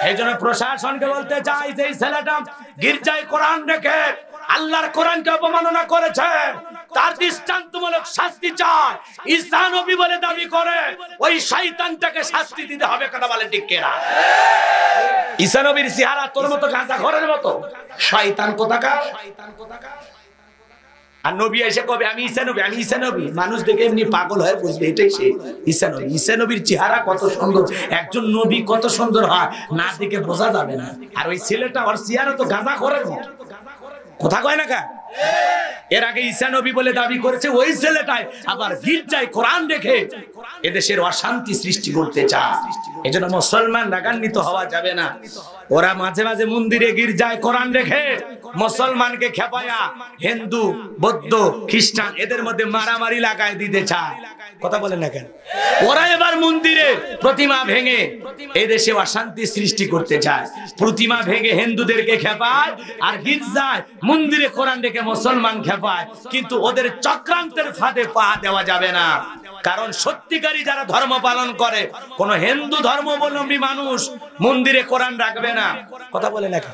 এই জন্য প্রশাসনকে বলতে চাই যে এই ছেলেটা গির্জায় কোরআন রেখে আল্লাহর কোরআনকে অপমাননা করেছে, তার দৃষ্টান্তমূলক শাস্তি চায়। ঈসা নবী বলে দাবি করে, ওই শয়তানটাকে শাস্তি দিতে হবে। কথা বলে ঠিক কি না? ঈসা নবীর চেহারা তোর মতো গাঁজা ঘরের মতো শয়তান কোথাকার। আর নবী এসে কবে আমি ঈসা নবী, আমি ঈসা নবী, মানুষ দেখে এমনি পাগল হয়ে বুঝবে এটাই সে ঈসা নবী। ঈসা নবীর চেহারা কত সুন্দর, একজন নবী কত সুন্দর হয় না দেখে বোঝা যাবে না। আর ওই ছেলেটা, ওর চেহারা তো গাঁজা ঘরের মতো। কথা কয় না কা? এর আগে ঈসা নবী বলে দাবি করেছে, ওই ছেলেটাই আবার গির্জায় কোরআন রেখে এদেশের অশান্তি সৃষ্টি করতে চায়। এজন্য মুসলমান রাগান্বিত হওয়া যাবে না। ওরা মাঝে মাঝে মন্দিরে গির্জায় কোরআন রেখে মুসলমানকে খেপায়া হিন্দু, বৌদ্ধ, খ্রিস্টান এদের মধ্যে মারামারি লাগায় দিতে চায়। কথা বলেন না কেন? ওরা এবার মন্দিরে প্রতিমা ভেঙে এদেশে অশান্তি সৃষ্টি করতে চায়। প্রতিমা ভেঙে হিন্দুদেরকে খেপায়, আর গির্জায় মন্দিরে কোরআন রেখে থেকে মুসলমান খেপায়, কিন্তু ওদের চক্রান্তের ফাঁদে পা দেওয়া যাবে না। কারণ সত্যিকারী যারা ধর্ম পালন করে, কোন হিন্দু ধর্মাবলম্বী মানুষ মন্দিরে কোরআন রাখবে না। কথা বলে লেখা।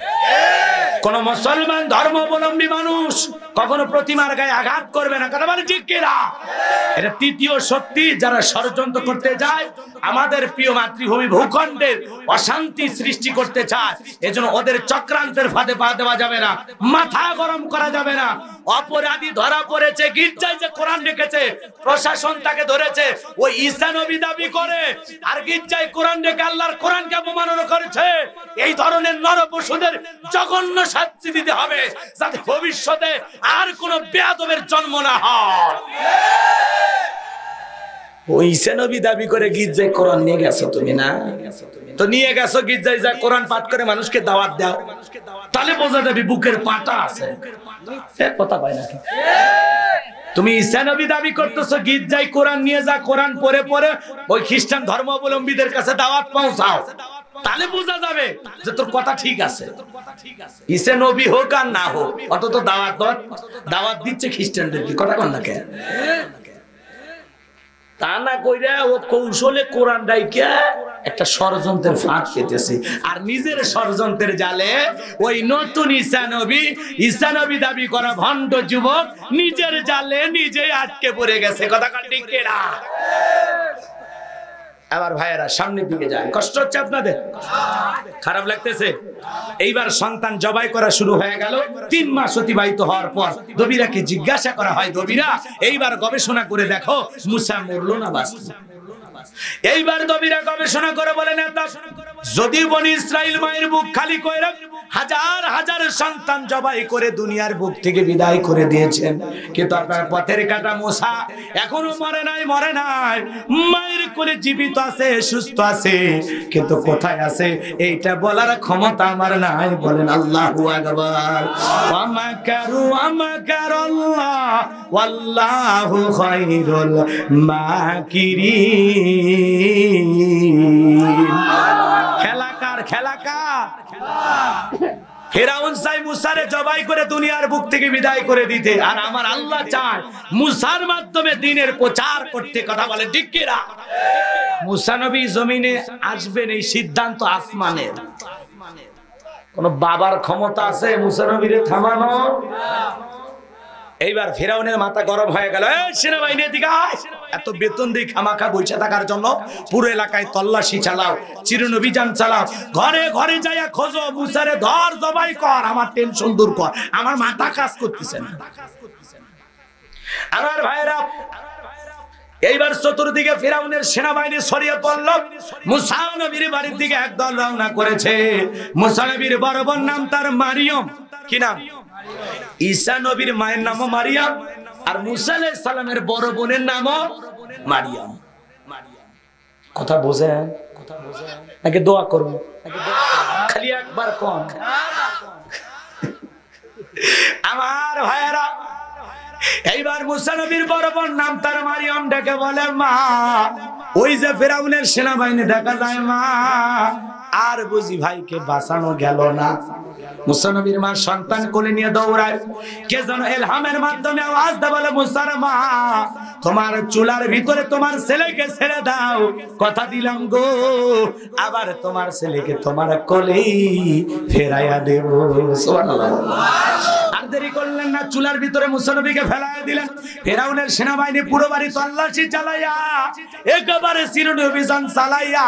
কোন মুসলমান ধর্মাবলম্বী মানুষ কখনো প্রতিমার গায়ে আঘাত করবে না। কথা বলে ঠিক কিনা? এটা তৃতীয় শক্তি যারা ষড়যন্ত্র করতে যায়, আমাদের প্রিয় মাতৃভূমি ভূখণ্ডের অশান্তি সৃষ্টি করতে চায়। এজন্য ওদের চক্রান্তের ফাঁদে পা দেওয়া যাবে না, মাথা গরম করা যাবে না। অপরাধী ধরা পড়েছে, গির্জায় যে কোরআন রেখেছে প্রশাসন তাকে ধরেছে, ওই ঈসা নবী দাবি করে আর গির্জায় কোরআন রেখে আল্লাহর কোরআনকে অপমাননা করেছে। এই ধরনের নরপশুদের জঘন্য শাস্তি দিতে হবে, যাতে ভবিষ্যতে আর কোন বেয়াদবের জন্ম না হয়। ওই ঈসা নবী দাবি করে গির্জায় কোরআন নিয়ে গেছো তুমি না? তো নিয়ে গেছো গির্জায়, যা কোরআন পাঠ করে মানুষকে দাওয়াত দাও, তাহলে বোঝা যাবে বুকের পাটা আছে। কথা পায় না। তুমি ঈসা নবী দাবি করতেছো, গির্জায় কোরআন নিয়ে যা, কোরআন পড়ে পড়ে ওই খ্রিস্টান ধর্মাবলম্বীদের কাছে দাওয়াত পৌঁছাও, তাহলে বোঝা যাবে যে তোর কথা ঠিক আছে। ঈসা নবী হোক আর না হোক, অন্তত দাওয়াত দিচ্ছে খ্রিস্টানদেরকে। কথা কন না কেন? তা না কইরা ও কৌশলে কোরআন ডাইকা একটা ষড়যন্ত্রের ফাঁক পেতেছে, আর নিজের ষড়যন্ত্রের জালে ওই নতুন ঈসা নবী দাবি করা ভণ্ড যুবক নিজের জালে নিজেই আটকে পড়ে গেছে। কথা ঠিক কিনা? আবার ভাইয়েরা সামনের দিকে যায়, কষ্ট হচ্ছে আপনাদের? খারাপ লাগতেছে? এইবার সন্তান জবাই করা শুরু হয়ে গেল। 3 মাস অতিবাহিত হওয়ার পর দবিরাকে জিজ্ঞাসা করা হয়, দবিরা এইবার গবেষণা করে দেখো মুসা মরলো না বাঁচলো? এইবার দবিরা গবেষণা করে বলে, নেতা যদি বনি ইসরাইল মায়ের বুক খালি করে হাজার হাজার সন্তান জবাই করে দুনিয়ার বুক থেকে বিদায় করে দিয়েছেন, কিন্তু আপনার পথের কাটা মুসা এখনো মরে নাই। মায়ের কোলে জীবিত আছে, সুস্থ আছে, কিন্তু কোথায় আছে এইটা বলার ক্ষমতা আমার নাই। বলেন আল্লাহু আকবার। ওয়া মাকারু ওয়া মাকারাল্লাহ ওয়াল্লাহু খায়রুল মাকিরিন। খেলাকার ফিরাউন চাই মুসারে জবাই করে দুনিয়ার বুক থেকে বিদায় করে দিতে, আর আমার আল্লাহ চায় মুসার মাধ্যমে দ্বীনের প্রচার করতে। কথা বলে ঠিক কিনা? মুসা নবী জমিনে আসবেন এই সিদ্ধান্ত আসমানের। কোন বাবার ক্ষমতা আছে মুসা নবীরে থামানো? এইবার ফিরাউনের মাথা গরম হয়ে গেল। সেনাবাহিনী এদিকে আয়, এত বেতন দিয়ে খামাখা বসে থাকার জন্য পুরো এলাকায় তল্লাশি চালাও, চিরনভিযান চালাও, ঘরে ঘরে যাইয়া খোঁজো, মুসারে ধর, জবাই কর, আমার টেনশন দূর কর, আমার মাথা কাজ করতেছে না। আমার ভাইরা এইবার চতুর্দিকে ফিরাউনের সেনাবাহিনী ছড়িয়ে পড়ল। মুসা নবীর বাড়ির দিকে একদল রওনা করেছে। মুসা নবীর বড় বোন নাম তার মারিয়ম। কি নাম? ঈসা নবীর মায়ের নামও মারিয়াম, আর মুসা আলাইহিস সালামের বড় বোনের নামও মারিয়াম। কথা বোঝেন? নাকি দোয়া করব? খালি একবার কোন। আমার ভাইয়েরা, এইবার মুসা নবীর বড় বোন নাম তার মারিয়াম ডেকে বলে, মা ওই যে ফিরাউনের সেনাবাহিনী দেখা যায় মা, আর বুঝি ভাইকে বাঁচানো গেল না। মুসা নবীর মা সন্তান কোলে নিয়ে দৌড়ায়, কে যেন ইলহামের মাধ্যমে আওয়াজ দেয়, বলে মুসার মা তোমার চুলার ভিতরে তোমার ছেলেকে ছেড়ে দাও, কথা দিলাম গো আবার তোমার ছেলেকে তোমার কোলেই ফেরাইয়া দেব। সুবহানাল্লাহ। আর দেরি করলেন না, চুলার ভিতরে মুসা নবীকে ফেলাইয়া দিলেন। ফিরাউনের সেনাবাহিনী পুরো বাড়ি তল্লাশি চালাইয়া, একেবারে চিরনির্বিচার চালাইয়া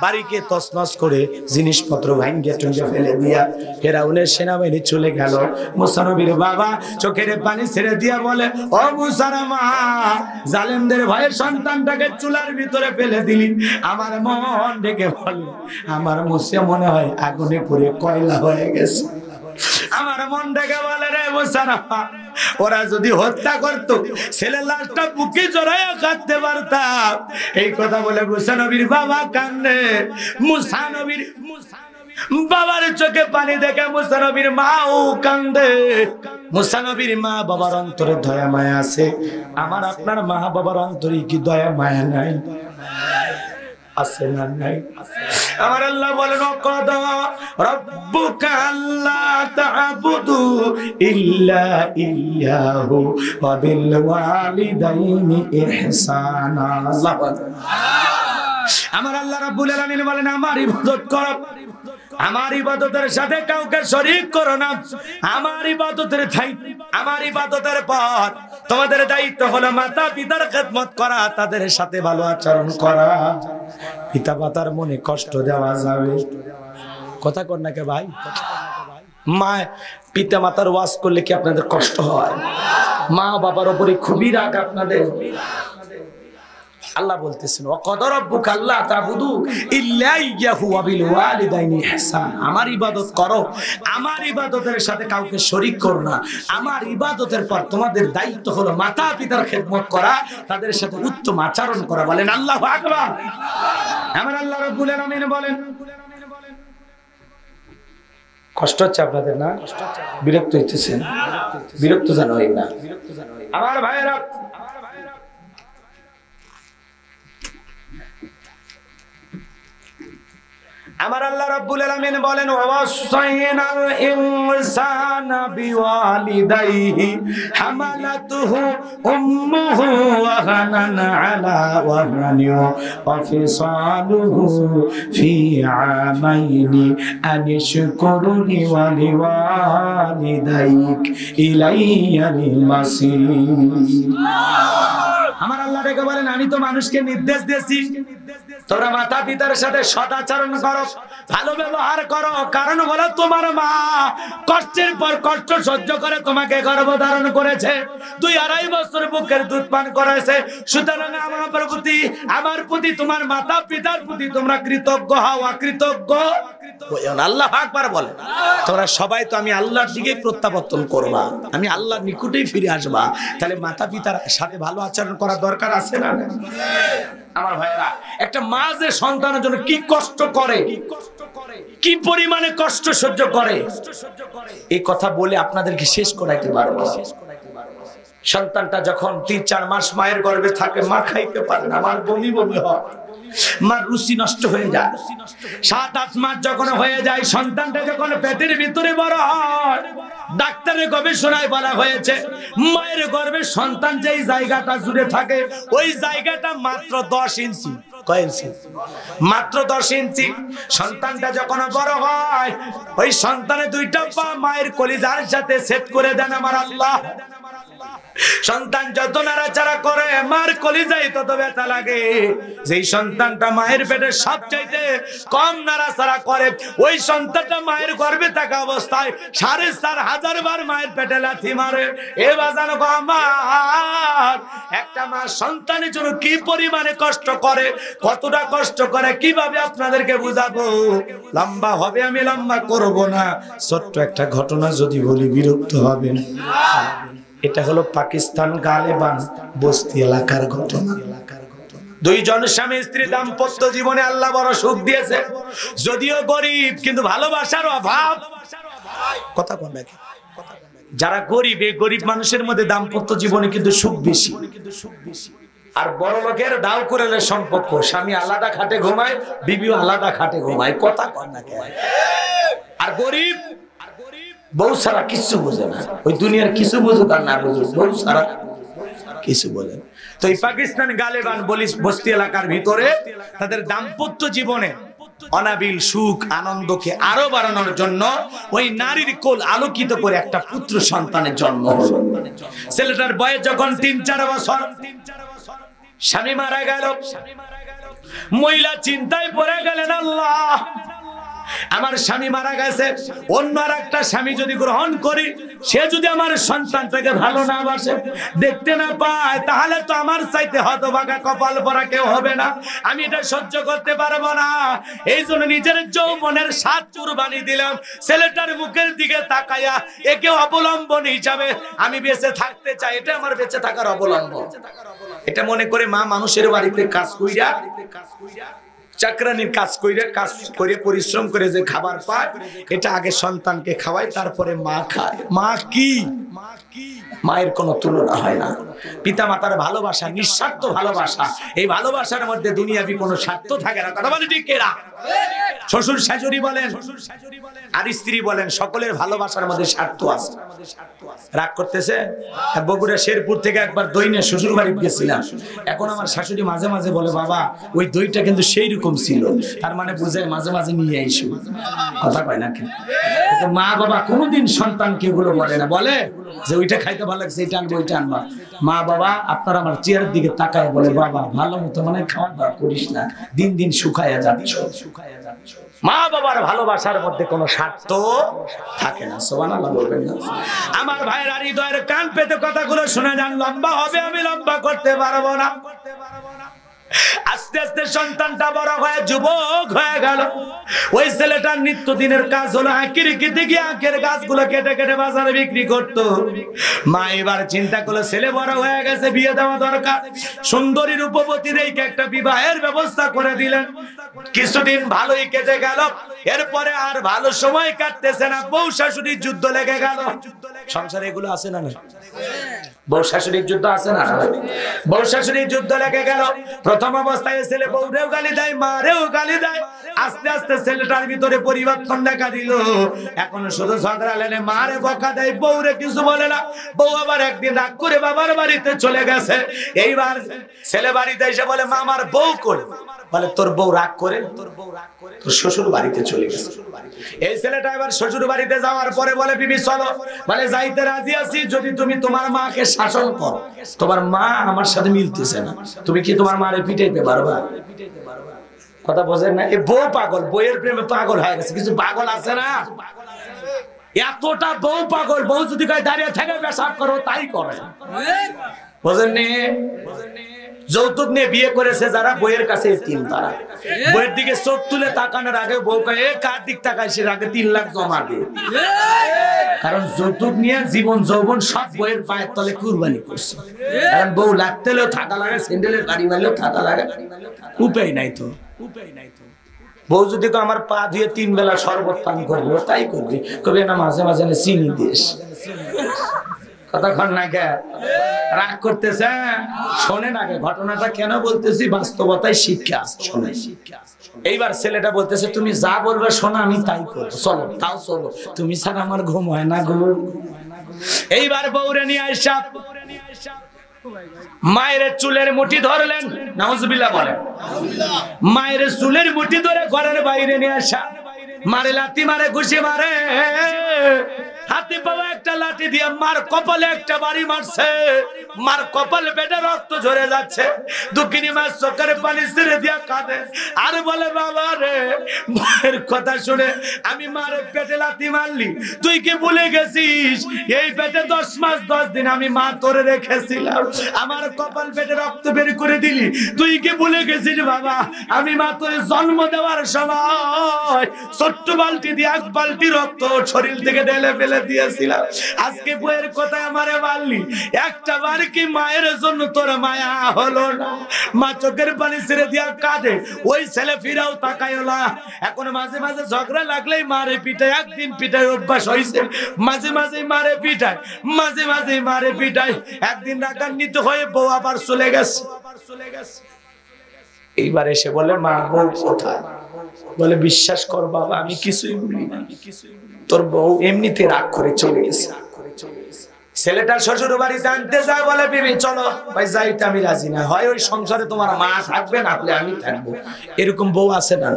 বাড়িকে তছনছ করে জিনিসপত্র ভাঙিয়ে টুঙ্গে ফেলে দিয়া ফিরাউনের সেনাবাহিনী চলে গেল। মুসা নবীর বাবা চোখের পানি ছেড়ে দিয়া বলে, ও মুসার মা, জালেমদের ভয়ে সন্তানটাকে চুলার ভিতরে ফেলে দিলি। আমার মন ডেকে বলে, আমার মুসে মনে হয় আগুনে পুড়ে কয়লা হয়ে গেছে। আমার মন ডেকে বলে, রে মুসার মা, ওরা যদি হত্যা করতো ছেলের লাশটা বুকে জড়াইয়া কাঁদতে পারতাম। এই কথা বলে মুসা নবীর বাবা কান্দে। মুসা নবীর বাবার চোখে পানি দেখে মুসা নবীর মাও কান্দে। মুসা নবীর মা বাবার অন্তরে দয়া মায়া আছে, আমার আপনার মা বাবার অন্তরে কি দয়া মায়া নাই? আছে না নাই? আমার আল্লাহ বলেন ওয়াকাদা রাব্বুকা আল্লা তা'বুদু ইল্লা ইয়্যাহু ওয়া বিল ওয়ালিদাইনি ইহসানা। আল্লাহু আকবার। আমার আল্লাহ রাব্বুল আলামিন বলেন আমার ইবাদত করো, আমার ইবাদতের সাথে কাউকে শরীক করো না। আমার ইবাদতের আমার ইবাদতের পর তোমাদের দায়িত্ব হলো মাতা পিতার খেদমত করা, তাদের সাথে ভালো আচরণ করা। পিতা মাতার মনে কষ্ট দেওয়া যাবে, কথা কর না কে ভাই? মা পিতা মাতার ওয়াজ করলে কি আপনাদের কষ্ট হয়? মা বাবার উপরে খুবই রাগ আপনাদের। আল্লাহ বলতেছেন ওয়াকাদা রাব্বুকা আল্লা তা'বুদু ইল্লা ইয়্যাহু ওয়া বিল ওয়ালিদাইনি ইহসান। আমার ইবাদত করো, আমার ইবাদতের সাথে কাউকে শরীক করো না। আমার ইবাদতের পর তোমাদের দায়িত্ব হলো মাতা পিতার খেদমত করা, তাদের সাথে উত্তম আচরণ করা। বলেন আল্লাহু আকবার। আমার আল্লাহ রাব্বুল আলামিন বলেন কষ্ট হচ্ছে আপনাদের না? বিরক্ত হইতেছেন? বিরক্ত যেন হই না আমার ভাইয়েরা। আমার আল্লাহ রাব্বুল আলামিন বলেন ওয়াসাইনাল ইনসানা বিওয়ালিদাইহি হামালাতুহু উম্মুহু ওয়াহানান আলা ওয়াহনানি ওয়া ফিসালুহু ফি আমাইনি আনিশকুরনি ওয়া লিওয়ালিদাইক ইলাইয়াল মাসির। আমার আল্লাহ রেখে বলেন আমি তো মানুষকে নির্দেশ দিয়েছি তোমরা মাতা পিতার সাথে সদাচরণ করো, ভালো ব্যবহার করো। কারণ হলো তোমার মা কষ্টের পর কষ্ট সহ্য করে তোমাকে গর্ভধারণ করেছে, 2-2.5 বছর বুকের দুধ পান করাইছে। সুতরাং আমার প্রতি তোমার মাতা পিতার প্রতি তোমরা কৃতজ্ঞ হও, অকৃতজ্ঞ আল্লাহু আকবার বলে। তোমরা সবাই তো আমি আল্লাহর দিকে প্রত্যাবর্তন করবা, আমি আল্লাহর নিকটেই ফিরে আসবা। তাহলে মাতা পিতার সাথে ভালো আচরণ করা দরকার আছে না? আমার ভাইয়েরা, একটা মা যে সন্তানের জন্য কি কষ্ট করে, কি পরিমাণে কষ্ট সহ্য করে, এই কথা বলে আপনাদেরকে শেষ করাইতে পারবো। সন্তানটা যখন 3-4 মাস মায়ের গর্ভে থাকে, মা খাইতে পারে না, আমার বমি বমি হয়, মার রুচি নষ্ট হয়ে যায়। 7-8 মাস যখন হয়ে যায়, সন্তানটা যখন পেটের ভিতরে বড় হয়, ডাক্তারের গবেষণায় বলা হয়েছে মায়ের গর্ভে সন্তান যেই জায়গাটা জুড়ে থাকে ওই জায়গাটা মাত্র 10 ইঞ্চি। কয় ইঞ্চি? মাত্র 10 ইঞ্চি। সন্তানটা যখন বড় হয়, ওই সন্তানের 2টা পা মায়ের কলিজার সাথে সেট করে দেন আমার আল্লাহ। সন্তান যত নাড়াচাড়া করে মার কলিজায় তত ব্যথা লাগে। যেই সন্তানটা মায়ের পেটে সবচাইতে কম নাড়াচাড়া করে, ওই সন্তানটা মায়ের গর্ভে থাকা অবস্থায় 4500 বার মায়ের পেটে লাথি মারে। এ বাজানো আমার একটা মা সন্তানের জন্য কি পরিমাণে কষ্ট করে, কতটা কষ্ট করে, কিভাবে আপনাদেরকে বুঝাবো? লম্বা হবে, আমি লম্বা করব না। ছোট্ট একটা ঘটনা যদি বলি বিরক্ত হবেন। এটা হলো পাকিস্তান গালেবান বস্তি এলাকার ঘটনা। 2 জন স্বামী স্ত্রী দাম্পত্য জীবনে আল্লাহ বড় সুখ দিয়েছে, যদিও গরিব কিন্তু ভালোবাসার অভাব। কথা কোন নাকি? যারা গরিব, এই গরিব মানুষের মধ্যে দাম্পত্য জীবনে কিন্তু সুখ বেশি। আর বড় লোকের দাও করেলে সম্পর্ক, স্বামী আলাদা খাটে ঘুমায়, বিবিও আলাদা খাটে ঘুমায়। কথা কোন নাকি? আর গরিব বউ ছাড়া কিছু বোঝে না, ওই দুনিয়ার কিছু বুঝুক আর না বুঝুক, বউ ছাড়া কিছু বোঝে না। তো এই পাকিস্তান গালেবান বস্তি এলাকার ভিতরে তাদের দাম্পত্য জীবনে অনাবিল সুখ আনন্দকে আরো বাড়ানোর জন্য ওই নারীর কোল আলোকিত করে একটা পুত্র সন্তানের জন্ম হলো। ছেলেটার বয়স যখন 3-4 বছর, স্বামী মারা গেল। মহিলা চিন্তায় পড়ে গেলেন, আল্লাহ আমার স্বামী মারা গেছে, অন্য আর একটা স্বামী যদি গ্রহণ করি, সে যদি আমার সন্তানটাকে ভালো না বাসে, দেখতে না পায়, তাহলে তো আমার চাইতে হতভাগা কপাল পরা কেউ হবে না। আমি এটা সহ্য করতে পারবো না। এই জন্য নিজের যৌবনের 7 কুরবানি দিলাম। ছেলেটার মুখের দিকে তাকায়া একে অবলম্বন হিসাবে আমি বেঁচে থাকতে চাই, এটা আমার বেঁচে থাকার অবলম্বন। এটা মনে করে মা মানুষের বাড়িতে কাজ কইরা, চাকরানির কাজ করে পরিশ্রম করে যে খাবার পায়, এটা আগে সন্তানকে খাওয়ায়, তারপরে মা খায়। মা কি মায়ের কোনো তুলনা হয় না। পিতা মাতার ভালোবাসা নিঃস্বার্থ ভালোবাসা, এই ভালোবাসার মধ্যে দুনিয়াবি কোনো স্বার্থ থাকে না। কথা বলে ঠিক কিনা? শ্বশুর শাশুড়ি বলেন আর স্ত্রী বলেন, সকলের ভালোবাসার মধ্যে স্বার্থ আছে। রাগ করতেছে? বগুড়া শেরপুর থেকে একবার দই নিয়ে শ্বশুর বাড়ি গেছিলাম। এখন আমার শাশুড়ি মাঝে মাঝে বলে, বাবা ওই দইটা কিন্তু সেই রকম ছিল, তার মানে বুঝায় মাঝে মাঝে নিয়ে আইসো। কথা কয় না কেন? মা বাবা কোনোদিন সন্তানকে এগুলো বলে না, বলে যে ওইটা খাইতে ভালো লাগছে, এইটা আনবো ওইটা আনবা। মা বাবা আপনারা আমার চেয়ারের দিকে তাকায় বলে, বাবা ভালো মতো মানে খাওয়া দাওয়া করিস না, দিন দিন শুকাইয়া যাচ্ছ। মা বাবার ভালোবাসার মধ্যে কোনো স্বার্থ থাকে না। সুবহানাল্লাহ বলবেন না? আমার ভাইয়ের হৃদয়ের কান পেতে কথাগুলো শুনে যান। লম্বা হবে, আমি লম্বা করতে পারবো না। আস্তে আস্তে সন্তানটা বড় হয়ে যুবক হয়ে গেল। ওই ছেলেটার নিত্যদিনের কাজ হলো আখের কেটে গিয়ে আখের গাছগুলো কেটে কেটে বাজারে বিক্রি করতো। মা এবার চিন্তা করলো ছেলে বড় হয়ে গেছে, বিয়ে দেওয়া দরকার। সুন্দরী রূপবতী রেখে একটা বিবাহের ব্যবস্থা করে দিলেন। কিছুদিন ভালোই কেটে গেল, এরপরে আর ভালো সময় কাটতেছে না, বউ শাশুড়ির যুদ্ধ লেগে গেল। সংসারে এগুলো আছে না? বউ শাশুড়ির যুদ্ধ আছে না? বউ শাশুড়ির যুদ্ধ লেগে গেল। প্রথম অবস্থায় ছেলে বউরেও গালি দেয়, মারেও গালি দেয়। আস্তে আস্তে ছেলেটার ভিতরে পরিবর্তন দেখা দিল। এখন শুধু ঝগড়া লেনে মারে বকা দেয়, বউরে কিছু বলে না। বউ আবার একদিন রাগ করে বাবার বাড়িতে চলে গেছে। এইবার ছেলে বাড়িতে এসে বলে, মা আমার বউ কই? বলে, তোর বউ রাগ করে তোর শ্বশুর বাড়িতে চলে গেছে। এই ছেলেটা এবার শ্বশুর বাড়িতে যাওয়ার পরে বলে, বিবি চলো। বলে, যাইতে রাজি আছি যদি তুমি তোমার মাকে শাসন করো। তোমার মা আমার সাথে মিলতেছে না, তুমি কি তোমার মারে পিটাইতে পারবা? কথা বোঝেন না? এই বউ পাগল, বইয়ের প্রেমে পাগল হয়ে গেছে। কিছু পাগল আছে না, এতটা বউ পাগল, বউ যদি কয় দাঁড়িয়ে থেকে পেশাব করো তাই করে। বোঝেন নি? যৌতুক নিয়ে বিয়ে করেছে যারা, বইয়ের কাছে তিন তারা। বইয়ের দিকে চোখ তুলে তাকানোর আগে বউ কয়, এ কার দিক তাকাইছে, আগে 3 লাখ জমা দে। কারণ যৌতুক নিয়ে জীবন যৌবন সব বইয়ের পায়ের তলে কুরবানি করছে। কারণ বউ লাগতেলেও থাকা লাগে, স্যান্ডেলের বাড়ি মারলেও থাকা লাগে, উপায় নাই তো। বউ যদি আমার পা ধুয়ে 3 বেলা শরবত পান করবো তাই করবি, কবি না মাঝে মাঝে চিনি দিস। কতক্ষণ না কে রাগ করতেছে? শোনেন আগে ঘটনাটা কেন বলতেছি, বাস্তবতায় শিক্ষা আছে, শোনেন। এইবার ছেলেটা বলতেছে, তুমি যা বলবে শোনা আমি তাই করবো, চলো। তাও চলো, তুমি ছাড়া আমার ঘুম হয় না গো। এইবার বউরে নিয়ে আইসা মায়ের চুলের মুঠি ধরলেন, নাউজুবিল্লাহ বলেন। মায়ের চুলের মুঠি ধরে ঘরের বাইরে নিয়ে আসা। মারে লাথি মারে, ঘুষি মারে, হাতে পাওয়া একটা লাঠি দিয়ে মার কপালে একটা বাড়ি মারছে। মার কপাল বেটে রক্ত ঝরে যাচ্ছে। দুঃখিনী মা চোখের পানি ছেড়ে দিয়া কাঁদে আর বলে, বাবা রে, মায়ের কথা শুনে আমি মারে পেটে লাথি মারলি, তুই কি ভুলে গেছিস এই পেটে 10 মাস 10 দিন আমি মা তোরে রেখেছিলাম? আমার কপাল পেটে রক্ত বের করে দিলি, তুই কি ভুলে গেছিস বাবা আমি মা তোরে জন্ম দেওয়ার সময় ছোট্ট বালতি দিয়ে 1 বালতি রক্ত শরীর থেকে ঢেলে ফেলে দিয়েছিলাম। আজকে বইয়ের কথায় আমারে মারলি, একটা বার কি মায়ের জন্য তোর মায়া হলো না? মা চোখের পানি ছেড়ে দিয়া কাঁদে। ওই ছেলে ফিরাও তাকায় না। এখন মাঝে মাঝে ঝগড়া লাগলেই মারে পিটায়, একদিন পিটায় অভ্যাস হয়েছে, মাঝে মাঝে মারে পিটায়, মাঝে মাঝে মারে পিটায়। একদিন রাগান্বিত হয়ে বউ আবার চলে গেছে। এইবার এসে বলে, মা বউ কোথায়? বলে, বিশ্বাস কর বাবা আমি কিছুই বলি না, তোর বউ এমনিতে রাগ করে চলে গেছে। ছেলেটা শ্বশুর বাড়ি জানতে যায়, বলে, বিবি চলো। ভাই যাইতে আমি রাজি না, হয় ওই সংসারে তোমার মা থাকবে, না হলে আমি থাকবো। এরকম বউ আছে না?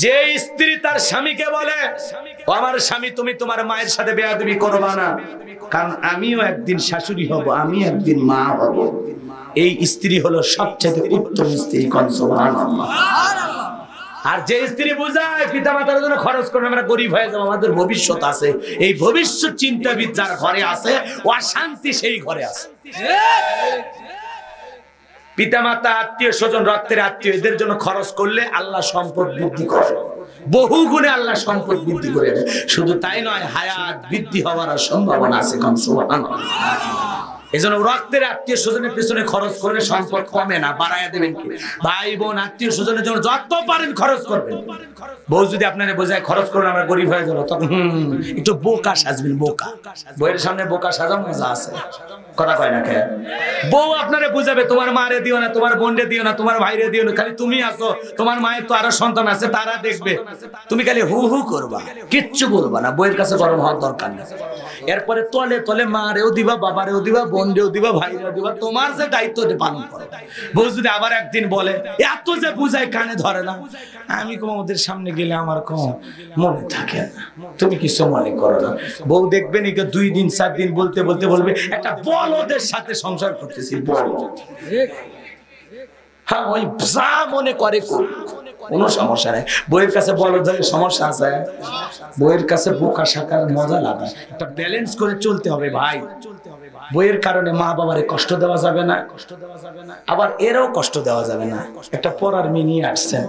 যে স্ত্রী তার স্বামীকে বলে, আমার স্বামী তুমি তোমার মায়ের সাথে বেয়াদবি করবা না, কারণ আমিও একদিন শাশুড়ি হব, আমি একদিন মা হব, এই স্ত্রী হলো সবচেয়ে উত্তম স্ত্রী। সুবহানাল্লাহ। আর যে স্ত্রী বুঝায় পিতা মাতার জন্য খরচ করে আমরা গরিব হয়ে যাবো, আমাদের ভবিষ্যৎ আছে, এই ভবিষ্যৎ চিন্তাবিদ যার ঘরে আছে, অশান্তি সেই ঘরে আছে। পিতামাতা, আত্মীয় স্বজন, রক্তের আত্মীয়, এদের জন্য খরচ করলে আল্লাহ সম্পদ বৃদ্ধি করে, বহু গুণে আল্লাহ সম্পদ বৃদ্ধি করে। শুধু তাই নয়, হায়াত বৃদ্ধি হওয়ার সম্ভাবনা আছে। সুবহানাল্লাহ। এজন্য রক্তের আত্মীয় স্বজনের পিছনে খরচ করলে সম্পদ কমে না, বাড়াইয়া দেবেন কি? ভাই বোন আত্মীয় স্বজনের জন্য যত পারেন খরচ করবেন। বউ যদি আপনারা বোঝায় খরচ করুন আমরা গরিব হয়ে যাবো, তখন একটু বোকা সাজবেন। বোকা বউয়ের সামনে বোকা সাজা মজা আছে, কথা কয় না কে? বউ আপনারে বুঝাবে তোমার মারে দিও না, তোমার বোনরে দিও না, তোমার ভাইরে দিও না, খালি তুমি আছো, তোমার মায়ের তো আরো সন্তান আছে তারা দেখবে, তুমি খালি হু হু করবা, কিচ্ছু বলবা না। বউয়ের কাছে গরম হওয়ার দরকার নেই। এরপরে তলে তলে মারেও দিবা, বাবারেও দিবা, বোনরেও দিবা, ভাইরেও দিবা, তোমার যে দায়িত্ব পালন করো। বউ যদি আবার একদিন বলে এত যে বুঝায় কানে ধরে না, আমি ওদের সামনে গেলে আমার কোনো মনে থাকে না, তুমি কিছু মনে করো না। বউ দেখবে নি 2 দিন 4 দিন বলতে বলতে বলবে একটা বলদের সাথে সংসার করতেছি, বল। হ্যাঁ ওই যা মনে করে কোনো সমস্যা নেই। বইয়ের কাছে বলদের সমস্যা আছে, বইয়ের কাছে বোকা শাখার মজা লাগে। একটা ব্যালেন্স করে চলতে হবে ভাই। বইয়ের কারণে মা বাবারে কষ্ট দেওয়া যাবে না, আবার এরও কষ্ট দেওয়া যাবে না। একটা পড়ার মেয়ে নিয়ে আসছেন,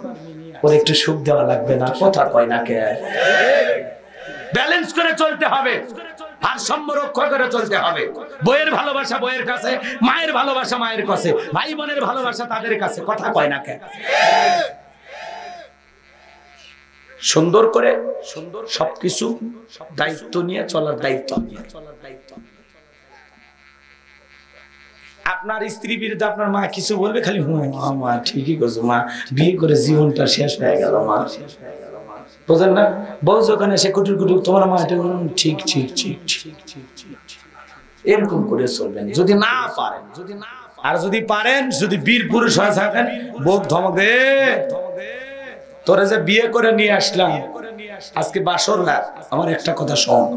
ওর একটু সুখ দেওয়া লাগবে না, কথা কয় না কে? ব্যালেন্স করে চলতে হবে, ভারসাম্য রক্ষা করে চলতে হবে। বইয়ের ভালোবাসা বইয়ের কাছে, মায়ের ভালোবাসা মায়ের কাছে, ভাই বোনের ভালোবাসা তাদের কাছে, কথা কয় না কে? সুন্দর করে সবকিছু দায়িত্ব নিয়ে চলার দায়িত্ব। আপনার স্ত্রী বিরুদ্ধে আপনার মা কিছু বলবে, খালি মা ঠিকই করছো, মা বিয়ে করে জীবনটা শেষ হয়ে গেল, মা বোঝেন না? বউ যখন এসে কুটুর কুটুর তোমার মা এটা ঠিক ঠিক ঠিক ঠিক ঠিক এরকম করে চলবেন। যদি না পারেন, আর যদি পারেন, যদি বীর পুরুষ হয়ে থাকেন, বউ ধমক দে, তোরা যে বিয়ে করে নিয়ে আসলাম আজকে বাসর রাত, আমার একটা কথা শোন,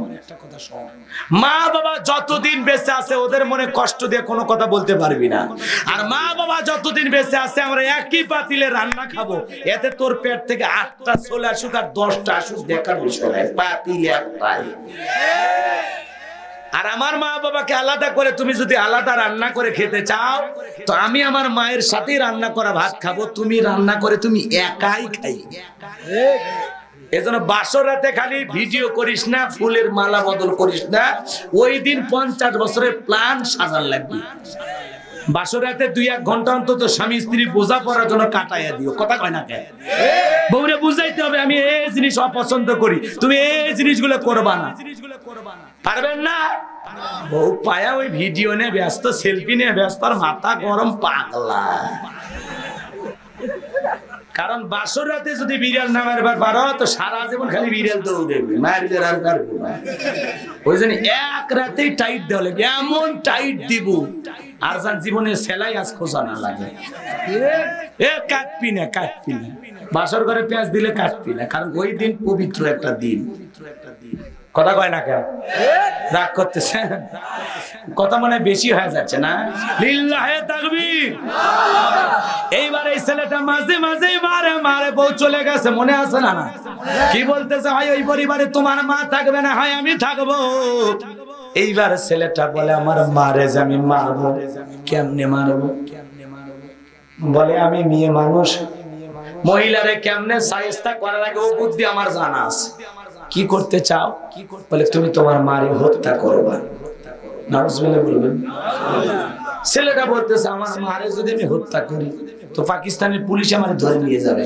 মা বাবা যতদিন বেঁচে আছে ওদের মনে কষ্ট দিয়ে কোনো কথা বলতে পারবি না। আর মা বাবা যতদিন বেঁচে আছে আমরা একই পাতিলে রান্না খাবো, এতে তোর পেট থেকে 8টা চলে আসুক আর 10টা আসুক দেখার বিষয় নাই, পাতিলে একটাই। আর আমার মা বাবাকে আলাদা করে তুমি যদি আলাদা রান্না করে খেতে চাও, তো আমি আমার মায়ের সাথেই রান্না করা ভাত খাবো, তুমি রান্না করে তুমি একাই খাই। এজন্য বাসর রাতে খালি ভিডিও করিস না, ফুলের মালা বদল করিস না, ওই দিন 50 বছরের প্ল্যান সাজার লাগবে। বাসর রাতে 2-1 ঘন্টা অন্তত স্বামী স্ত্রী বোঝা পড়ার জন্য কাটাইয়া দিও, কথা কয় না কে? বউরে বুঝাইতে হবে আমি এই জিনিস অপছন্দ করি, তুমি এই জিনিসগুলো করবা না, পারবেন না? বউ পায়া ওই ভিডিও নিয়ে ব্যস্ত, সেলফি নিয়ে ব্যস্ত, আর মাথা গরম পাগলা। কারণ বাসর রাতে যদি বিড়াল না মারবার পারো তো সারা জীবন খালি বিড়াল দৌড়বে, মারবে আর পারবো না। ওই জন্য এক রাতেই টাইট দেওয়া লাগবে, এমন টাইট দিব আর যার জীবনে সেলাই আজ খোঁজা না লাগে। কাটবি না, কাটবি না, বাসর ঘরে পেঁয়াজ দিলে কাটবি না, কারণ ওই দিন পবিত্র একটা দিন, কথা কয় না কেন? রাগ করতেছে, কথা মনে বেশি হয়ে যাচ্ছে না? লিল্লাহে তাকবীর। এইবার এই ছেলেটা মাঝে মাঝে মারে মারে, বউ চলে গেছে, মনে আছে না? না কি বলতেছে, হয় ওই পরিবারে তোমার মা থাকবে না, হয় আমি থাকবো। এইবার ছেলেটা বলে আমার মারে যে আমি মারবো। কেমনে মারবো? বলে আমি মেয়ে মানুষ, মহিলারে কেমনে শায়েস্তা করার আগে ও বুদ্ধি আমার জানা আছে। কি করতে চাও? বলে তুমি তোমার মারে হত্যা করবা। নাউজুবিল্লাহ বলবেন। ছেলেটা বলতেছে আমার মারে যদি আমি হত্যা করি তো পাকিস্তানের পুলিশ আমার ধরে নিয়ে যাবে,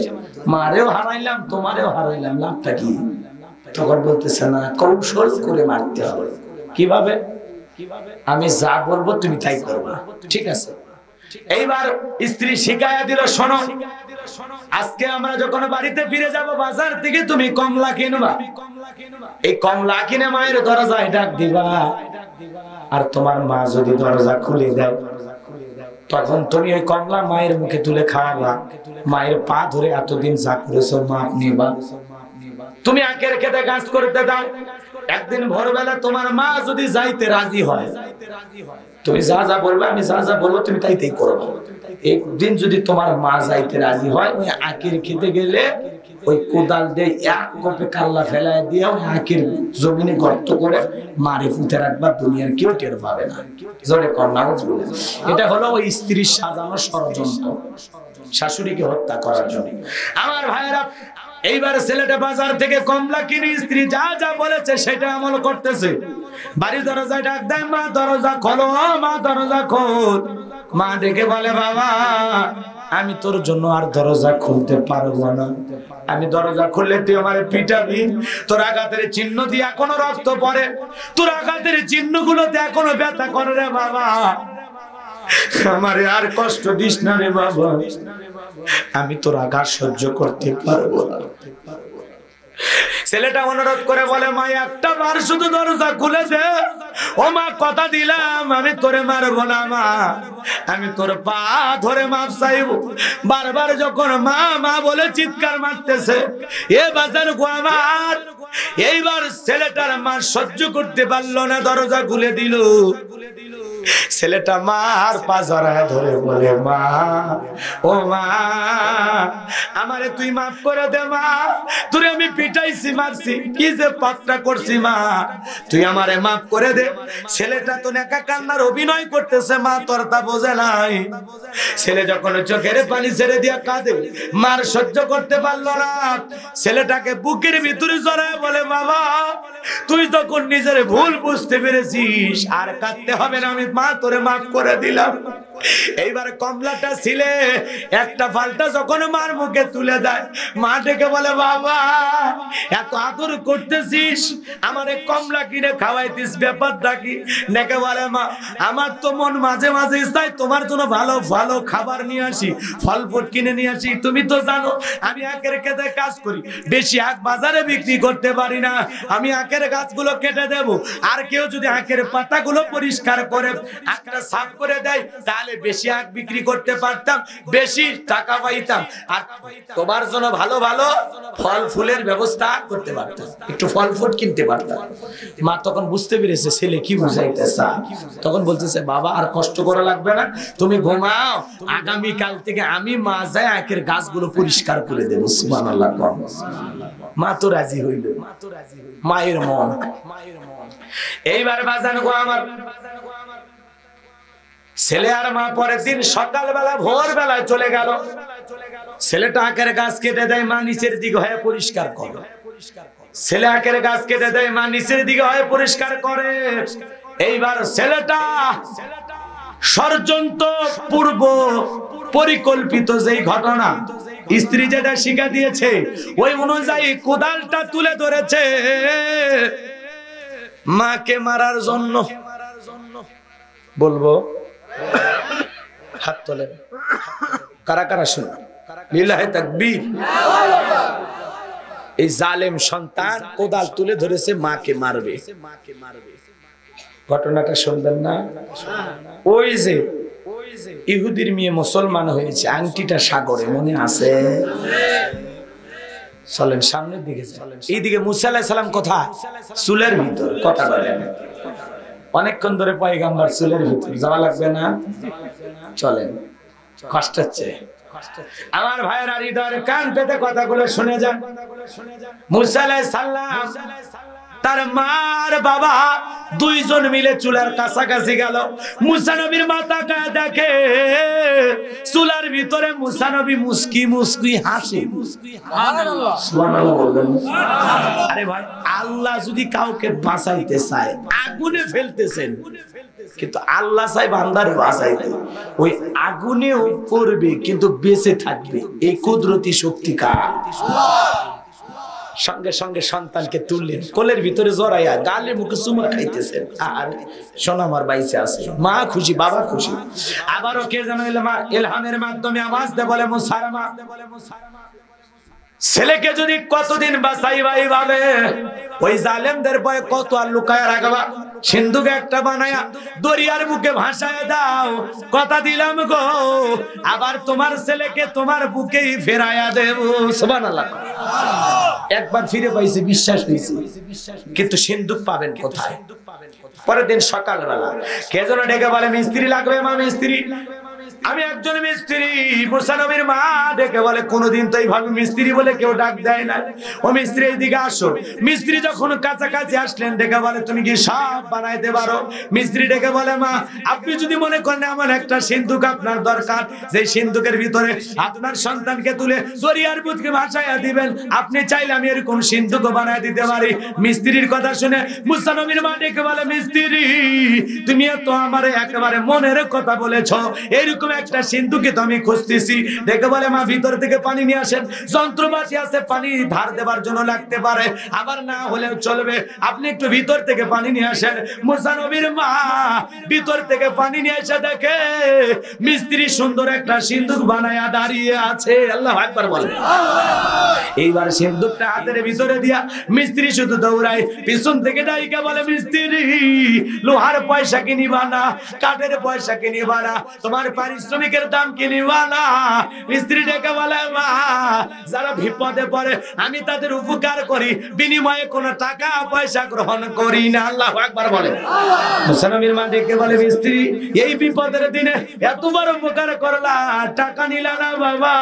মারেও হারাইলাম তোমারেও হারাইলাম, লাভটা কি? তখন বলতেছে না, কৌশল করে মারতে হবে। কিভাবে? আমি যা বলবো তুমি তাই করবা, ঠিক আছে? এইবার স্ত্রী শিখাইয়া দিল, শোনো আজকে আমরা যখন বাড়িতে ফিরে যাব বাজার থেকে তুমি কমলা কিনবা, এই কমলা কিনে মায়ের দরজায় ডাক দিবা, আর তোমার মা যদি দরজা খুলে দেয় তখন তুমি ওই কমলা মায়ের মুখে তুলে খাওয়াবা, মায়ের পা ধরে এতদিন যা করেছো মাপ নিবা। তুমি আখের খেতে কাজ করতে দাও, একদিন ভোরবেলা তোমার মা যদি যাইতে রাজি হয়, তুমি যা যা বলবে আমি যা যা বলবো তুমি তাই তাই করবো। একদিন যদি তোমার মা যাইতে রাজি হয়, ওই আখের খেতে গেলে ওই কোদাল দিয়ে 1 কোপে কাল্লা ফেলায় দিয়ে ওই আখের জমিনে গর্ত করে মারে পুঁতে রাখবা, দুনিয়ার কেউ টের পাবে না। জোরে কন্যা। এটা হলো ওই স্ত্রীর সাজানো ষড়যন্ত্র শাশুড়িকে হত্যা করার জন্য। আমার ভাইয়েরা, এইবার ছেলেটা বাজার থেকে কমলা কিনে স্ত্রী যা যা বলেছে সেটা আমল করতেছে। বাড়ির দরজায় ডাক দেয়, মা দরজা খোলো, মা দরজা খোল। মা ডেকে বলে, বাবা আমি তোর জন্য আর দরজা খুলতে পারবো না, আমি দরজা খুললে তুই আমারে পিটাবি, তোর আঘাতের চিহ্ন দিয়ে এখনো রক্ত পড়ে, তোর আঘাতের চিহ্ন গুলোতে এখনো ব্যথা করে রে বাবা, আমারে আর কষ্ট দিস না রে বাবা, আমি তোর আঘাত সহ্য করতে পারবো না। ছেলেটা অনুরোধ করে বলে, মা একটা বার শুধু দরজা খুলে দে, ও মা কথা দিলাম আমি তোরে মারবো না মা, আমি তোর পা ধরে মাপ চাইবো। বারবার যখন মা মা বলে চিৎকার মারতেছে, এ বাজার গো আমার, এইবার ছেলেটার মা সহ্য করতে পারলো না, দরজা খুলে দিল। ছেলেটা মার পা জড়ায় ধরে বলে, মা ও মা আমারে তুই মাফ করে দে মা, তোরে আমি পিটাইছি মারছি, কি যে পাপটা করছি মা, তুই আমারে মাফ করে দে। ছেলেটা তো নেকা কান্নার অভিনয় করতেছে, মা তোর তা বোঝে নাই। ছেলে যখন চোখের পানি ছেড়ে দিয়া কাঁদে, মার সহ্য করতে পারলো না, ছেলেটাকে বুকের ভিতরে জড়ায় বলে, বাবা তুই যখন নিজের ভুল বুঝতে পেরেছিস আর কাঁদতে হবে না, আমি মা তোরে মাফ করে দিলাম। এইবার কমলাটা ছিলে একটা ফালটা যখন মার মুখে তুলে দেয়, মা ডেকে বলে, বাবা এত আদর করতেছিস, আমারে কমলা কিনে খাওয়াইতিস, ব্যাপারটা কি? ডেকে বলে, মা আমার তো মন মাঝে মাঝে চাই তোমার জন্য ভালো ভালো খাবার নিয়ে আসি, ফল ফুল কিনে নিয়ে আসি, তুমি তো জানো আমি আখের খেতে কাজ করি, বেশি আখ বাজারে বিক্রি করতে পারি না, আমি আখের গাছগুলো কেটে দেব, আর কেউ যদি আখের পাতাগুলো পরিষ্কার করে আখটা সাফ করে দেয় তাহলে বেশি আখ বিক্রি করতে পারতাম, বেশি টাকা পাইতাম, আর তোমার জন্য ভালো ভালো ফল ফুলের ব্যবস্থা করতে পারতাম, একটু ফল ফুল কিনতে পারতাম। মা তখন বুঝতে পেরেছে ছেলে কি বুঝাইতেছে, তখন বলতেছে, বাবা আর কষ্ট করা লাগবে না, তুমি ঘুমাও, আগামী কাল থেকে আমি মা যাই আখের গাছগুলো পরিষ্কার করে দেবো। সুবহানাল্লাহ। মা তো রাজি হইল, মায়ের মন। এইবার বাজান গো আমার, ছেলে আর মা পরের দিন সকালবেলা ভোরবেলা চলে গেল, ছেলেটা আখের গাছ কেটে দেয়, মা নিচের দিকে হয়ে পরিষ্কার করে, ছেলে আখের গাছ কেটে দেয়, মা নিচের দিকে হয়ে পরিষ্কার করে। এইবার ছেলেটা ষড়যন্ত্র পূর্ব পরিকল্পিত যেই ঘটনা স্ত্রী যেটা শিখা দিয়েছে ওই অনুযায়ী কোদালটা তুলে ধরেছে মাকে মারার জন্য। বলবো হাত তোলেন, কারা কারা শুনে লিল্লাহি তাকবীর। এই জালেম সন্তান কোদাল তুলে ধরেছে মাকে মারবে। ঘটনাটা শুনবেন না? ওই যে ইহুদির মেয়ে মুসলমান হয়েছে, আংটিটা সাগরে মনে আছে? চলেন সামনের দিকে চলেন। এইদিকে মুসা আলাইহিস সালাম কোথায়? চুলের ভিতর। কথা বলেন, অনেকক্ষণ ধরে পয়গাম্বর চুলের ভিতর, যাওয়া লাগবে না? চলেন, কষ্ট হচ্ছে আমার ভাইয়েরা, হৃদয়ের কান পেতে কথাগুলো শুনে যান। মুসা আলাইহিস সালাম তার মার বাবা দুইজন মিলে চুলার কাছাকাছি গেল। মুসা নবীর মাথাটা দেখে চুলার ভিতরে মুসা নবী মুস্কি মুস্কি হাসি। সুবহানাল্লাহ বলবেন। আরে ভাই, আল্লাহ যদি কাউকে বাঁচাইতে চায় আগুনে ফেলতেছেন, কিন্তু আল্লাহ চাই বান্দারে বাঁচাইতে, ওই আগুনেও পড়বে কিন্তু বেঁচে থাকবে। এই কুদরতি শক্তি কার? সঙ্গে সঙ্গে সন্তানকে তুললেন, কোলের ভিতরে জড়াইয়া গালে মুখে চুমা খাইতেছেন। আর সোনা আমার বাইসে আছে, মা খুশি, বাবা খুশি। আবারও কে যেন ইলহামের মাধ্যমে আওয়াজ দেয়, বলে মুসারমা, ছেলেকে যদি কতদিন বাঁচাইবা এইভাবে, ওই জালেমদের ভয়ে কত আর লুকায় রাখবা, সিন্ধুকে একটা বানায়া দরিয়ার বুকে ভাসায় দাও, কথা দিলাম গো, আবার তোমার ছেলেকে তোমার বুকেই ফেরাইয়া দেব। সুবহানাল্লাহ। একবার ফিরে পাইছে, বিশ্বাস হয়েছে, কিন্তু সিন্ধুক পাবেন কোথায়? পরের দিন সকালবেলা কে যেন ডেকে বলে, মিস্ত্রি লাগবে মা, মিস্ত্রি। আমি একজন মিস্ত্রি। মুসা নবীর মা ডেকে বলে কোনদিন তো এইভাবে মিস্ত্রি বলে কেউ ডাক দেয় না। ও মিস্ত্রি এইদিকে আসো। মিস্ত্রি যখন কাছাকাছি আসলেন ডেকে বলে তুমি কি সব বানাইতে পারো? মিস্ত্রি ডেকে বলে মা আপনি যদি মনে করেন এমন একটা সিন্ধুক আপনার দরকার যে সিন্ধুকের ভিতরে আপনার সন্তানকে তুলে দরিয়ার বুদকে ভাসাইয়া দিবেন, আপনি চাইলে আমি এরকম সিন্ধুক বানায় দিতে পারি। মিস্ত্রির কথা শুনে মুসা নবীর মা ডেকে বলে মিস্ত্রি তুমি তো আমার একেবারে মনের কথা বলেছ, এরকম একটা সিন্ধুকে তো আমি খুঁজতেছি। ডেকে বলে মা ভিতর থেকে পানি নিয়ে আসেন, যন্ত্রপাতি আছে পানি ধার দেবার জন্য লাগতে পারে, আবার না হলেও চলবে, আপনি একটু ভিতর থেকে পানি নিয়ে আসেন। মুসা নবীর মা ভিতর থেকে পানি নিয়ে এসে দেখে মিস্ত্রি সুন্দর একটা সিন্ধুক বানায়া দাঁড়িয়ে আছে। আল্লাহু আকবার বলে। এইবার সিন্ধুকটা হাতের ভিতরে দিয়া মিস্ত্রি শুধু দৌড়ায়, পিছন থেকে ডাইকা বলে মিস্ত্রি লোহার পয়সা কিনিবা না, কাঠের পয়সা কিনিবা না, তোমার পারিশ্রমিকের দাম কিনিবা না। মিস্ত্রি ডেকে বলে মা যারা বিপদে পড়ে আমি তাদের উপকার করি, বিনিময়ে কোনো টাকা পয়সা গ্রহণ করি না। আল্লাহু আকবার বলে। মুসা নবীর মা ডেকে বলে মিস্ত্রি এই বিপদের দিনে এত বড় উপকার করলা, টাকা নিলা না বাবা,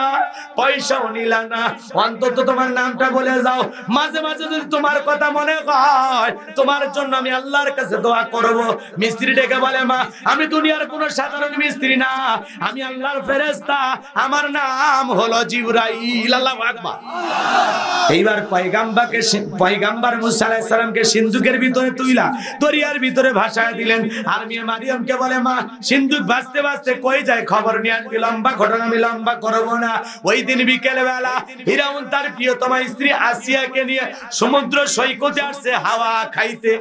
পয়সাও নিলা না, অন্তত তোমার নামটা বলে যাও। মাঝে মাঝে যদি তোমার কথা মনে হয় তোমার জন্য আমি আল্লাহর কাছে দোয়া করব। মিস্ত্রি ডেকে বলে মা আমি দুনিয়ার কোন সাধারণ মিস্ত্রি না, আমি আল্লাহর ফেরেশতা, আমার নাম হলো জিবরাইল। আল্লাহু আকবার। এইবার পয়গম্বর মুসা আলাইহিস সালামকে সিন্ধুকের ভিতরে তুইলা দরিয়ার ভিতরে ভাসায় দিলেন। আর মেয়ে মারিয়ামকে বলে মা সিন্ধুক ভাসতে ভাসতে কই যায় খবর নিয়ে আসবি। লম্বা ঘটনা আমি লম্বা করবো না। ওই দিন বিকেল বেলা ফিরাউন তার প্রিয়তমা স্ত্রী আসিয়াকে নিয়ে সমুদ্র সৈকতে আসছে হাওয়া খাইতে।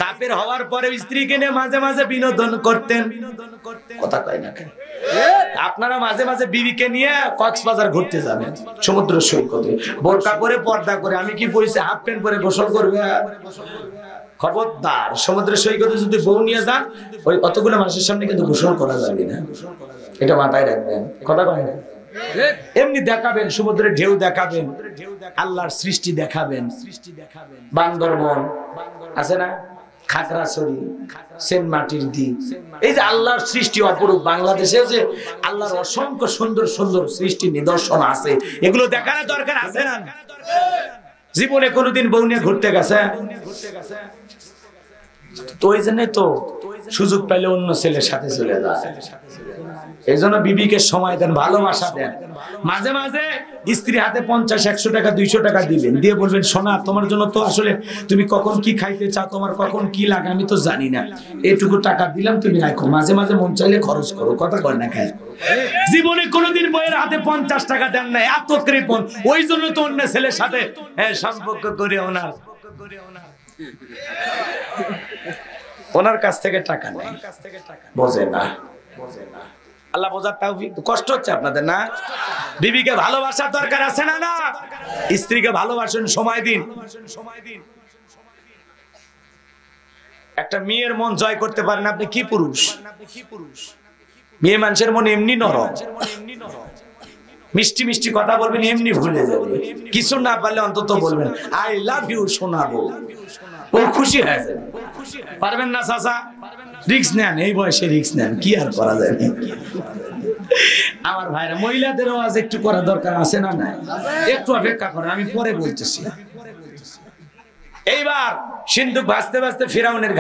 কাফের হওয়ার পরে স্ত্রীকে নিয়ে মাঝে মাঝে বিনোদন করতেন। কথা কয় না কেন? আপনারা মাঝে মাঝে বিবিকে নিয়ে কক্সবাজার ঘুরতে যাবেন সমুদ্র সৈকতে, বোরকা করে পর্দা করে। আমি কি বলছি হাফ প্যান্ট পরে গোসল করবে? খবরদার, সমুদ্র সৈকতে যদি বউ নিয়ে যান ওই অতগুলো মানুষের সামনে কিন্তু গোসল করা যাবে না, এটা মাথায় রাখবেন। কথা কয় না? এমনি দেখাবেন, সমুদ্রের ঢেউ দেখাবেন, আল্লাহর সৃষ্টি দেখাবেন। বান্দরবন আছে না, খাগড়াছড়ি, সেন্ট মাটির দ্বীপ, এই যে আল্লাহর সৃষ্টি অপরূপ। বাংলাদেশে যে আল্লাহর অসংখ্য সুন্দর সুন্দর সৃষ্টি নিদর্শন আছে, এগুলো দেখানোর দরকার আছে না? জীবনে কোনোদিন বউ নিয়ে ঘুরতে গেছে? তো ওই জন্য তো সুযোগ পাইলে অন্য ছেলের সাথে চলে যায়। এই জন্য বিবিকে সময় দেন, ভালোবাসা দেন। মাঝে মাঝে স্ত্রী হাতে 50-100 টাকা 200 টাকা দিবেন, দিয়ে বলবেন সোনা তোমার জন্য তো আসলে তুমি কখন কি খাইতে চাও, তোমার কখন কি লাগে আমি তো জানি না, এইটুকু টাকা দিলাম তুমি রাখো, মাঝে মাঝে মন চাইলে খরচ করো। কথা কয় না খায়? জীবনে কোনোদিন বইয়ের হাতে 50 টাকা দেন না, এত কৃপণ। ওই জন্য তো অন্য ছেলের সাথে সম্পর্ক করে ওনার কাছ থেকে টাকা নেই, বোঝে না। আল্লাহ বোঝার তৌফিক। কষ্ট হচ্ছে আপনাদের না? বিবিকে ভালোবাসার দরকার আছে না? না, স্ত্রীকে ভালোবাসেন, সময় দিন। একটা মেয়ের মন জয় করতে পারেন আপনি, কি পুরুষ? মেয়ে মানুষের মন এমনি নরম, মিষ্টি মিষ্টি কথা বলবেন এমনি ভুলে যাবে। কিছু না পারলে অন্তত বলবেন আই লাভ ইউ শোনাবো, ও খুশি হয়ে যাবে। পারবেন না চাচা? রিস্ক নেন, এই বয়সে রিস্ক নেন, কি আর করা যায়। আমার ভাইরা মহিলাদেরও আজ একটু করা দরকার আছে না? নাই, একটু অপেক্ষা করেন, আমি পরে বলতেছি। এইবার সিন্ধুক ভাসতে ভাসতে ফিরাউনের